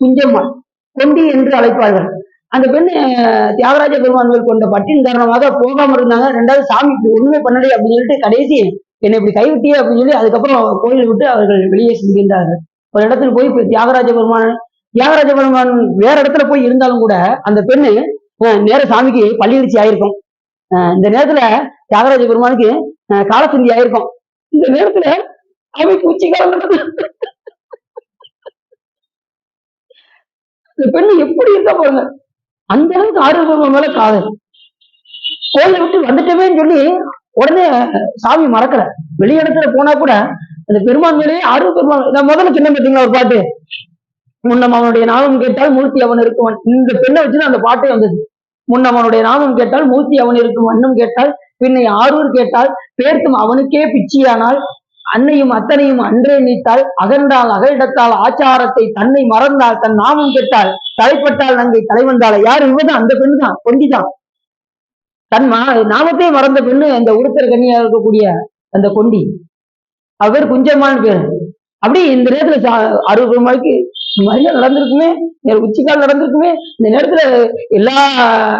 குஞ்சம்மாள். கொண்டி என்று அழைப்பார்கள். அந்த பெண் தியாகராஜ பெருமான்கள் கொண்ட பட்டின் காரணமாக போகாம இருந்தாங்க. ரெண்டாவது சாமி இப்படி ஒண்ணுமே பண்ணலை அப்படின்னு சொல்லிட்டு கடைசி என்னை இப்படி கைவிட்டியே அப்படின்னு சொல்லி அதுக்கப்புறம் கோயிலை விட்டு அவர்கள் வெளியே செல்கின்றார்கள். ஒரு இடத்துல போய் தியாகராஜ பெருமான் வேற இடத்துல போய் இருந்தாலும் கூட அந்த பெண்ணு நேர சாமிக்கு பள்ளியடிச்சு ஆயிருக்கும். இந்த நேரத்துல தியாகராஜ பெருமானுக்கு காலசந்தி ஆயிருக்கும். இந்த நேரத்துல சாமிக்கு உச்சி காலம் இந்த பெண்ணு எப்படி இருக்கா பாருங்க, அந்த அளவுக்கு ஆரோக்கியம் மேல காதல். கோயிலை விட்டு வந்துட்டவேன்னு சொல்லி உடனே சாமி மறக்கல. வெளியிடத்துல போனா கூட அந்த பெருமான் மேலேயே ஆர்வம். பெருமான் நான் முதல்ல சின்ன பார்த்தீங்களா ஒரு பாட்டு, முன்னம் அவனுடைய நாமம் கேட்டால் மூர்த்தி அவன் இருக்குவன். இந்த பெண்ணை வச்சுதான் அந்த பாட்டே வந்தது. முன்னம் அவனுடைய நாமம் கேட்டால் மூர்த்தி அவன் இருக்கும், அன்னும் கேட்டால் பின்னை ஆரூர் கேட்டால் பேர்த்தும் அவனுக்கே பிச்சியானால் அன்னையும் அத்தனையும் அன்றே நீத்தால் அகன்றால் அகலிடத்தால் ஆச்சாரத்தை தன்னை மறந்தால் தன் நாமம் கேட்டால் தலைப்பட்டால் நங்கை தலைவந்தால. யார் இவதான், அந்த பெண்ணு தான், கொண்டிதான். தன் நாமத்தை மறந்த பெண்ணு அந்த உருத்தர கன்னியா இருக்கக்கூடிய அந்த கொண்டி, அவர் குஞ்சம்மான்னு பேரு. அப்படி இந்த நேரத்துல 60 பெருமாளுக்கு மரியாதை நடந்திருக்குமே, உச்சிக்கால் நடந்திருக்குமே. இந்த நேரத்துல எல்லா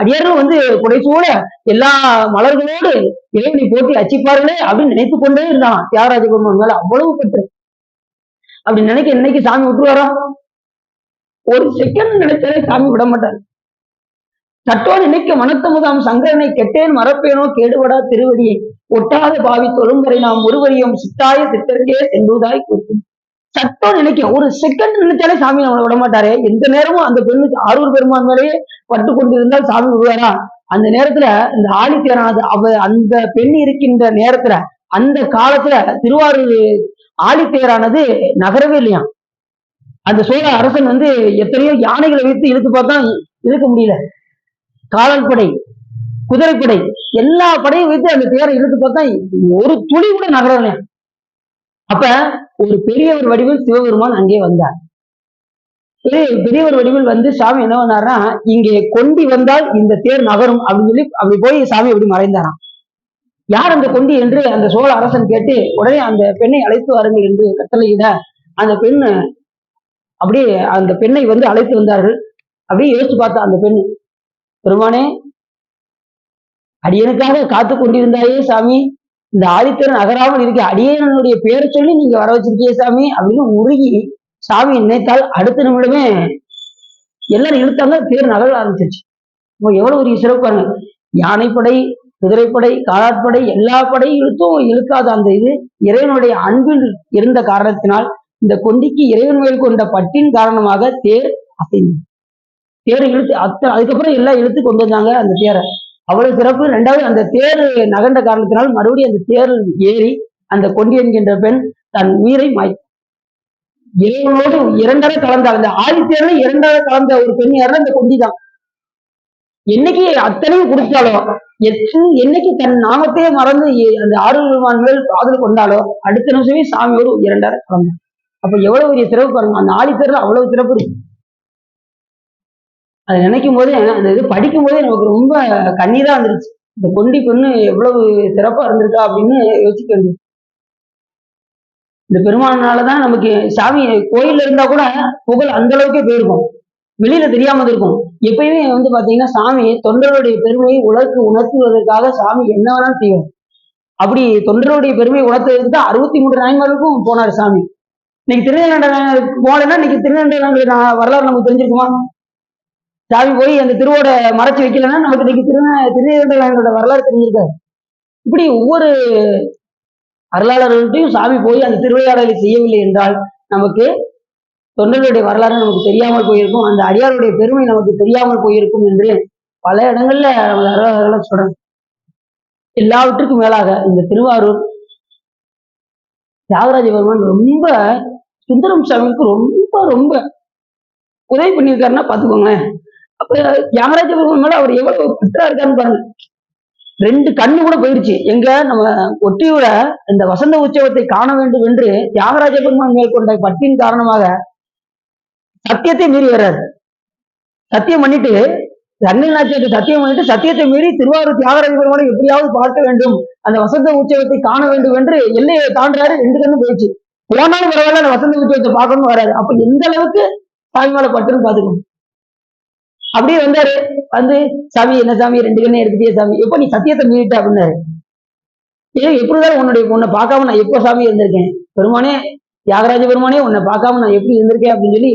அடியாரும் வந்து புடைசூட எல்லா மலர்களோடு இறைவனை போட்டி அச்சிப்பார்களே அப்படின்னு நினைத்து கொண்டே இருந்தான் தியாகராஜ பெருமான் மேல அவ்வளவு பெற்று. அப்படி நினைக்க இன்னைக்கு சாமி விட்டுருவாரா? ஒரு செகண்ட் நினைச்சாலே சாமி விட மாட்டார். சட்டோ நினைக்க மனத்தமுதாம் சங்கரனை கெட்டேன் மறப்பேனோ கேடுபடா திருவடியை ஒட்டாத பாவி தொழும்பரை நாம் ஒருவரையும் சித்தாய சித்தருக்கே சென்றுதாய் கூட்டும். சட்டம் நினைக்க ஒரு செகண்ட் நினைச்சாலே சாமி நம்மளை விட மாட்டாரே. எந்த நேரமும் அந்த பெண்ணுக்கு ஆரூர் பெருமான் மேலேயே பட்டு கொண்டிருந்தால் சாமி விடுவாரா? அந்த நேரத்துல இந்த ஆழித்தியரானது அந்த பெண் இருக்கின்ற நேரத்துல அந்த காலத்துல திருவாரூர் ஆழித்தேரானது நகரவே இல்லையா. அந்த சோழ அரசன் வந்து எத்தனையோ யானைகளை வைத்து இழுத்து பார்த்தா இழுக்க முடியல. காலால் படை, குதிரைப்படை, எல்லா படையும் வைத்து அந்த தேரை இழுத்து பார்த்தா ஒரு துளி கூட நகரலையா. அப்ப ஒரு பெரியவர் வடிவில் சிவபெருமான் அங்கே வந்தார். பெரியவர் வடிவில் வந்து சாமி என்ன பண்ணாருன்னா, இங்கே கொண்டி வந்தால் இந்த தேர் நகரும் அப்படின்னு சொல்லி அப்படி போய் சாமி அப்படி மறைந்தாராம். யார் அந்த கொண்டி என்று அந்த சோழ அரசன் கேட்டு உடனே அந்த பெண்ணை அழைத்து வாருங்கள் என்று கட்டளையிட அந்த பெண் அப்படியே அந்த பெண்ணை வந்து அழைத்து வந்தார்கள். அப்படியே யோசிச்சு பார்த்தா அந்த பெண், பெருமானே அடியனுக்காக காத்து கொண்டிருந்தாயே சாமி, இந்த ஆதித்தரன் நகராமல் இருக்க அடியனுடைய பேரை சொல்லி நீங்க வர வச்சிருக்கியே சாமி அப்படின்னு உருகி சாமி நினைத்தால் அடுத்த நிமிடமே எல்லாரும் இழுத்தாங்க, தேர் நகர ஆரம்பிச்சிருச்சு. எவ்வளவு ஒரு சிறப்பு பாருங்க. யானைப்படை, குதிரைப்படை, காலாட்படை எல்லா படையும் இழுத்தும் இழுக்காத அந்த இது இறைவனுடைய அன்பில் இருந்த காரணத்தினால் இந்த கொண்டிக்கு இறைவன் மேல் கொண்ட பட்டின் காரணமாக தேர் அசைந்தது. தேர் இழுத்து அதுக்கப்புறம் எல்லாம் இழுத்து கொண்டு வந்தாங்க அந்த தேரை. அவ்வளவு சிறப்பு. ரெண்டாவது அந்த தேர் நகர்ந்த காரணத்தினால் மறுபடியும் அந்த தேர் ஏறி அந்த கொண்டி என்கின்ற பெண் தன் உயிரை மாய்த்தார். இறைவனோடு இரண்டரை கலந்த அந்த ஆதித்தேர்ல இரண்டரை கலந்த ஒரு பெண் யாருன்னா இந்த கொண்டி தான். என்னைக்கு அத்தனையும் கொடுத்தாலோ, என்னைக்கு தன் நாமத்தையே மறந்து அந்த ஆறுமான் மேல் காதல் கொண்டாலோ அடுத்த நிமிஷமே சாமியோடு இரண்டரை கலந்தார். அப்ப எவ்வளவு பெரிய சிறப்பு பாருங்க. அந்த ஆதித்தேர்ல அவ்வளவு சிறப்பு இருக்கு. அதை நினைக்கும் போதே அந்த இது படிக்கும் போதே நமக்கு ரொம்ப கண்ணீரா வந்துருச்சு. இந்த கொண்டி பெண்ணு எவ்வளவு சிறப்பா இருந்திருக்கா அப்படின்னு யோசிக்க வேண்டியது. இந்த பெருமானாலதான் நமக்கு சாமி கோயில்ல இருந்தா கூட புகழ் அந்த அளவுக்கே போயிருக்கும், வெளியில தெரியாம இருக்கும். எப்பயுமே வந்து பாத்தீங்கன்னா சாமி தொண்டருடைய பெருமையை உணர்த்துவதற்காக சாமி என்ன வேணாலும் செய்யும். அப்படி தொண்டருடைய பெருமையை உணர்த்துவதற்கு தான் 63 நாயன்மார்களுக்கும் போனாரு சாமி. இன்னைக்கு திருநெல்வேலி போனேன்னா இன்னைக்கு திருநெல்வேலி வரலாறு நமக்கு தெரிஞ்சிருக்குமா? சாமி போய் அந்த திருவோட மறைச்சு வைக்கலன்னா நமக்கு இன்னைக்கு திருநெல்வேலியோட வரலாறு தெரிஞ்சிருக்காரு. இப்படி ஒவ்வொரு அருளாளர்கள்ட்டையும் சாமி போய் அந்த திருவிளையாடலை செய்யவில்லை என்றால் நமக்கு தொண்டர்களுடைய வரலாறு நமக்கு தெரியாமல் போயிருக்கும், அந்த அடியாருடைய பெருமை நமக்கு தெரியாமல் போயிருக்கும் என்று பல இடங்கள்ல நமது அருளாளர்களை சொல்றாங்க. எல்லாவற்றுக்கும் மேலாக இந்த திருவாரூர் தியாகராஜ பெருமான் ரொம்ப சுந்தரம் சாமிக்கு ரொம்ப ரொம்ப உதவி பண்ணியிருக்காருன்னா பாத்துக்கோங்களேன். அப்ப தியாகராஜ பெருமான் மேல அவர் எவ்வளவு பற்றா இருக்காருன்னு பாருங்க. 2 கண்ணு கூட போயிருச்சு. எங்க நம்ம ஒட்டியோட இந்த வசந்த உற்சவத்தை காண வேண்டும் என்று தியாகராஜ பெருமான் மேல் கொண்ட பற்றின் காரணமாக சத்தியத்தை மீறி வர்றாரு. சத்தியம் பண்ணிட்டு ரங்கநாச்சியத்தை சத்தியம் பண்ணிட்டு சத்தியத்தை மீறி திருவாரூர் தியாகராஜ பெருமானை எப்படியாவது பார்க்க வேண்டும், அந்த வசந்த உற்சவத்தை காண வேண்டும் என்று எல்லையை தாண்டாரு. 2 கண்ணு போயிடுச்சு. போனாலும் பரவாயில்ல அந்த வசந்த உற்சவத்தை பார்க்கணும் வராது. அப்ப எந்த அளவுக்கு சாமி மேல பட்டுன்னு பாத்துக்கணும். அப்படியே வந்தாரு. வந்து சாமி என்ன சாமி 2 கண்ணை எடுத்துட்டே சாமி, எப்ப நீ சத்தியத்தை மீறிட்ட அப்படின்னாரு. எப்படிதான் உன்னை பார்க்காம நான் எப்போ சாமி இருந்திருக்கேன், பெருமானே தியாகராஜ பெருமானே உன்னை பார்க்காம நான் எப்படி இருந்திருக்கேன் அப்படின்னு சொல்லி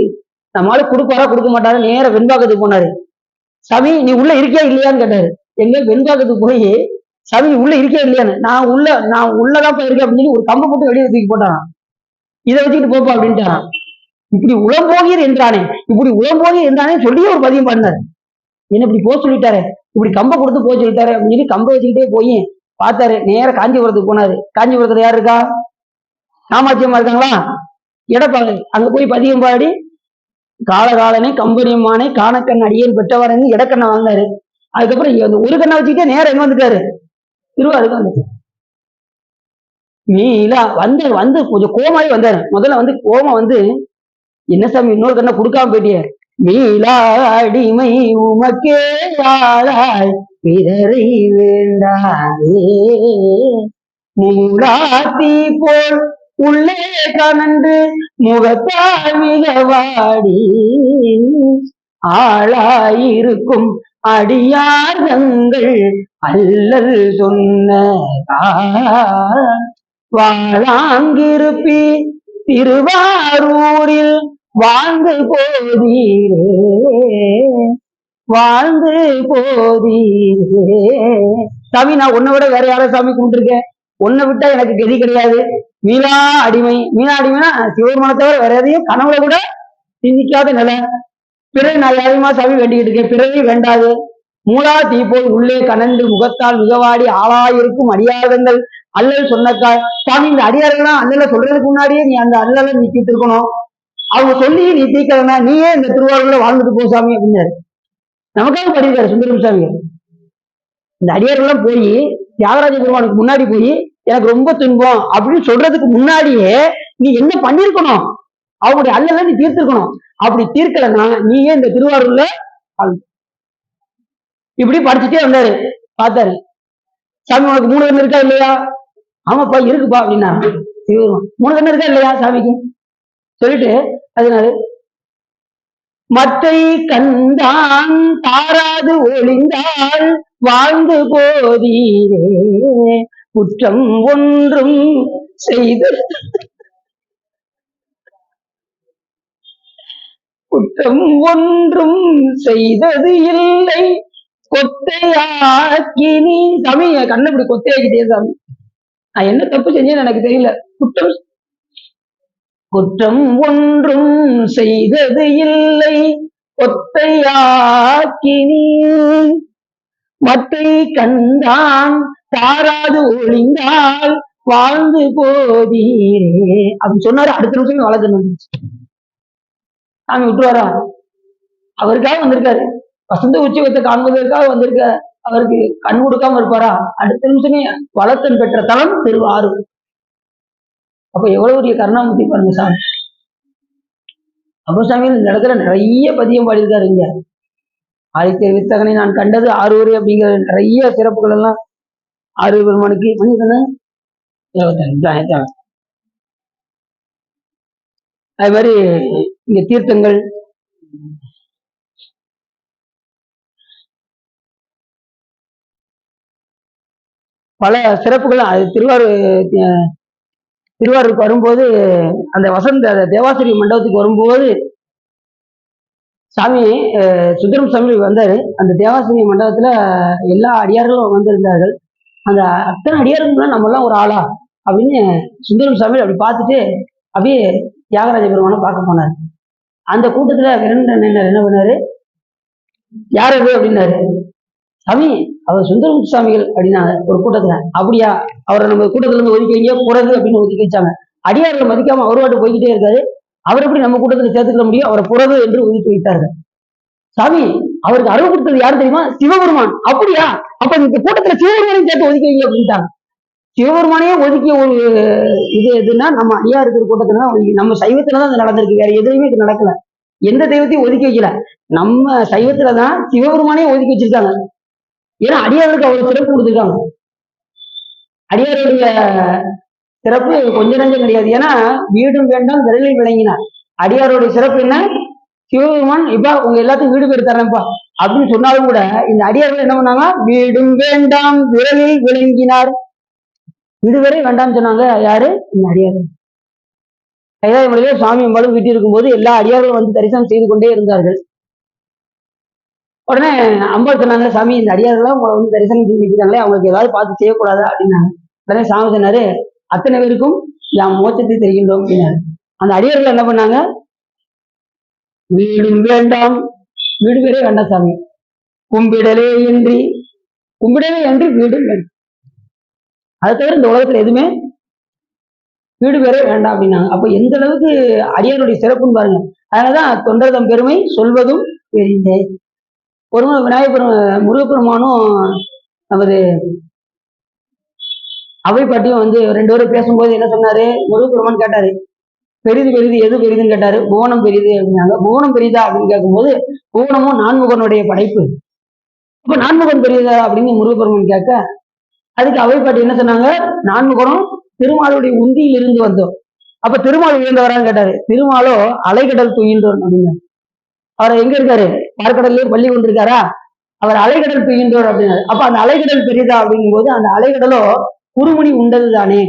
நம்மளால கொடுப்பாரா கொடுக்க மாட்டாரு. நேர வெண்பாக்கத்துக்கு போனாரு. சாமி நீ உள்ள இருக்கியா இல்லையான்னு கேட்டாரு. எங்க வெண்பாக்கத்துக்கு போய் சாமி நீ உள்ள இருக்கியா இல்லையான்னு, நான் உள்ளதான் இருக்கேன் அப்படின்னு சொல்லி ஒரு கம்பை போட்டு வெளியே தூக்கி போட்டாரான். இதை வச்சுக்கிட்டு போப்பா அப்படின்ட்டாரான். இப்படி உளம்போகீர் என்றானே, இப்படி உளம்போகீர் என்றானே சொல்லியே ஒரு பதியம் பண்ணாரு. என்ன இப்படி போக சொல்லிட்டாரு, இப்படி கம்பை கொடுத்து போக சொல்லிட்டாரு அப்படின்னு சொல்லி கம்பை வச்சுக்கிட்டே போய் பார்த்தாரு. நேர காஞ்சிபுரத்துக்கு போனாரு. காஞ்சிபுரத்துல யாரு இருக்கா? காமாட்சியம்மா இருக்காங்களா? எடப்பாடி. அங்க போய் பதியம் பாடி காலகாலனே கம்பனியம்மானே காணக்கண் அடியேன் பெற்றவரன்னு இடக்கண்ணை வாங்கினாரு. அதுக்கப்புறம் ஒரு கண்ணை வச்சுக்கிட்டே நேரம் எங்க வந்துட்டாரு, திருவாரூருக்கு வந்துட்டு மீளா வந்து கொஞ்சம் கோமாயி வந்தாரு. முதல்ல வந்து கோமா வந்து என்ன சாமி இன்னொரு கண்ணை கொடுக்காம போயிட்டிய, மீளா அடிமை உமக்கே ஆளாய் பிறரை வேண்டாதே மூலாத்தி போல் உள்ளே கனன்று முகத்தால் மிகவாடி ஆளாயிருக்கும் அடியார்கள் அல்லல் சொன்ன வாழாங்கிருப்பி திருவாரூரில் வாழ்ந்து போதீரே வாழ்ந்து போதீரே. சாமி நான் உன்னை விட வேற யாரும் சாமி கும்பிட்டுருக்கேன், உன்னை விட்டா எனக்கு கதி கிடையாது. மீளா அடிமை. மீளா அடிமைனா சிவபெருமானை தவிர வேற எதையும் கனவுல கூட சிந்திக்காத நிலை. பிறகு நான் யாரையுமா சாமி வேண்டிக்கிட்டு இருக்கேன், பிறகு வேண்டாது. மூலா தீ போல் உள்ளே கனன்று முகத்தால் மிகவாடி ஆளாயிருக்கும் அடியாதங்கள் அல்லல் சொன்னக்கா சாமி இந்த அடியாரெல்லாம் அல்லல சொல்றதுக்கு முன்னாடியே நீ அந்த அல்லல நீ தீர்த்திருக்கணும். அவங்க சொல்லி நீ தீர்க்கலன்னா நீயே இந்த திருவாரூர்ல வாழ்ந்துட்டு போ சாமி அப்படின்னாரு. நமக்காக படிக்கிறாரு சுந்தரம் சாமி. இந்த அடியாரெல்லாம் போய் தியாகராஜ பெருமானுக்கு முன்னாடி போய் எனக்கு ரொம்ப துன்பம் அப்படின்னு சொல்றதுக்கு முன்னாடியே நீ என்ன பண்ணிருக்கணும், அவங்களுடைய அல்லல நீ தீர்த்திருக்கணும். அப்படி தீர்க்கலன்னா நீயே இந்த திருவாரூர்ல இப்படி படிச்சுட்டே வந்தாரு. பார்த்தாரு, சாமி உனக்கு 3 கண்ணு இருக்கா இல்லையா? ஆமாப்பா இருக்குப்பா அப்படின்னா. 3 கண்ணு இருக்கா இல்லையா சாமிக்கு சொல்லிட்டு, அதனால மற்றை கண்டான் தாராது ஒளிந்தால் வாழ்ந்து போதீரே குற்றம் ஒன்றும் செய்த குற்றம் ஒன்றும் செய்தது இல்லை கொத்தையாக்கி நீ. சாமி கண்ணை இப்படி கொத்தையாக்கிட்டே சாமி, நான் என்ன தப்பு செஞ்சேன்னு எனக்கு தெரியல. குற்றம் குற்றம் ஒன்றும் செய்தது இல்லை கொத்தையாக்கி நீ. மற்றை கண்டான் தாராது ஒளிந்தால் வாழ்ந்து போதீரே அப்படின்னு சொன்னாரு. அடுத்த நிமிஷம் வழக்கு வந்துச்சு. சாமி விட்டுருவாரா? அவருக்காக வந்திருக்காரு, வசந்த உற்சவத்தை காண்பதற்காக வந்திருக்க அவருக்கு கண் கொடுக்காம இருப்பாரா? அடுத்த நிமிஷமே வளர்த்தன் பெற்ற தலம் திருவாரூர். அப்ப எவ்வளவு பெரிய கருணாமூர்த்தி பாருங்க சாமி. அப்போ சாமி இந்த இடத்துல நிறைய பதியம் பாடியிருக்காரு. இங்க ஆதித்ய வித்தகனை நான் கண்டது ஆரூர் அப்படிங்கிற நிறைய சிறப்புகள் எல்லாம் ஆரூர் பெருமானுக்கு மணி அது மாதிரி இங்க தீர்த்தங்கள் பல சிறப்புகள். அது திருவாரூருக்கு வரும்போது அந்த வசந்த தேவாசிரிய மண்டபத்துக்கு வரும்போது சாமி சுந்தரம் சாமி வந்தாரு. அந்த தேவாசிரிய மண்டபத்துல எல்லா அடியார்களும் வந்திருந்தார்கள். அந்த அத்தனை அடியார்களும் நம்ம எல்லாம் ஒரு ஆளா அப்படின்னு சுந்தரம் சாமி அப்படி பார்த்துட்டு அப்படியே தியாகராஜ பெருமானை பார்க்க போனார். அந்த கூட்டத்துல விரண்டன் என்ன பண்ணாரு, யார் அது அப்படின்னாரு. சாமி அவர் சுந்தரமுத்து சாமிகள் அப்படின்னாங்க ஒரு கூட்டத்துல. அப்படியா, அவரை நம்ம கூட்டத்துல இருந்து ஒதுக்கி வைங்க போறது அப்படின்னு ஒதுக்கி வச்சாங்க. அடியார்களை மதிக்காம அவர் வாட்டு போய்கிட்டே இருக்காரு. அவர் எப்படி நம்ம கூட்டத்துல சேர்த்துக்க முடியும், அவரை புறது என்று ஒதுக்கி வைத்தார்கள். சாமி அவருக்கு அருள் கொடுத்தது யாரு தெரியுமா? சிவபெருமான். அப்படியா, அப்ப இந்த கூட்டத்துல சிவபெருமானையும் சேர்த்து ஒதுக்கி வைங்க அப்படின்ட்டாங்க. சிவபெருமானையே ஒதுக்கிய ஒரு இது எதுன்னா நம்ம அடியா இருக்கிற கூட்டத்துல நம்ம சைவத்துலதான் அது நடந்திருக்கு. வேற எதுவுமே இது நடக்கல. எந்த தெய்வத்தையும் ஒதுக்கி வைக்கல. நம்ம சைவத்துலதான் சிவபெருமானையே ஒதுக்கி வச்சிருக்காங்க. ஏன்னா அடியாருக்கு அவ்வளவு சிறப்பு கொடுத்துருக்காங்க. அடியாருடைய சிறப்பு கொஞ்சம் நஞ்சம் கிடையாது. ஏன்னா வீடும் வேண்டாம் விரலில் விளங்கினார். அடியாருடைய சிறப்பு என்ன? சிவபெருமான் இப்ப உங்க எல்லாத்தையும் வீடு பேர் தரேன்ப்பா அப்படின்னு சொன்னாலும் கூட இந்த அடியார்கள் என்ன பண்ணாங்க? வீடும் வேண்டாம் விரலில் விளங்கினார். வீடு வரை வேண்டாம்னு சொன்னாங்க. யாரு? இந்த அடியார்கள். கைலாய மலையிலே சுவாமி அம்பாலும் வீட்டில் இருக்கும்போது எல்லா அடியார்களும் வந்து தரிசனம் செய்து கொண்டே இருந்தார்கள். உடனே அம்பாள் சொன்னாங்க, சாமி இந்த அடியார்கள்லாம் உங்களை வந்து தரிசனம் செஞ்சுக்கிறாங்களே, அவங்களுக்கு ஏதாவது பார்த்து செய்யக்கூடாதா அப்படின்னாங்க. உடனே சாமி சொன்னாரு, அத்தனை பேருக்கும் யாம் மோட்சத்தை தெரிகின்றோம் அப்படின்னாரு. அந்த அடியார்கள் என்ன பண்ணாங்க? வீடும் வேண்டாம், வீடு பேரே வேண்டாம் சாமி, கும்பிடலே என்று வீடும் வேண்டாம், அதை தவிர இந்த உலகத்துல எதுவுமே வீடு பேரே வேண்டாம் அப்படின்னாங்க. அப்ப எந்த அளவுக்கு அடியாருடைய சிறப்புன்னு பாருங்க. அதனாலதான் தொண்டர்தம் பெருமை சொல்வதும் பெரிதே. ஒரு விநாயகர் முருகப்பெருமானும் நமது அவை பாட்டியும் வந்து 2 பேரும் பேசும்போது என்ன சொன்னாரு? முருகப்பெருமான் கேட்டாரு, பெரிது எது பெரிதுன்னு கேட்டாரு. புவனம் பெரிது அப்படின்னாங்க. புவனம் பெரிதா அப்படின்னு கேட்கும்போது புவனமும் நான்முகனுடைய படைப்பு, அப்ப நான்முகன் பெரியதா அப்படின்னு முருகப்பெருமான் கேட்க, அதுக்கு அவை பாட்டி என்ன சொன்னாங்க? நான்முகனும் திருமாலுடைய உந்தியில் இருந்து வந்தோம். அப்ப திருமால் உயர்ந்தவரான்னு கேட்டாரு. திருமாலோ அலைகடல் துயின்றோம் அப்படின்னு. அவர் எங்க இருக்காரு? பார்க்கடல்லே பள்ளி கொண்டிருக்காரா? அவர் அலைகடல் துயின்றோர் அப்படின்னாரு. அப்ப அந்த அலைகடல் பெரிதா அப்படிங்கும் போது அந்த அலைகடலோ குறுமுனி உண்டது தானே.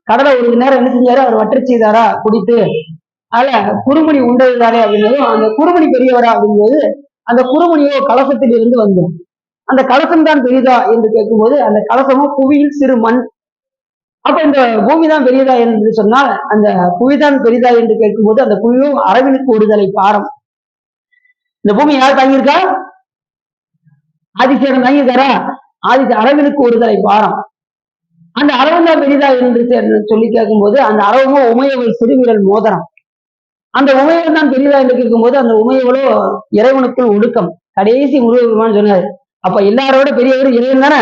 கடலை ஒரு நேரம் என்ன செஞ்சாரு? அவர் வற்ற செய்தாரா குடித்து? அதுல குறுமுனி உண்டது தானே அப்படின்னதும் அந்த குறுமுனி பெரியவரா அப்படிங்கும்போது அந்த குறுமுனியோ கலசத்தில் இருந்து வந்தோம். அந்த கலசம் தான் பெரிதா என்று கேட்கும்போது அந்த கலசமோ புவியில் சிறு மண். அப்ப இந்த பூமி தான் பெரியதா என்று சொன்னால் அந்த புவிதான் பெரிதா என்று கேட்கும்போது அந்த புவியும் அரவினுக்கு ஒருதலை பாரம். இந்த பூமி யார் தாங்கியிருக்கா? ஆதிசேகரன் தாங்கியிருக்காரா? அரவினுக்கு ஒருதலை பாரம். அந்த அரவம் தான் பெரிதா இருந்துச்சு சொல்லி கேட்கும்போது அந்த அரவமும் உமையவள் சிறுவிரல் மோதிரம், அந்த உமையவள் தான் பெரிதா என்று கேட்கும்போது அந்த உமையவளோ இறைவனுக்குள் ஒடுக்கம். கடைசி முருகபெருமான் சொன்னாரு, அப்ப எல்லாரோட பெரியவர் இறைவன் தானே,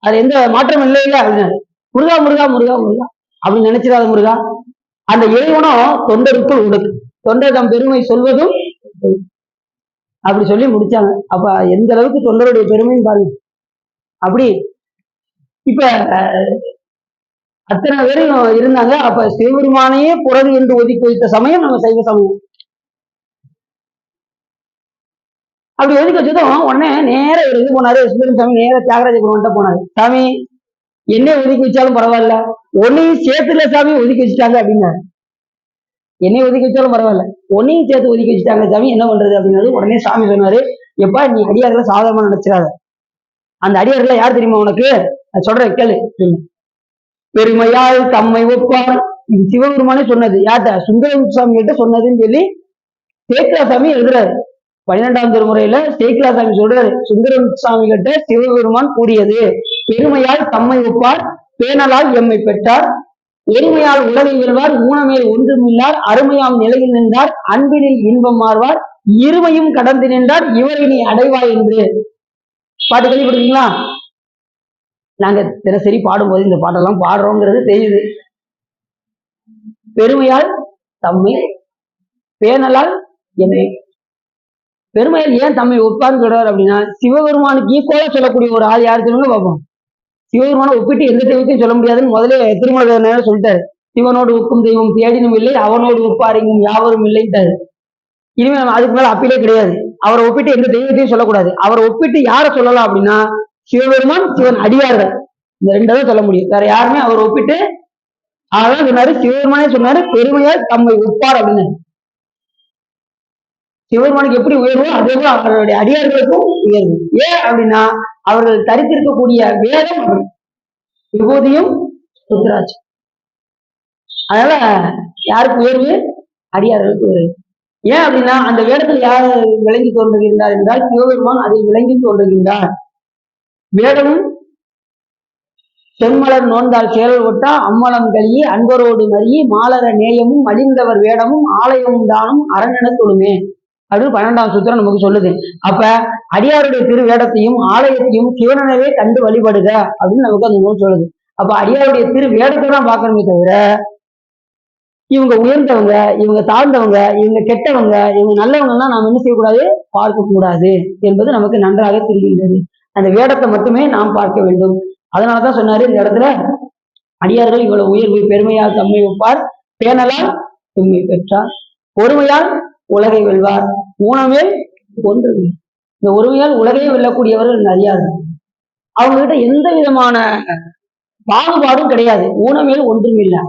அது எந்த மாற்றம் இல்லை இல்லை அப்படின்னாரு. முருகா முருகா முருகா முருகா அப்படின்னு நினைச்சிடாத முருகா, அந்த இறைவனும் தொண்டருக்குள் ஒடுக்கு, தொண்டர் தம் பெருமை சொல்வதும் அப்படி சொல்லி முடிச்சாங்க. அப்ப எந்த அளவுக்கு தொண்டருடைய பெருமைன்னு பாருங்க. அப்படி இப்ப அத்தனை பேரும் இருந்தாங்க. அப்ப சிவபெருமானையே புறது என்று ஒதுக்கி வைத்த சமயம் நம்ம சைவ சமயம். அப்படி ஒதுக்கி வச்சதும் உடனே நேர ஒரு இது போனாரு சுப்பிரமணிய சாமி, நேர தியாகராஜ குருவன்ட்ட போனாரு. சாமி என்னை ஒதுக்கி வச்சாலும் பரவாயில்ல, உன்னையும் சேர்த்துல சாமி ஒதுக்கி வச்சுட்டாங்க அப்படின்னாரு. என்னை ஒதுக்கி வச்சாலும் பரவாயில்ல, உன்னையும் சேர்த்து ஒதுக்கி வச்சுட்டாங்க சாமி, என்ன பண்றது அப்படின்னாரு. உடனே சாமி சொன்னாரு, எப்பா நீ அடியார்களை சாதாரணமா நினைச்சிடாத, அந்த அடியார்களை யார் தெரியுமா உனக்கு, சொல்றேன் கேளு. பெருமையால் தம்மை ஒப்பார், இது சிவபெருமானே சொன்னது. யார்கிட்ட, சுந்தரசாமி கிட்ட சொன்னதுன்னு சொல்லி சேக்கிலாசாமி எழுதுறாரு. 12ஆம் திருமுறையில சேக்கிலாசாமி சொல்றாரு, சுந்தரசாமி கிட்ட சிவபெருமான் கூறியது, பெருமையால் தம்மை ஒப்பார், பேணலால் எம்மை பெற்றார், எருமையால் உலகை வெல்வார், ஊனமேல் ஒன்றுமில்லார், அருமையாம் நிலையில் நின்றார், அன்பினில் இன்பம் மாறுவார், இருமையும் கடந்து நின்றார், இவரினை அடைவாய் என்று. பாட்டு கேள்விப்படுறீங்களா? நாங்க தினசரி பாடும்போது இந்த பாட்டெல்லாம் பாடுறோங்கிறது தெரியுது. பெருமையால் தம்மை, பேணலால் எம்மை. பெருமையால் ஏன் தம்மை ஒப்பான்னு சொல்றாரு அப்படின்னா, சிவபெருமானுக்கு ஈக்குவலா சொல்லக்கூடிய ஒரு ஆள் யாரு சொல்லுங்க பார்ப்போம். சிவபெருமான ஒப்பிட்டு எந்த தெய்வத்தையும் சொல்ல முடியாதுன்னு முதலே திருமண சொல்லிட்டாரு. சிவனோடு ஒக்கும் தெய்வம் தேடினும் இல்லை, அவனோடு ஒப்பாரிங்கும் யாவரும் இல்லைன்ட்டாரு. இனிமே அதுக்கு மேல அப்பிலே கிடையாது. அவரை ஒப்பிட்டு எந்த தெய்வத்தையும் சொல்லக்கூடாது. அவரை ஒப்பிட்டு யாரை சொல்லலாம் அப்படின்னா, சிவபெருமான், சிவன் அடியார்கள், இந்த ரெண்டதான் சொல்ல முடியும். வேற யாருமே அவர் ஒப்பிட்டு, அதான் சொன்னாரு, சிவபெருமானே சொன்னாரு, பெருமையால் தம்மை ஒப்பார் அப்படின்னு. சிவபெருமானுக்கு எப்படி உயர்வோ அதே போல அவர்களுடைய அடியார்களுக்கும் உயர்வு. ஏன் அப்படின்னா அவர்கள் தரித்திருக்கக்கூடிய வேதம் விபூதியும் ருத்ராட்சம். அதனால யாருக்கு உயர்வு, அடியார்களுக்கு உயர்வு. ஏன் அப்படின்னா அந்த வேடத்தில் யார் விளங்கி தோன்றுகின்றார் என்றால் சிவபெருமான் அதில் விளங்கி தோன்றுகின்றார். வேதமும் செம்மலர் நோந்தால் சேரல் ஒட்டா அம்மலம் கழியே அன்பரோடு மறியே மாலர நேயமும் மலிந்தவர் வேடமும் ஆலயமும் தானும் அரணென தொழுமே அப்படின்னு 12ஆம் சூத்திரம் நமக்கு சொல்லுது. அப்ப அடியாருடைய திரு வேடத்தையும் ஆலயத்தையும் சிவனவே கண்டு வழிபடுக அப்படின்னு நமக்கு அந்த நூல் சொல்லுது. அப்ப அடியாருடைய திரு வேடத்தை தான் பார்க்கணுமே தவிர இவங்க உயர்ந்தவங்க, இவங்க தாழ்ந்தவங்க, இவங்க கெட்டவங்க, இவங்க நல்லவங்கலாம் நாம் என்ன செய்யக்கூடாது, பார்க்க கூடாது என்பது நமக்கு நன்றாக தெரிகின்றது. அந்த வேடத்தை மட்டுமே நாம் பார்க்க வேண்டும். அதனாலதான் சொன்னாரு இந்த இடத்துல, அடியார்கள் இவ்வளவு உயர்வு, பெருமையால் தம்மை ஒப்பார், பேணலால் தம்மை பெற்றார், ஒருமையால் உலகை வெல்வார், ஊனமேல் ஒன்று. இந்த ஒருமையால் உலகையே வெல்லக்கூடியவர்கள் அடியார்கள். அவங்க கிட்ட எந்த விதமான பாகுபாடும் கிடையாது. ஊனமேல் ஒன்றும் இல்லை.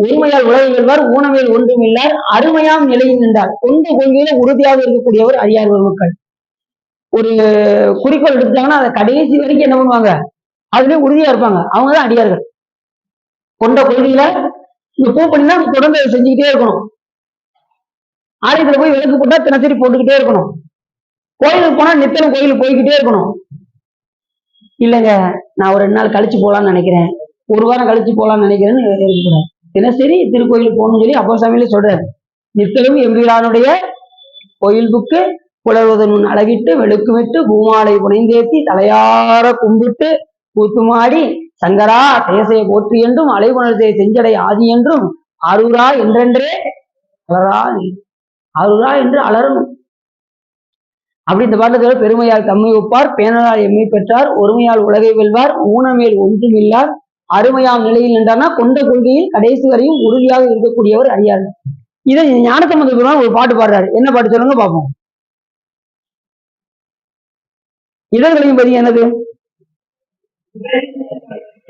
ஒருமையால் உலகை வெல்வார், ஊனமேல் ஒன்றும் இல்லார், அருமையாம் நிலையில் நின்றார், கொண்ட கொள்கையில உறுதியாக இருக்கக்கூடியவர் அடியார் மக்கள். ஒரு குறிக்கோள் எடுத்தாங்கன்னா அதை கடைசி வரைக்கும் என்ன பண்ணுவாங்க, அதுலயும் உறுதியா இருப்பாங்க. அவங்கதான் அடியார்கள். கொண்ட கொள்கையில இந்த பூ பண்ணினா தொடர்ந்து அதை செஞ்சுக்கிட்டே இருக்கணும். ஆலயத்துல போய் விளக்கு போட்டா தினசரி போட்டுக்கிட்டே இருக்கணும். கோயிலுக்கு போனா நித்தனம் கோயிலுக்கு போய்கிட்டே இருக்கணும். இல்லைங்க நான் ஒரு 2 நாள் கழிச்சு போலான்னு நினைக்கிறேன், ஒரு வாரம் கழிச்சு போலான்னு நினைக்கிறேன்னு இருக்கக்கூடாது. தினசரி திருக்கோயிலுக்கு போகணும்னு சொல்லி அப்போ சாமியில சொல்றாரு. நித்தலும் எம்பிரானுடைய கோயில் புக்கு புலர்வதன் அழகிட்டு வெளுக்குமிட்டு பூமாலை புனைந்தேத்தி தலையார கும்பிட்டு கூத்துமாடி சங்கரா தேசைய போற்றி என்றும் அலைபுணர்தே செஞ்சடை ஆதி என்றும் ஆரூரா என்றென்றே அலரா, ஆரூரா என்று அலரணும். அப்படி இந்த பாட்டத்தோட பெருமையால் தம்மை ஒப்பார், பேணலால் எம்மை பெற்றார், ஒருமையால் உலகை வெல்வார், ஊனமேல் ஒன்றும் இல்லார், அருமையாம் நிலையில் நின்றார்னா கொண்ட கொள்கையில் கடைசி வரையும் உறுதியாக இருக்கக்கூடியவர் அடியார். இதை ஞானசம்பந்த பெருமான் ஒரு பாட்டு பாடுறாரு. என்ன பாட்டு சொல்லுங்க பார்ப்போம். இதழ்களையும் பதியம் என்னது,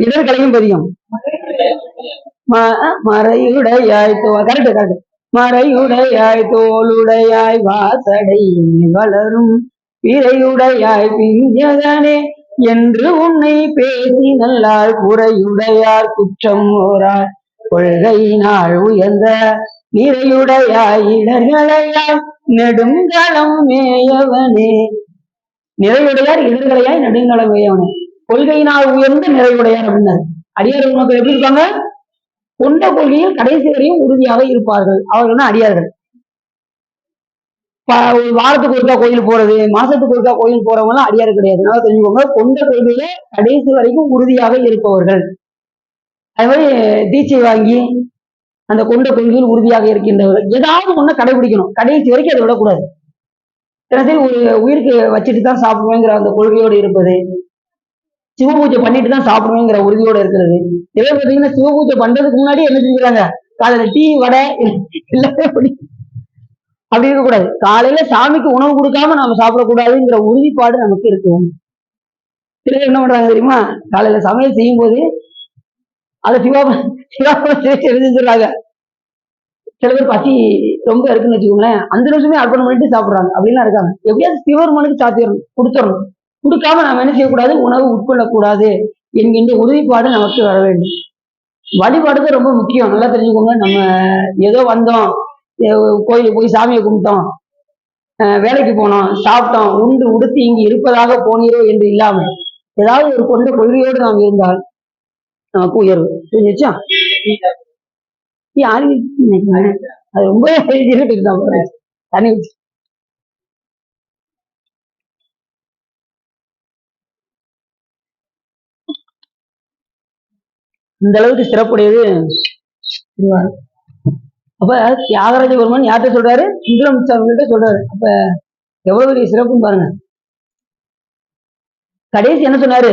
இதழ்களையும் பதியம் மறையுடையாய் கரெக்ட் கரெக்ட், மறையுடையாய் தோளுடையாய் வாசடை வளரும் பிறையுடையாய் பிஞ்சகனே என்று உன்னை பேசி நல்லால் குறையுடையார் குற்றம் ஓரார் கொள்கையினால் உயர்ந்த நிறையுடையாய் இடர்களையாய் நெடுங்களம் மேயவனே. நிறையுடையார் இடர்களையாய் நெடுங்களம் மேயவனே. கொள்கையினால் உயர்ந்த நிறைவுடையார் அப்படின்னாரு. அடியார்கள் மக்கள் எப்படி இருப்பாங்க? கொண்ட கொள்கையில் கடைசி வரையும் உறுதியாக இருப்பார்கள். அவர்கள் தான் அடியார்கள். ஒரு வாரத்துக்கு ஒருக்கா கோயில் போறது, மாசத்துக்கு ஒருக்கா கோயில் போறவங்க எல்லாம் அடியார் கிடையாது. நல்லா தெரிஞ்சுக்கோங்க. கொண்ட கொள்கையில கடைசி வரைக்கும் உறுதியாக இருப்பவர்கள். அது மாதிரி தீட்சை வாங்கி அந்த கொண்ட கொள்கையில் உறுதியாக இருக்கின்றவர்கள். ஏதாவது ஒண்ணு கடைபிடிக்கணும். கடைசி வரைக்கும் அதை விடக்கூடாது. தினசரி ஒரு உயிருக்கு வச்சுட்டு தான் சாப்பிடுவேங்கிற அந்த கொள்கையோடு இருப்பது, சிவபூஜை பண்ணிட்டு தான் சாப்பிடுவேங்கிற உறுதியோட இருக்கிறது. இதே பார்த்தீங்கன்னா சிவபூஜை பண்றதுக்கு முன்னாடி என்ன செஞ்சுக்கிறாங்க? காலையில டீ வடை எல்லாமே அப்படி இருக்கக்கூடாது. காலையில சாமிக்கு உணவு கொடுக்காம நாம சாப்பிடக்கூடாதுங்கிற உறுதிப்பாடு நமக்கு இருக்கு. சில பேர் என்ன பண்றாங்க தெரியுமா? காலையில சமையல் செய்யும் போது அதை செஞ்சுறாங்க. சில பேர் பசி ரொம்ப இருக்குன்னு வச்சுக்கோங்களேன், அந்த நிமிஷமே அர்ப்பணம் பண்ணிட்டு சாப்பிடுறாங்க. அப்படின்லாம் இருக்காங்க. எப்படியாவது சிவபெருமானுக்கு சாத்திடணும், கொடுத்துடணும். கொடுக்காம நாம என்ன செய்யக்கூடாது? உணவு உட்கொள்ளக்கூடாது என்கின்ற உறுதிப்பாடு நமக்கு வர வேண்டும். வழிபாடுக்கு ரொம்ப முக்கியம். நல்லா தெரிஞ்சுக்கோங்க. நம்ம ஏதோ வந்தோம், கோயிலுக்கு போய் சாமியை கும்பிட்டோம், வேலைக்கு போனோம், சாப்பிட்டோம், உண்டு உடுத்தி இங்கு இருப்பதாக போனீரோ என்று இல்லாமல் ஏதாவது ஒரு கொண்ட கொள்கையோடு நாம் இருந்தால் நமக்கு உயர்வு. புரிஞ்சுச்சா? யாரு அது ரொம்ப தனி இந்த அளவுக்கு சிறப்புடையது. அப்ப தியாகராஜ பெருமான் யார்கிட்ட சொல்றாரு? சுந்தரமுசாமிகிட்ட சொல்றாரு. அப்ப எவ்வளவு பெரிய சிறப்புன்னு பாருங்க. கடைசி என்ன சொன்னாரு?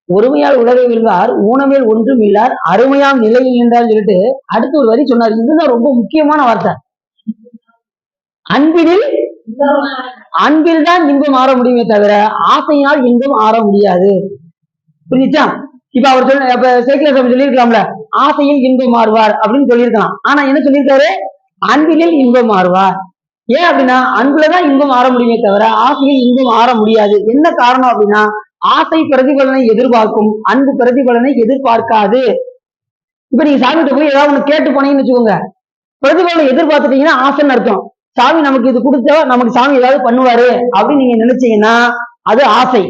ஒருமையால் உலகை விழுந்தார், ஊனமேல் ஒன்றும் இல்லார், அருமையாம் நிலையில் நின்றார் சொல்லிட்டு அடுத்து ஒரு வரி சொன்னார். இதுதான் ரொம்ப முக்கியமான வார்த்தை. அன்பில் தான் இன்பம் ஆற முடியுமே தவிர ஆசையினால் இன்பம் ஆற முடியாது. புரிஞ்சுச்சா? இப்ப அவர் சொல்ல, இப்ப சேக்கிழார் சாமி சொல்லியிருக்கலாம்ல, ஆசையில் இன்பம் மாறுவார் அப்படின்னு சொல்லியிருக்கலாம். ஆனா என்ன சொல்லியிருக்காரு? அன்பிலில் இன்பம் மாறுவார். ஏன் அப்படின்னா அன்புலதான் இன்பம் ஆற முடியுமே தவிர ஆசையில் இன்பம் ஆற முடியாது. என்ன காரணம் அப்படின்னா ஆசை பிரதிபலனை எதிர்பார்க்கும், அன்பு பிரதிபலனை எதிர்பார்க்காது. இப்ப நீங்க சாமிகிட்ட போய் ஏதாவது ஒண்ணு கேட்டு போனீங்கன்னு வச்சுக்கோங்க, பிரதிபலனை எதிர்பார்த்துட்டீங்கன்னா ஆசைன்னு அர்த்தம். சாமி நமக்கு இது கொடுத்தா நமக்கு சாமி ஏதாவது பண்ணுவாரு அப்படின்னு நீங்க நினைச்சீங்கன்னா அது ஆசை.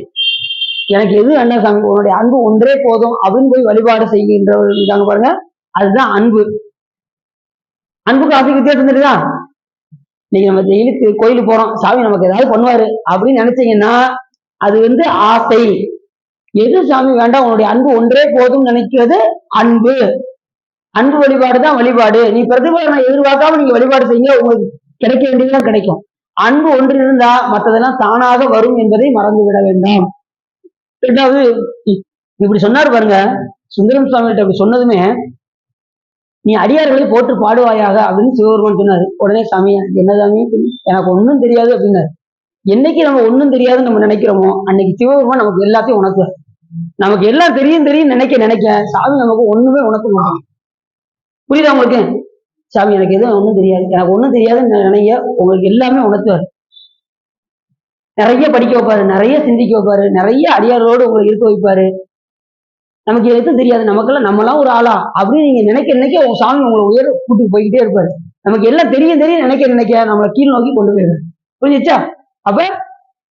எனக்கு எது என்ன சாமி, உன்னுடைய அன்பு ஒன்றே போதும் அப்படின்னு போய் வழிபாடு செய்கின்றவர்கள் இருக்காங்க பாருங்க, அதுதான் அன்பு. அன்புக்கு ஆசைக்கு வித்தியாசம் தெரியுதா? இன்னைக்கு நம்ம டெய்லி கோயிலுக்கு போறோம், சாமி நமக்கு ஏதாவது பண்ணுவாரு அப்படின்னு நினைச்சீங்கன்னா அது ஆசை. எது சாமி வேண்டாம், உன்னுடைய அன்பு ஒன்றே போதும் நினைக்கிறது அன்பு. அன்பு வழிபாடு தான் வழிபாடு. நீ பிரதிபலனை எதிர்பார்க்காம நீங்க வழிபாடு செய்யுங்க, உங்களுக்கு கிடைக்க வேண்டியதுதான் கிடைக்கும். அன்பு ஒன்று இருந்தா மற்றதெல்லாம் தானாக வரும் என்பதை மறந்து விட வேண்டாம். ரெண்டாவது இப்படி சொன்னார் பாருங்க, சுந்தரம் சுவாமி கிட்ட அப்படி சொன்னதுமே, நீ அடியார்களை போட்டு பாடுவாயாக அப்படின்னு சிவபெருமான் சொன்னாரு. உடனே சாமி என்ன சாமி, எனக்கு ஒன்றும் தெரியாது அப்படின்னாரு. என்னைக்கு நம்ம ஒன்றும் தெரியாதுன்னு நம்ம நினைக்கிறோமோ அன்னைக்கு சிவபெருமான் நமக்கு எல்லாத்தையும் உணர்த்துவார். நமக்கு எல்லாம் தெரியும் தெரியும் நினைக்க சாமி நமக்கு ஒண்ணுமே உணர்த்த மாட்டோம். புரியுதா உங்களுக்கு? சாமி எனக்கு எதுவும் ஒன்றும் தெரியாது, எனக்கு ஒன்றும் தெரியாதுன்னு நினைக்க உங்களுக்கு எல்லாமே உணர்த்துவார். நிறைய படிக்க வைப்பாரு, நிறைய சிந்திக்க வைப்பாரு, நிறைய அடியார்களோடு உங்களை இருக்க வைப்பாரு. நமக்கு எதுவும் தெரியாது, நமக்கெல்லாம் நம்மளாம் ஒரு ஆளா அப்படின்னு நீங்க நினைக்க உங்க சாமி உங்களை உயர கூட்டிட்டு போய்கிட்டே இருப்பாரு. நமக்கு எல்லாம் தெரியும் நினைக்க நம்மளை கீழ் நோக்கி கொண்டு போயிடுறாரு. புரிஞ்சுச்சா? அப்ப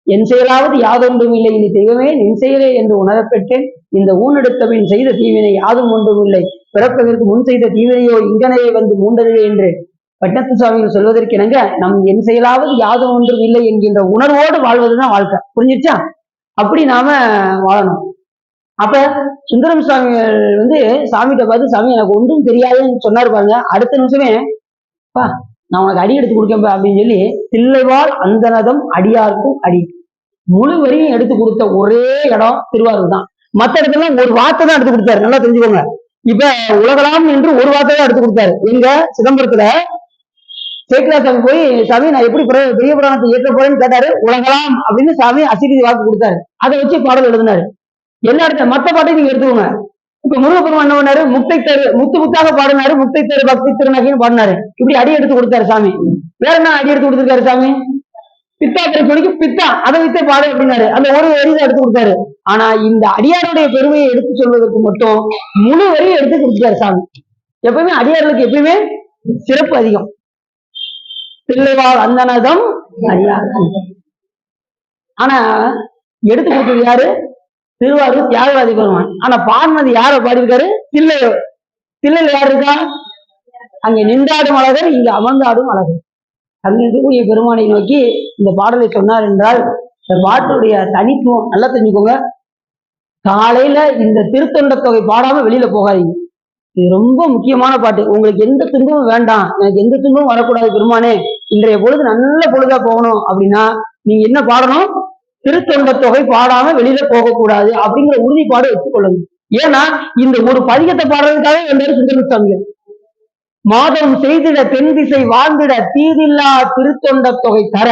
என் செயலாவது யாதொன்றும் இல்லை, இனி தெய்வமே நின் செயலே என்று உணரப்பெற்றேன். இந்த ஊனெடுத்தபின் செய்த தீவினை யாதும் ஒன்றும் இல்லை, பிறப்பதற்கு முன் செய்த தீவினையோ இங்கனையே வந்து மூண்டதுவே என்று பட்டத்து சுவாமிகள் சொல்வதற்கிணங்க நம் என் செயலாவது யாதும் ஒன்றும் இல்லை என்கின்ற உணர்வோடு வாழ்வதுதான் வாழ்க்கை. புரிஞ்சிச்சா? அப்படி நாம வாழணும். அப்ப சுந்தரம் சுவாமிகள் சாமிகிட்ட பார்த்து, சாமி எனக்கு ஒன்றும் தெரியாதுன்னு சொன்னாரு பாருங்க. அடுத்த நிமிஷமே நான் உனக்கு அடி எடுத்து கொடுக்கேன் அப்படின்னு சொல்லி தில்லைவாழ் அந்தனதம் அடியாருக்கும் அடி முழு வரியும் எடுத்து கொடுத்த ஒரே இடம் திருவாரூர் தான். மற்ற இடத்துல ஒரு வார்த்தை தான் எடுத்து கொடுத்தாரு. நல்லா தெரிஞ்சுக்கோங்க. இப்ப உலகலாம் என்று ஒரு வார்த்தை தான் எடுத்து கொடுத்தாரு. எங்க சிதம்பரத்துல சேக்கிழார் சாமி போய், சாமி நான் எப்படி பெரிய புராணத்தை ஏற்ற போறேன்னு கேட்டாரு. உலகலாம் அப்படின்னு சாமி அசிரீதி வாக்கு கொடுத்தாரு. அதை வச்சு பாடல் எழுதினாரு. என்ன இடத்துல மற்ற பாட்டையும் நீங்க எடுத்துக்கோங்க. இப்ப முருகப்பெருமான் என்ன பண்ணாரு? முத்தை தரு முத்து முத்தாக பாடினாரு, முத்தை தரு பக்தி திருநகைன்னு பாடினாரு. இப்படி அடி எடுத்து கொடுத்தாரு சாமி. வேற என்ன அடி எடுத்து கொடுத்திருக்காரு சாமி? பித்தா சொல்லிக்கு பித்தா அதை வைத்தே பாடு அப்படின்னாரு. அந்த ஒரு வரியை எடுத்து கொடுத்தாரு. ஆனா இந்த அடியாருடைய பெருமையை எடுத்து சொல்வதற்கு மட்டும் முழு வரியை எடுத்து கொடுத்தாரு சாமி. எப்பவுமே அடியார்களுக்கு எப்பயுமே சிறப்பு அதிகம். தில்லைவாழ் அந்தனதம் அடியார். ஆனா எடுத்து கொடுத்தது யாரு? திருவாரூர் தியாகராஜ பெருமான். ஆனா பாடினது யாரை பாடியிருக்காரு? தில்லையோ. தில்லையில யார் இருக்கா? அங்க நின்றாடும் அழகர், இங்க அமர்ந்தாடும் அழகர். அங்க இருக்கக்கூடிய பெருமானை நோக்கி இந்த பாடலை சொன்னார் என்றால், இந்த பாட்டுடைய தனித்துவம் நல்லா தெரிஞ்சுக்கோங்க. காலையில இந்த திருத்தொண்ட தொகை பாடாம வெளியில போகாதீங்க. இது ரொம்ப முக்கியமான பாட்டு. உங்களுக்கு எந்த துன்பமும் வேண்டாம், எனக்கு எந்த துன்பமும் வரக்கூடாது பெருமானே, இன்றைய பொழுது நல்ல பொழுதா போகணும் அப்படின்னா நீங்க என்ன பாடணும்? திருத்தொண்ட தொகை பாடாம வெளியில போகக்கூடாது அப்படிங்கிற உறுதிப்பாடு வச்சுக்கொள்ளுங்க. ஏன்னா இந்த ஒரு பதிகத்தை பாடுறதுக்காக எல்லாரும் சுந்தரசாமிகள் மாதம் செய்திட தென் திசை வாழ்ந்திட தீதில்லா திருத்தொண்ட தொகை தர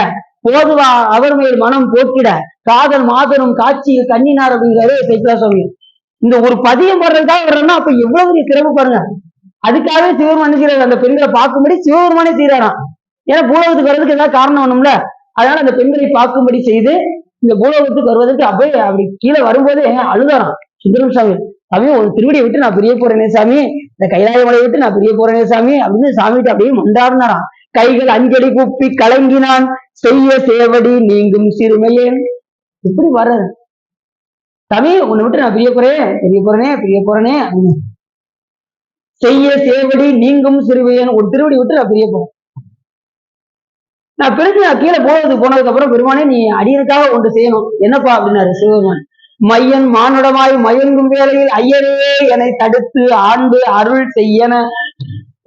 போதுவா அவர் மேல் மனம் போக்கிட காதல் மாதரும் காட்சியில் கண்ணினார் அப்படிங்கிறாரு சைக்கிளா சுவாமி. இந்த ஒரு பதியம் போடுறதுக்காக வர்றோம்னா அப்ப எவ்வளவு பெரிய சிறப்பு பாருங்க. அதுக்காகவே சிவபெருமான் செய்யறாரு, அந்த பெண்களை பார்க்கும்படி சிவபெருமானே செய்யறாராம். ஏன்னா பூலோகத்துக்கு வர்றதுக்கு ஏதாவது காரணம் வேணும்ல, அதனால அந்த பெண்களை பார்க்கும்படி செய்து இந்த பூலோகத்துக்கு வருவதற்கு அப்படியே அப்படி கீழே வரும்போது அழுதாராம் சுந்தரம் சாமி. சாமி ஒரு திருவடியை விட்டு நான் பிரிய போறேனே சாமி, இந்த கைலாய மலையை விட்டு நான் பிரிய போறேனே சாமி அப்படின்னு சாமிகிட்ட அப்படியே மன்றாடினாராம். கைகள் அஞ்சடி கூப்பி கலங்கினான் செய்ய சேவடி நீங்கும் சிறுமையேன். எப்படி வர்றது? சாமி உன்னை விட்டு நான் பிரிய போறேனே அப்படின்னு செய்ய சேவடி நீங்கும் சிறுமையேன், ஒரு திருவடி விட்டு நான் பிரிய போறேன். நான் பிரிஞ்சு நான் கீழே போனதுக்கு அப்புறம் பெருமானே நீ அடியனுக்காக ஒன்று செய்யணும். என்னப்பா அப்படின்னாரு சிவபெருமான். மையன் மானுடமாய் மயங்கும் வேளையில் ஐயரே என்னை தடுத்து ஆண்டு அருள் செய்யன.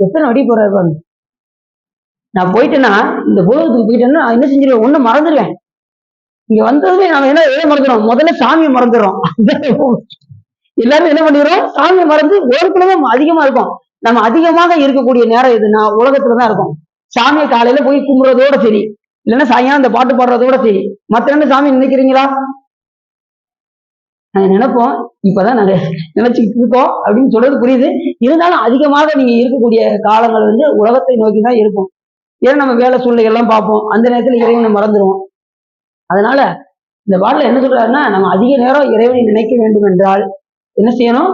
எத்தனை அடி போறாரு பாருங்க. நான் போயிட்டேன்னா இந்த பூலகத்துக்கு போயிட்டேன்னா என்ன செஞ்சிருவேன்? ஒண்ணு மறந்துடுவேன். இங்க வந்ததுமே நாம என்ன எதை மறந்துடும்? முதல்ல சாமியை மறந்துடுறோம். எல்லாரும் என்ன பண்ணிடுறோம்? சாமியை மறந்து உலகத்துலதான் அதிகமா இருக்கும். நம்ம அதிகமாக இருக்கக்கூடிய நேரம் எதுனா உலகத்துலதான் இருக்கும். சாமியை காலையில போய் கும்பிடுறதோட சரி, இல்லைன்னா சாயங்காலம் அந்த பாட்டு பாடுறதோட சரி. மற்ற ரெண்டு சாமி நினைக்கிறீங்களா? நாங்க நினைப்போம், இப்பதான் நாங்க நினைச்சுக்கிட்டு இருக்கோம் அப்படின்னு சொல்றது புரியுது. இருந்தாலும் அதிகமாக நீங்க இருக்கக்கூடிய காலங்கள் உலகத்தை நோக்கி தான் இருக்கும். ஏன்னா நம்ம வேலை சூழ்நிலைகள் எல்லாம் பார்ப்போம், அந்த நேரத்துல இறைவனை மறந்துடுவோம். அதனால இந்த பாடல என்ன சொல்றாருன்னா, நம்ம அதிக நேரம் இறைவனை நினைக்க வேண்டும் என்றால் என்ன செய்யணும்?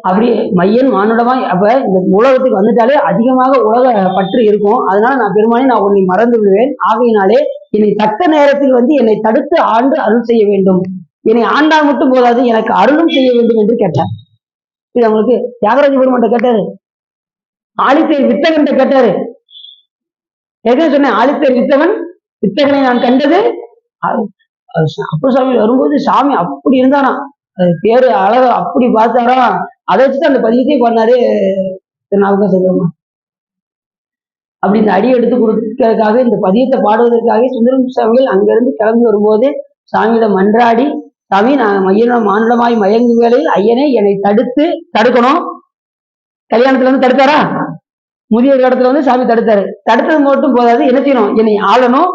அப்படியே மையன் மானுடமாய். அப்ப இந்த உலகத்துக்கு வந்துட்டாலே அதிகமாக உலக பற்று இருக்கும். அதனால நான் பெருமானே நான் உன்னை மறந்து விடுவேன். ஆகையினாலே என்னை தக்க நேரத்தில் என்னை தடுத்து ஆண்டு அருள் செய்ய வேண்டும். என்னை ஆண்டால் மட்டும் போதாது, எனக்கு அருளும் செய்ய வேண்டும் என்று கேட்டார். இது அவங்களுக்கு தியாகராஜ பெருமான் கேட்டாரு, ஆழித்தேர் வித்தகன் கேட்டாரு. எதுவும் சொன்னேன், ஆழித்தேர் வித்தகன், வித்தகனை நான் கண்டது. அப்ப சாமி வரும்போது சாமி அப்படி இருந்தானா, பேரு அழக அப்படி பார்த்தாரா. அதை வச்சுட்டு அந்த பதியத்தையே பண்ணாரு திருநாவுக்கரசர் சொல்லுவாங்க. அப்படி இந்த அடி எடுத்து கொடுக்கறதுக்காக, இந்த பதியத்தை பாடுவதற்காக சுந்தரம் சாமிகள் அங்கிருந்து கிளம்பி வரும்போது சாமியிடம் மன்றாடி, சாமி நான் மானுடமாய் மயங்கும் வேளையில் ஐயனே என்னை தடுக்கணும். கல்யாணத்துல தடுத்தாரா? முதியோர் இடத்துல சாமி தடுத்தாரு. தடுத்தது மட்டும் போதாது, என்ன செய்யணும்? என்னை ஆளணும்,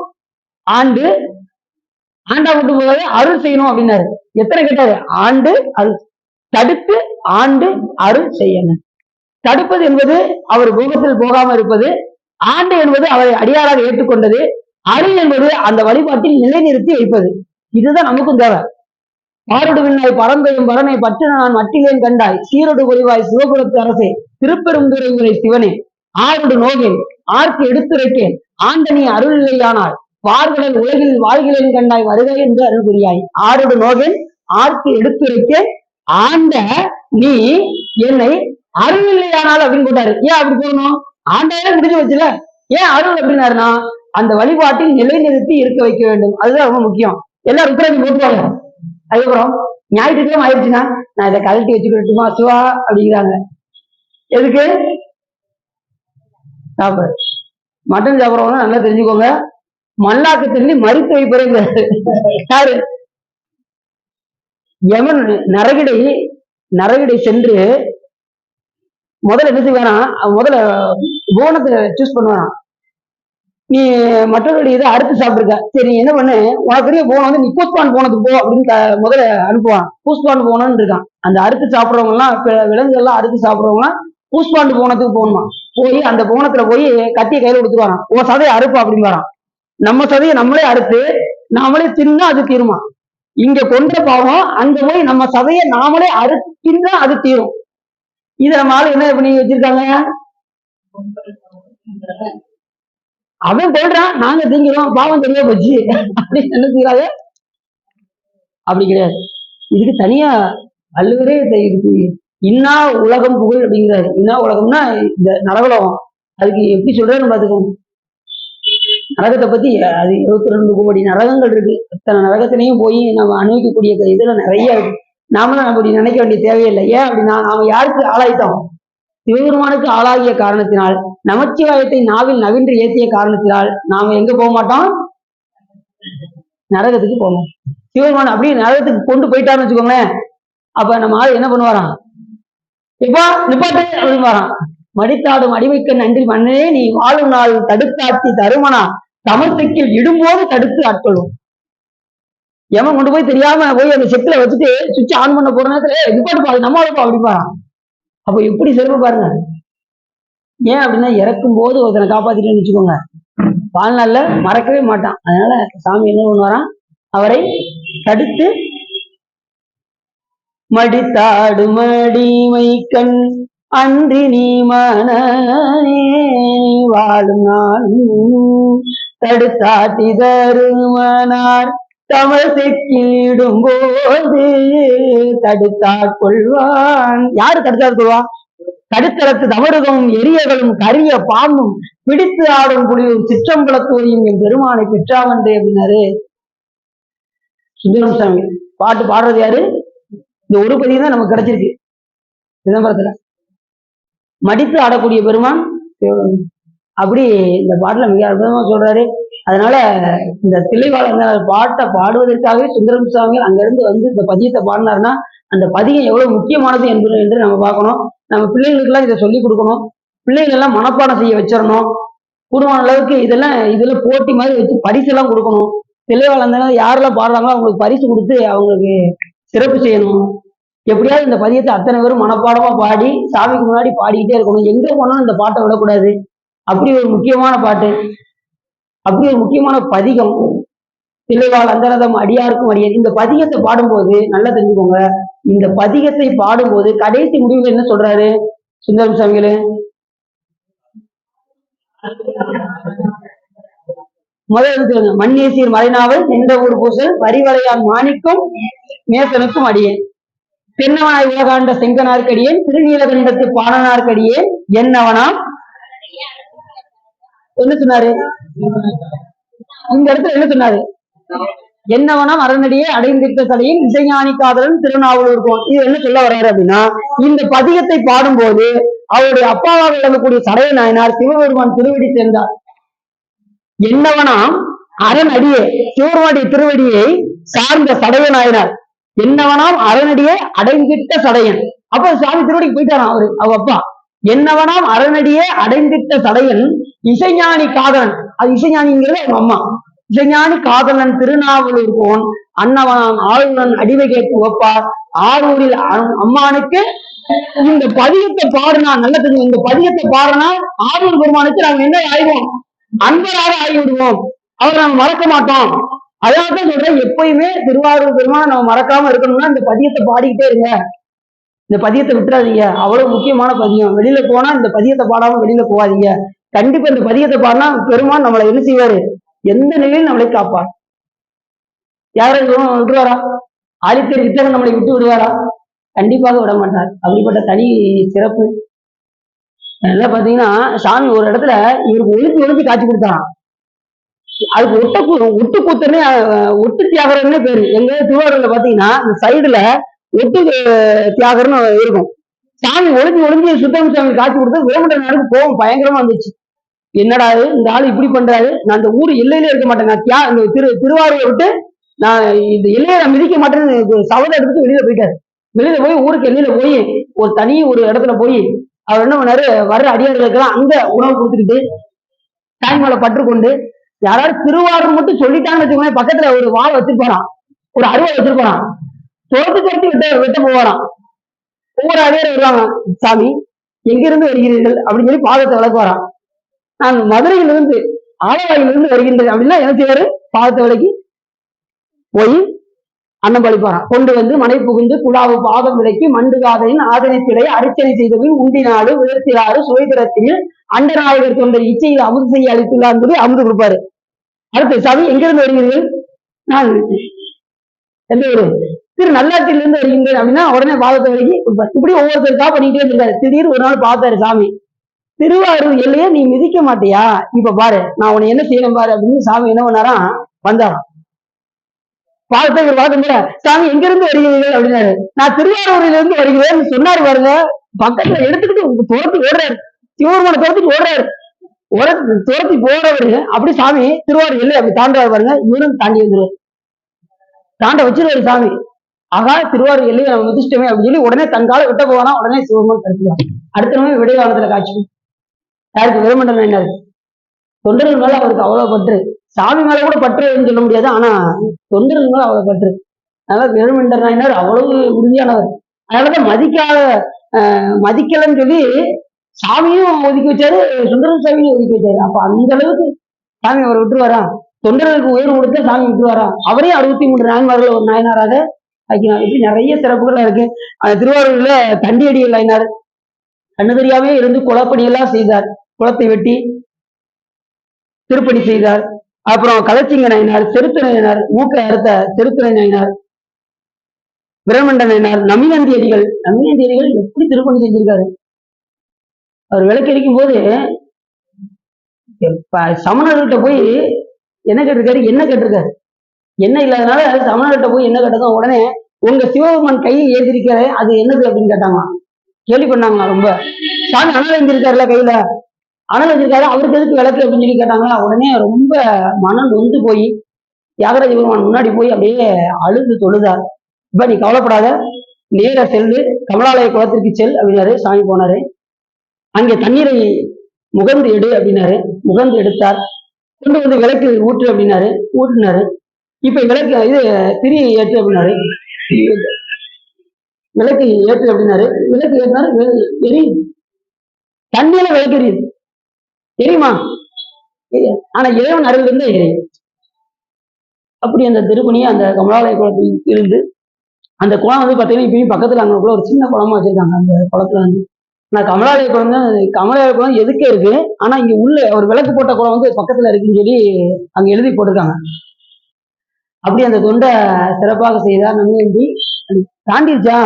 ஆண்டா மட்டும் போதாது அருள் செய்யணும் அப்படின்னாரு. எத்தனை கேட்டாரு? ஆண்டு அருள், தடுத்து ஆண்டு அருள் செய்யணும். தடுப்பது என்பது அவர் போகத்தில் போகாம இருப்பது, ஆண்டு என்பது அவரை அடியாராக ஏற்றுக்கொண்டது, அருள் என்பது அந்த வழிபாட்டில் நிலைநிறுத்தி வைப்பது. இதுதான் நமக்கும் தேவை. பாரொடு விண்ணாய் பரம்பெயும் பரனை பற்று நான் மட்டிலேன் கண்டாய் சீரொடு பொறிவாய் சிவபுரத்து அரசே திருப்பெருந்துறை உரை சிவனே ஆரோடு நோகேன் ஆர்க்கு எடுத்துரைக்கேன் ஆண்ட நீ அருள் இல்லையானால் பார்வலன் உலகில் வாழ்கிறேன் கண்டாய் வருக என்று அருள் புரியாய். ஆரோடு நோகேன் ஆர்க்கு எடுத்துரைக்கேன் ஆண்ட நீ என்னை அருள் இல்லையானால் அப்படின்னு போட்டாரு. ஏன் அப்படி போகணும்? ஆண்டாயிரம் முடிஞ்சு வச்சுல, ஏன் அருள் அப்படின்னாருன்னா அந்த வழிபாட்டில் நிலைநிறுத்தி இருக்க வைக்க வேண்டும். அதுதான் ரொம்ப முக்கியம். எல்லாரும் உத்தரவு போட்டுவாங்க. அதுக்கப்புறம் ஞாயிற்றுக்கிழமை ஆயிடுச்சுன்னா நான் இதை கழட்டி வச்சுக்கிட்டுமா சிவா அப்படிங்கிறாங்க. எதுக்கு? சாப்பிட மட்டன் சாப்பிட்றவங்க நல்லா தெரிஞ்சுக்கோங்க, மல்லாக்கு தண்ணி மறுத்து வைப்பது யாரு? யமன் நரகிடை சென்று முதல்ல என்ன செய்வானா, முதல்ல போனத்தை சூஸ் பண்ணுவானா. நீ மற்றவர்களுடைய இதை அறுத்து சாப்பிட்டுருக்க, சரி நீ என்ன பண்ணு, உனக்கு பெரிய போனம் நீ பூஸ்பான் போனதுக்கு போ அப்படின்னு முதல்ல அனுப்புவான். பூஸ்பாண்டு போனோன்னு இருக்கான். அந்த அறுத்து சாப்பிட்றவங்க எல்லாம், விலங்குகள் எல்லாம் அறுத்து சாப்பிட்றவங்க பூஸ்பாண்டு போனதுக்கு போகணுமா. போய் அந்த போனத்துல போய் கத்திய கையில கொடுத்துருவாராம். உன் சதையை அறுப்பா அப்படின்னு வரான். நம்ம சதையை நம்மளே அறுத்து நாமளே தின்னா அது தீருமா. இங்க கொன்ற பாவம் அங்க போய் நம்ம சதையை நாமளே அறுத்தின்னா அது தீரும். இதை நம்ம ஆளு என்ன பண்ணி வச்சிருக்காங்க? அவன் சொல்றான் நாங்க திங்கிறோம், பாவம் தெரிய போச்சு அப்படின்னு என்ன செய்யறாங்க? அப்படி கிடையாது. இதுக்கு தனியா வள்ளுவரே இதுக்கு இன்னா உலகம் புகழ் அப்படிங்கிறாரு. இன்னா உலகம்னா இந்த நரகலோகம். அதுக்கு எப்படி சொல்றேன்னு பாத்துக்கோங்க. நரகத்தை பத்தி அது 22 கோடி நரகங்கள் இருக்கு. அத்தனை நரகத்திலையும் போய் நம்ம அனுபவிக்கக்கூடிய இதுல நிறைய இருக்கு. நாமளும் அப்படி நினைக்க வேண்டிய தேவையில்லை. ஏன் அப்படின்னா நாம யாருக்கு ஆளாயிட்டோம்? சிவபெருமானுக்கு ஆளாகிய காரணத்தினால், நமச்சிவாயத்தை நாவில் நவின்று ஏற்றிய காரணத்தினால் நாம எங்க போக மாட்டோம்? நரகத்துக்கு போகணும். சிவபெருமான் அப்படியே நரகத்துக்கு கொண்டு போயிட்டாருன்னு வச்சுக்கோங்களேன். அப்ப நம்ம ஆள் என்ன பண்ணுவாராம்? எப்பா நிப்பாட்டு அப்படின்னு வரான். மடித்தாடும் அடிமைக்கண் அன்றி மண்ணே நீ வாழும் நாள் தடுத்தாட்சி தருமனா சமர்த்திக்கில் இடும்போது தடுத்து ஆட்கொள்ளும். எவன் கொண்டு போய் தெரியாம போய் அந்த செட்டில வச்சுட்டு சுவிட்ச் ஆன் பண்ண போற நேரத்துல நிப்பாட்டு பாரு நம்ம ஆளுப்பா அப்படிப்பாரான். அப்ப எப்படி சிறப்பு பாருங்க. ஏன் அப்படின்னா இறக்கும் போது ஒருத்தனை காப்பாத்திட்டேன்னு வச்சுக்கோங்க, வாழ்நாள்ல மறக்கவே மாட்டான். அதனால சாமி என்ன பண்ணுவாராம்? அவரை தடுத்து மடித்தாடு மடிமை கண் அன்றி நீ மனே வாழும் நாளும் தடுத்தாட்டி தருமனார் தமிழ் செக்கிடும் போது தடுத்தாற் கொள்வான். யாரு தடுத்தாற் கொள்வான்? தடுத்தளத்து தவறுகளும் எரியகளும் கரிய பாம்பும் பிடித்து ஆடும் புலியும் சிற்றம்பலத்தோரியும் என் பெருமானை பெற்றாவன்றே அப்படின்னாரு சுந்தரசாமி. பாட்டு பாடுறது யாரு? இந்த ஒரு பதிவு தான் நமக்கு கிடைச்சிருக்கு சிதம்பரத்துல. மடித்து ஆடக்கூடிய பெருமான் அப்படி இந்த பாட்டுல மிக அற்புதமா சொல்றாரு. அதனால இந்த தில்லைவாழ் பாட்டை பாடுவதற்காகவே சுந்தரம் சுவாமி அங்கிருந்து வந்து இந்த பதியத்தை பாடினாருன்னா அந்த பதியம் எவ்வளவு முக்கியமானது என்று நம்ம பார்க்கணும். நம்ம பிள்ளைகளுக்கு எல்லாம் இதை சொல்லி கொடுக்கணும். பிள்ளைகள் எல்லாம் மனப்பாடம் செய்ய வச்சிடணும். கூடுமான அளவுக்கு இதுல போட்டி மாதிரி வச்சு பரிசெல்லாம் கொடுக்கணும். தில்லைவாழ் யாரெல்லாம் பாடுறாங்களோ அவங்களுக்கு பரிசு கொடுத்து அவங்களுக்கு சிறப்பு செய்யணும். எப்படியாவது இந்த பதியத்தை அத்தனை பேரும் மனப்பாடமா பாடி சாமிக்கு முன்னாடி பாடிக்கிட்டே இருக்கணும். எங்க போனாலும் இந்த பாட்டை விடக்கூடாது. அப்படி ஒரு முக்கியமான பாட்டு, அப்படி ஒரு முக்கியமான பதிகம். தில்லைவாழ் அந்தரதம் அடியாருக்கும் அடியார். இந்த பதிகத்தை பாடும்போது நல்லா தெரிஞ்சுக்கோங்க. இந்த பதிகத்தை பாடும்போது கடைசி முடிவுல என்ன சொல்றாரு சுந்தரம் சாமிகளே? முதல் மண்ணேசீர் மறைநாவல் எந்த ஊர் பூசல் வரிவளையான் மாணிக்கும் மேசனுக்கும் அடியேன் தென்னவனாய் உலகாண்ட செங்கனார்க்கடியேன் திருநீலகண்டத்து பாணனார்க்கடியேன் என்னவனா என்ன சொன்னாரு? இந்த இடத்துல என்ன சொன்னாரு? என்னவனம் அரணடியே அடைந்திருக்க சடையின் இசைஞானி காதலன் திருநாவலூர் கோன். இது என்ன சொல்ல வர்றாரு அப்படின்னா, இந்த பதிகத்தை பாடும்போது அவருடைய அப்பாவாக விளங்கக்கூடிய சடைய நாயனார் சிவபெருமான் திருவடி சேர்ந்தார். என்னவனாம் அரணடியே சிவபெருமானுடைய திருவடியை சார்ந்த சடைய நாயனார். என்னவனாம் அரணடியே அடைந்திட்ட சடையன். அப்ப சுவாமி திருவடிக்கு போயிட்டாராம் அவரு அவ அப்பா. என்னவனாம் அரணடியே அடைந்திட்ட சடையன் இசைஞானி காதலன். அது இசைஞானிங்கிறது அவங்க அம்மா. இசைஞானி காதலன் திருநாவலூர் கோன் அன்னவனான் ஆளுநன் அடிவை கேட்டு ஒப்பார் ஆரூரில் அம்மானுக்கு. இந்த பதியத்தை பாடுனா நல்ல தெரியும். இந்த பதியத்தை பாடுனா ஆரூர் பெருமானுக்கு நாங்க என்ன ஆயிடுவோம்? அன்பராக ஆகிவிடுவோம். அவரை நம்ம மறக்க மாட்டோம். அதான் சொல்றேன், எப்பயுமே திருவாரூர் பெருமானை நம்ம மறக்காம இருக்கணும்னா இந்த பதியத்தை பாடிக்கிட்டே இருங்க. இந்த பதியத்தை விட்டுறாதீங்க. அவ்வளவு முக்கியமான பதியம். வெளியில போனா இந்த பதியத்தை பாடாம வெளியில போகாதீங்க. கண்டிப்பா இந்த பதியத்தை பாடினா பெருமான் நம்மளை என்ன செய்வாரு? எந்த நிலையிலும் நம்மளை காப்பார். யாரும் விட்டுருவாரா? ஆதித்தர் வித்தகன் நம்மளை விட்டு விடுவாரா? கண்டிப்பாக விட மாட்டார். அப்படிப்பட்ட தனி சிறப்பு. என்ன பாத்தீங்கன்னா சாமி ஒரு இடத்துல இவருக்கு ஒழிச்சு காட்சி கொடுத்தாராம். அதுக்கு ஒட்டு கூத்தனே ஒட்டு தியாகரன்னு பேரு. எங்க திருவாரூர்ல பாத்தீங்கன்னா இந்த சைடுல ஒட்டு தியாகர்னு இருக்கும். சாமி ஒளிஞ்சு சுத்தம் சாமி காட்சி கொடுத்து வேமண்ட நாடுக்கு கோவம் பயங்கரமா வந்துச்சு. என்னடா இந்த ஆளு இப்படி பண்றாரு, நான் இந்த ஊர் எல்லையிலே இருக்க மாட்டேன், நான் இந்த திருவாரூரை விட்டு நான் இந்த எல்லையை நான் மிதிக்க மாட்டேன்னு சபதம் எடுத்துட்டு வெளியில போயிட்டாரு. வெளியில போய் ஊருக்கு எல்லையில போய் ஒரு தனி ஒரு இடத்துல போய் அவர் என்ன பண்ணாரு, வர்ற அடியார்களுக்கெல்லாம் அங்க உணவு கொடுத்துக்கிட்டு தாய்மலை பற்றுக்கொண்டு யாராவது திருவாரூர் மட்டும் சொல்லிட்டாங்கன்னு வச்சுக்கோங்க, பக்கத்துல ஒரு வாழை வச்சிருப்பாராம், ஒரு அருவா வச்சிருப்பாராம், துரத்து வெட்ட போவாராம். ஒவ்வொரு அடியாரும் வருவாங்க, சாமி எங்கிருந்து வருகிறீர்கள் அப்படின்னு சொல்லி பாதத்தை விளக்குவாராம். நான் மதுரையிலிருந்து ஆலவாயிலிருந்து வருகின்றேன் அப்படின்னா என்ன செய்வாரு? பாதத்தை விளக்கி போய் அன்னம் பழிப்பாராம். கொண்டு வந்து மனை புகுந்து குழாவு பாதம் விளக்கி மண்டு காதையின் ஆதனத்திலே அர்ச்சனை செய்தபின் உண்டினாடு விழத்திராறு சுவைதிரத்தில் அண்டநாயகர் தொண்டர் இச்சையில் அமுது செய்ய அளித்துள்ளார் சொல்லி அமுது கொடுப்பாரு. அடுத்து சாமி எங்கிருந்து வருகிறீர்கள்? நான் எந்த ஊரு? திரு நல்லாற்றிலிருந்து வருகின்றேன் அப்படின்னா உடனே பாதத்தை வரைக்கும் கொடுப்பார். இப்படி ஒவ்வொருத்தருக்கா பண்ணிக்கிட்டே இருக்காரு. திடீர்னு ஒரு நாள் பார்த்தாரு சாமி, திருவாரூர் எல்லையே நீ மிதிக்க மாட்டியா, இப்ப பாரு நான் உன்னை என்ன செய்யணும் பாரு அப்படின்னு சாமி என்ன பண்ணாராம், வந்தாராம். பாதத்தை இவர் பார்க்க, சாமி எங்க இருந்து வருகிறீர்கள் அப்படின்னாரு. நான் திருவாரூரில இருந்து வருகிறேன்னு சொன்னாரு பாருங்க. பக்கத்துல எடுத்துக்கிட்டு துரத்தி ஓடுறாரு, சிவபெருமான துரத்திட்டு ஓடுறாரு. துரத்தி போறவரு அப்படி சாமி திருவாரூர் எல்லை அப்படி தாண்டாரு பாருங்க. இவரும் தாண்டி வந்துருவாரு, தாண்ட வச்சிருவாரு சாமி. ஆகா திருவாரூர் எல்லையை நம்ம மிதிச்சிட்டோமே அப்படின்னு சொல்லி உடனே தங்கால விட்ட போவானா, உடனே சிவபெருமான் தடுத்துவாங்க. அடுத்த நாள் விடைகாலத்துல காட்சி யாருக்கு? வீரமண்டலம் என்ன தொண்டர்கள் மேல அவருக்கு அவ்வளவு பற்று. சாமி மேல கூட பற்றுன்னு சொல்ல முடியாது, ஆனா தொண்டர்கள் மேல அவ்வளவு பற்று. அதனால வீரமண்டர் நாயனார் அவ்வளவு உறுதியானவர். அதனாலதான் மதிக்கலன்னு சொல்லி சாமியும் ஒதுக்கி வச்சாரு, சுந்தரம் சாமியும் ஒதுக்கி வச்சாரு. அப்ப அந்த அளவுக்கு சாமி அவர் விட்டுருவாரா? தொண்டர்களுக்கு உயர்வு கொடுத்த சாமி விட்டுருவாரா? அவரே 63 நாயன்மார்கள் ஒரு நாயனாராக ஆக்கினார். இப்படி நிறைய சிறப்புகள் இருக்கு. திருவாரூர்ல தண்டியடிகள் நாயனார் கண்ணு தெரியாமே இருந்து குளப்பணி எல்லாம் செய்தார். குளத்தை வெட்டி திருப்பணி செய்தார். அப்புறம் கலச்சிங்க நாயனார், செருத்துணை நாயனார், மூக்கை அறுத்த செருத்துணை நாயனார், பிரமண்ட நாயனார், நமிநந்தி அடிகள் எப்படி திருப்பணி செஞ்சிருக்காரு. அவர் விளக்கரிக்கும் போது சமணர்கிட்ட போய் என்ன கேட்டிருக்காரு, என்ன இல்லாதனால சமணர்கிட்ட போய் என்ன கேட்டதும் உடனே உங்க சிவபெருமான் கையில் ஏந்திருக்கிற அது என்னது அப்படின்னு கேட்டாங்களாம். கேள்வி பண்ணாங்களா ரொம்ப. சாமி அனல் எழுந்திருக்காருல கையில, அனல் வச்சிருக்காரு, அவருக்கு எதுக்கு விளக்கு அப்படின்னு சொல்லி கேட்டாங்களா. உடனே ரொம்ப மனம் நொந்து போய் தியாகராஜ பெருமான் முன்னாடி போய் அப்படியே அழுது தொழுதார். இப்ப நீ கவலைப்படாத, நேர செல்லு, கமலாலய குளத்திற்கு செல் அப்படின்னாரு. சாமி போனாரு. அங்கே தண்ணீரை முகந்து எடு அப்படின்னாரு. முகந்து எடுத்தார். கொண்டு வந்து விளக்கு ஊற்று அப்படின்னாரு. ஊற்றினாரு. இப்ப விளக்கு இது திரி ஏற்று அப்படின்னாரு. விளக்கு ஏற்று அப்படின்னாரு. விளக்கு ஏற்றினாரு. எரியுது, தண்ணியில விளக்கு எரியுது, தெரியுமா? ஆனா இறைவன் அருள் இருந்து எரியும். அப்படி அந்த திருப்பணியை அந்த கமலாலய குளத்தில் இருந்து, அந்த குளம் வந்து பாத்தீங்கன்னா இப்பயும் பக்கத்துல அங்க ஒரு சின்ன குளமா வச்சிருக்காங்க. அந்த குளத்துல வந்து நான் கமலாலய குளம் தான், கமலாலய குளம் எதுக்கே இருக்கு, ஆனா இங்க உள்ள ஒரு விளக்கு போட்ட குளம் வந்து பக்கத்துல இருக்குன்னு சொல்லி அங்க எழுதி போட்டிருக்காங்க. அப்படி அந்த தொண்டை சிறப்பாக செய்தார். நம்பி தாண்டிருச்சா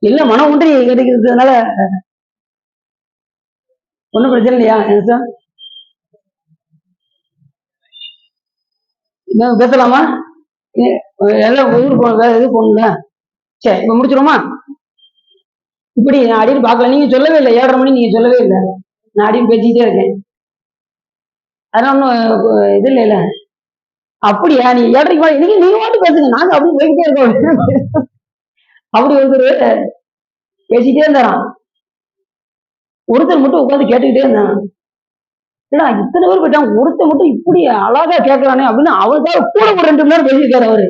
இல்ல மனம் ஒன்றி கிடைக்கிறதுனால ஒன்றும் பிரச்சனை இல்லையா? சார் பேசலாமா? எல்லாம் ஊருக்கு போன வேற எதுவும் போகணும்ல. சரி இப்ப முடிச்சிருமா? இப்படி நான் அடின்னு பார்க்கல, நீங்க சொல்லவே இல்லை. 7:30 மணி நீங்க சொல்லவே இல்லை. நான் அடின்னு பேசிக்கிட்டே இருக்கேன். அதெல்லாம் ஒன்றும் இது இல்லைல்ல. அப்படியா? நீ 7:30க்கு மேலே நீங்க மட்டும் பேசுங்க, நாங்க அப்படி போய்கிட்டே இருக்கோம். அப்படி ஒருத்தர் பேசிட்டே இருந்தாராம். ஒருத்தர் மட்டும் உட்காந்து கேட்டுக்கிட்டே இருந்தான். ஏடா இத்தனை பேர் போயிட்டான், ஒருத்தர் மட்டும் இப்படி அழகா கேட்கறானே அப்படின்னு அவருக்காக கூட ஒரு 2 மணி நேரம் பேசியிருக்காரு அவரு.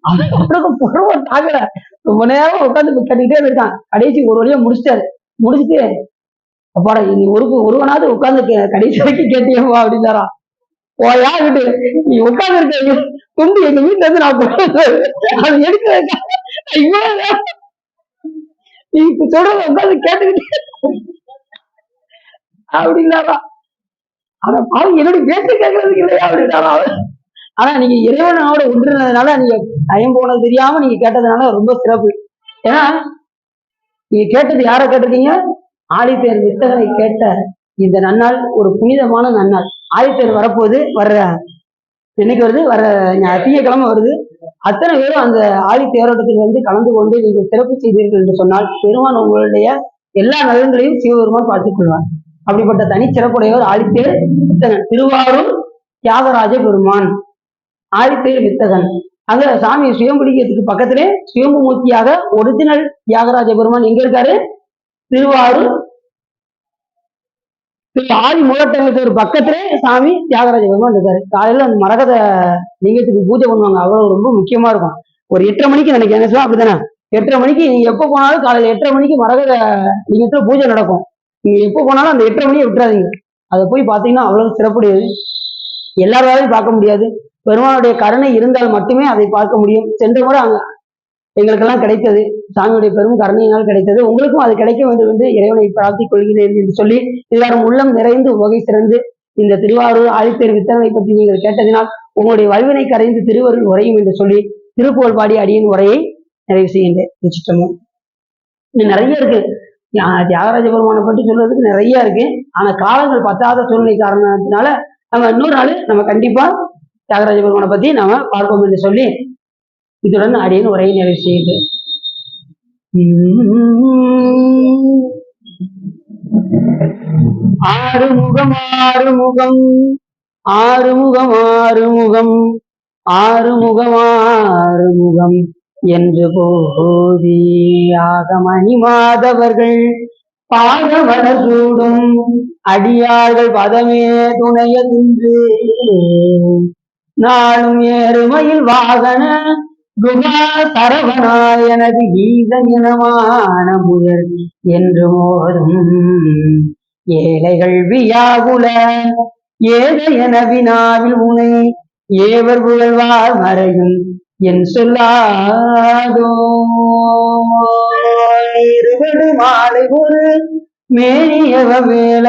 அவருக்கு பொறுமை தாக்கல. ரொம்ப நேரம் உட்காந்து கட்டிக்கிட்டே இருக்கான். கடைசி ஒரு வழியா முடிச்சிட்டாரு. முடிச்சுட்டு அப்பாடா நீ ஒருவனாவது உட்காந்து கடைசி வரைக்கும் கேட்டியப்பா அப்படின்னாரா. போயா விட்டு நீ உட்காந்து இருக்க துண்டு எங்க வீட்டுல இருந்து நான் அது எடுக்க நீ இப்ப சொல்றத உட்காந்து கேட்டுக்கிட்டு அப்படின்னாரா. ஆனா பாவம் என்னுடைய பேச்சு கேட்கறதுக்கு இல்லையா அப்படின்னாரா. ஆனா நீங்க இறைவனோட ஒன்றுனதுனால, நீங்க டைம் போனது தெரியாம நீங்க கேட்டதுனால ரொம்ப சிறப்பு. ஏன்னா நீங்க கேட்டது யார கேட்டிருக்கீங்க? ஆழித்தேர் வித்தகனை கேட்ட இந்த நன்னாள் ஒரு புனிதமான நன்னாள். ஆழித்தேர் வரப்போது, வர்ற என்னைக்கு வருது? வர்ற திங்கட்கிழமை வருது. அத்தனை பேரும் அந்த ஆழித்தேரோட்டத்தில் வந்து கலந்து கொண்டு நீங்கள் சிறப்பு செய்தீர்கள் என்று சொன்னால் பெருமான் உங்களுடைய எல்லா நலன்களையும் சிவபெருமான் பார்த்துக் கொள்வார். அப்படிப்பட்ட தனிச்சிறப்புடையவர் ஆழித்தேர் வித்தகன், திருவாரூர் தியாகராஜ பெருமான் ஆழித்தேர் வித்தகன். அங்க சாமி சுயம்புலிங்கத்துக்கு பக்கத்திலே சுயம்பு மூர்த்தியாக ஒரிஜினல் தியாகராஜ பெருமான் எங்க இருக்காரு? திருவாரூர் ஆதி மூலத்தங்கத்தூர் பக்கத்திலே சாமி தியாகராஜ பெருமான் இருக்காரு. காலையில அந்த மரகத லிங்கத்துக்கு பூஜை பண்ணுவாங்க. அவ்வளவு ரொம்ப முக்கியமா இருக்கும். ஒரு 8:30 மணிக்கு நினைக்கிறேன், அப்படித்தானே? 8:30 மணிக்கு நீங்க எப்ப போனாலும் காலையில 8:30 மணிக்கு மரகத லிங்கத்துல பூஜை நடக்கும். நீங்க எப்ப போனாலும் அந்த 8:30 மணியை விட்டுறாதீங்க. அதை போய் பாத்தீங்கன்னா அவ்வளவு சிறப்புடையது. எல்லாராலையும் பார்க்க முடியாது. பெருமானுடைய கருணை இருந்தால் மட்டுமே அதை பார்க்க முடியும். சென்ற முறை அங்க எங்களுக்கெல்லாம் கிடைத்தது, சாமியுடைய பெரும் கருணையினால் கிடைத்தது. உங்களுக்கும் அது கிடைக்க வேண்டும் என்று இறைவனை பிரார்த்திக் கொள்கிறேன் என்று சொல்லி எல்லாரும் உள்ளம் நிறைந்து உவகை சிறந்து இந்த திருவாரூர் ஆழித்தேர் வித்தகனை பற்றி நீங்கள் கேட்டதினால் உங்களுடைய வல்வினை கரைந்து திருவருள் உரையும் என்று சொல்லி திருப்புகழ் பாடி அடியின் உரையை நிறைவு செய்கின்றேன். திருச்சிற்றம்பலம். இன்னும் நிறைய இருக்கு. தியாகராஜ பெருமானை பற்றி சொல்றதுக்கு நிறைய இருக்கு. ஆனா காலங்கள் பத்தாத சூழ்நிலை காரணத்தினால நம்ம இன்னொரு நாள் நம்ம கண்டிப்பா தியாகராஜ பெருமானை பத்தி நாம பார்ப்போம் என்று சொல்லி இத்துடன் அடியின் உரையை நிறைவு செய்கின்றேன். ஆறுமுகம் ஆறுமுகம் ஆறுமுகம் ஆறுமுகம் ஆறுமுகம் ஆறுமுகம் என்று போதி ஆகமணி மாதவர்கள் பாதமலர் சூடும் அடியார்கள் பதமே துணைய நின்று நாளும் ஏறுமையில் வாகன குணா சரவணாயனது கீத இனமான முயல் என்று மோதும் ஏழைகள் வியாகுல ஏதையன வினாவில் உனை ஏவர் புகழ்வார் மறையும் என் சொல்லாதோ இருவடு மாலை ஒரு மேனியவ வேள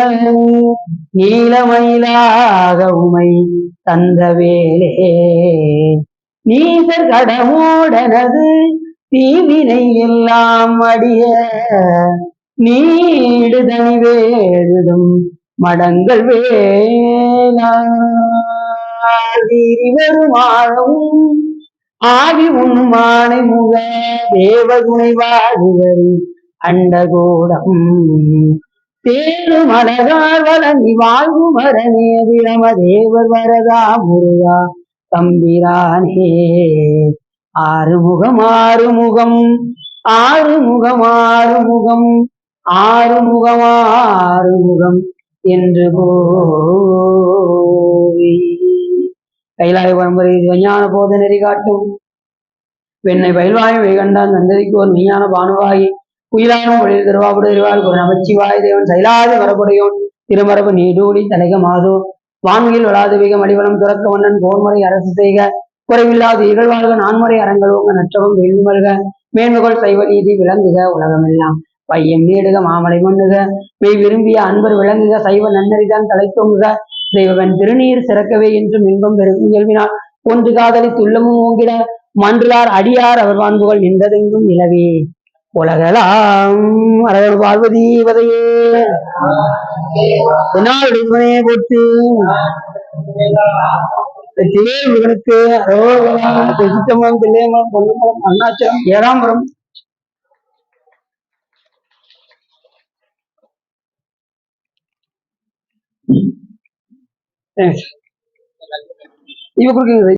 நீலமயிலாக உமை தந்த வேலே நீசர் கடமோடனது தீவினை எல்லாம் அடிய நீடு தனி வேடும் மடங்கள் வேளாவரும் ஆவி உண்மானை முக தேவகுணை வாழ்வரி அண்டகோடம் தேரு மலகால் வழங்கி வாழ்வு மரணே விரம தேவர் வரதா முருகா தம்பிரானே ஆறுமுகம் ஆறுமுகம் ஆறுமுகம் ஆறுமுகம் ஆறுமுகம் ஆறுமுகம் என்று போய் கைலாய பரம்பரை விஞ்ஞான போத நெறி காட்டும் வெண்ணை பயில்வாயும் வெகண்டான் நந்ததிக்கு ஒரு மெய்யான பானுவாகி குயிலானும் ஒளியில் திருவாபுடுவாள் ஒரு நமச்சிவாய தேவன் சைலாதி வரப்புடையோன் திருமரபு நீடூடி தலைக மாதோ வான்மையில் வளாது மிக மடிவனம் துறக்க வண்ணன் போன்முறை அரசு செய்க குறைவில்லாது இகழ்வாழ்க நான்முறை அறங்களுங்க நற்றவம் வேள்வி மல்க மேன்மைகள் சைவ நீதி விளங்குக உலகமெல்லாம் பையன் நீடுக மாமலை மண்ணுக மெய் விரும்பிய அன்பர் விளங்குக சைவ நன்னறிதான் தலைத்தோங்குக தெய்வன் திருநீர் சிறக்கவே என்றும் இன்பம் பெருகும் இயல்பினால் ஒன்று காதலி துள்ளமும் ஓங்கிட மன்றுளார் அடியார் அவர் வான்புகள் நின்றதெங்கும் நிலவே உலகலாம் அரவன் பார்வதி வதையே போட்டு முருகனுக்கு திருச்சிற்றம்பலம் தில்லையம்பலம் பொன்னம்பலம் அருணாச்சலம் ஏழாம்பரம் இவ கொடுக்குங்க.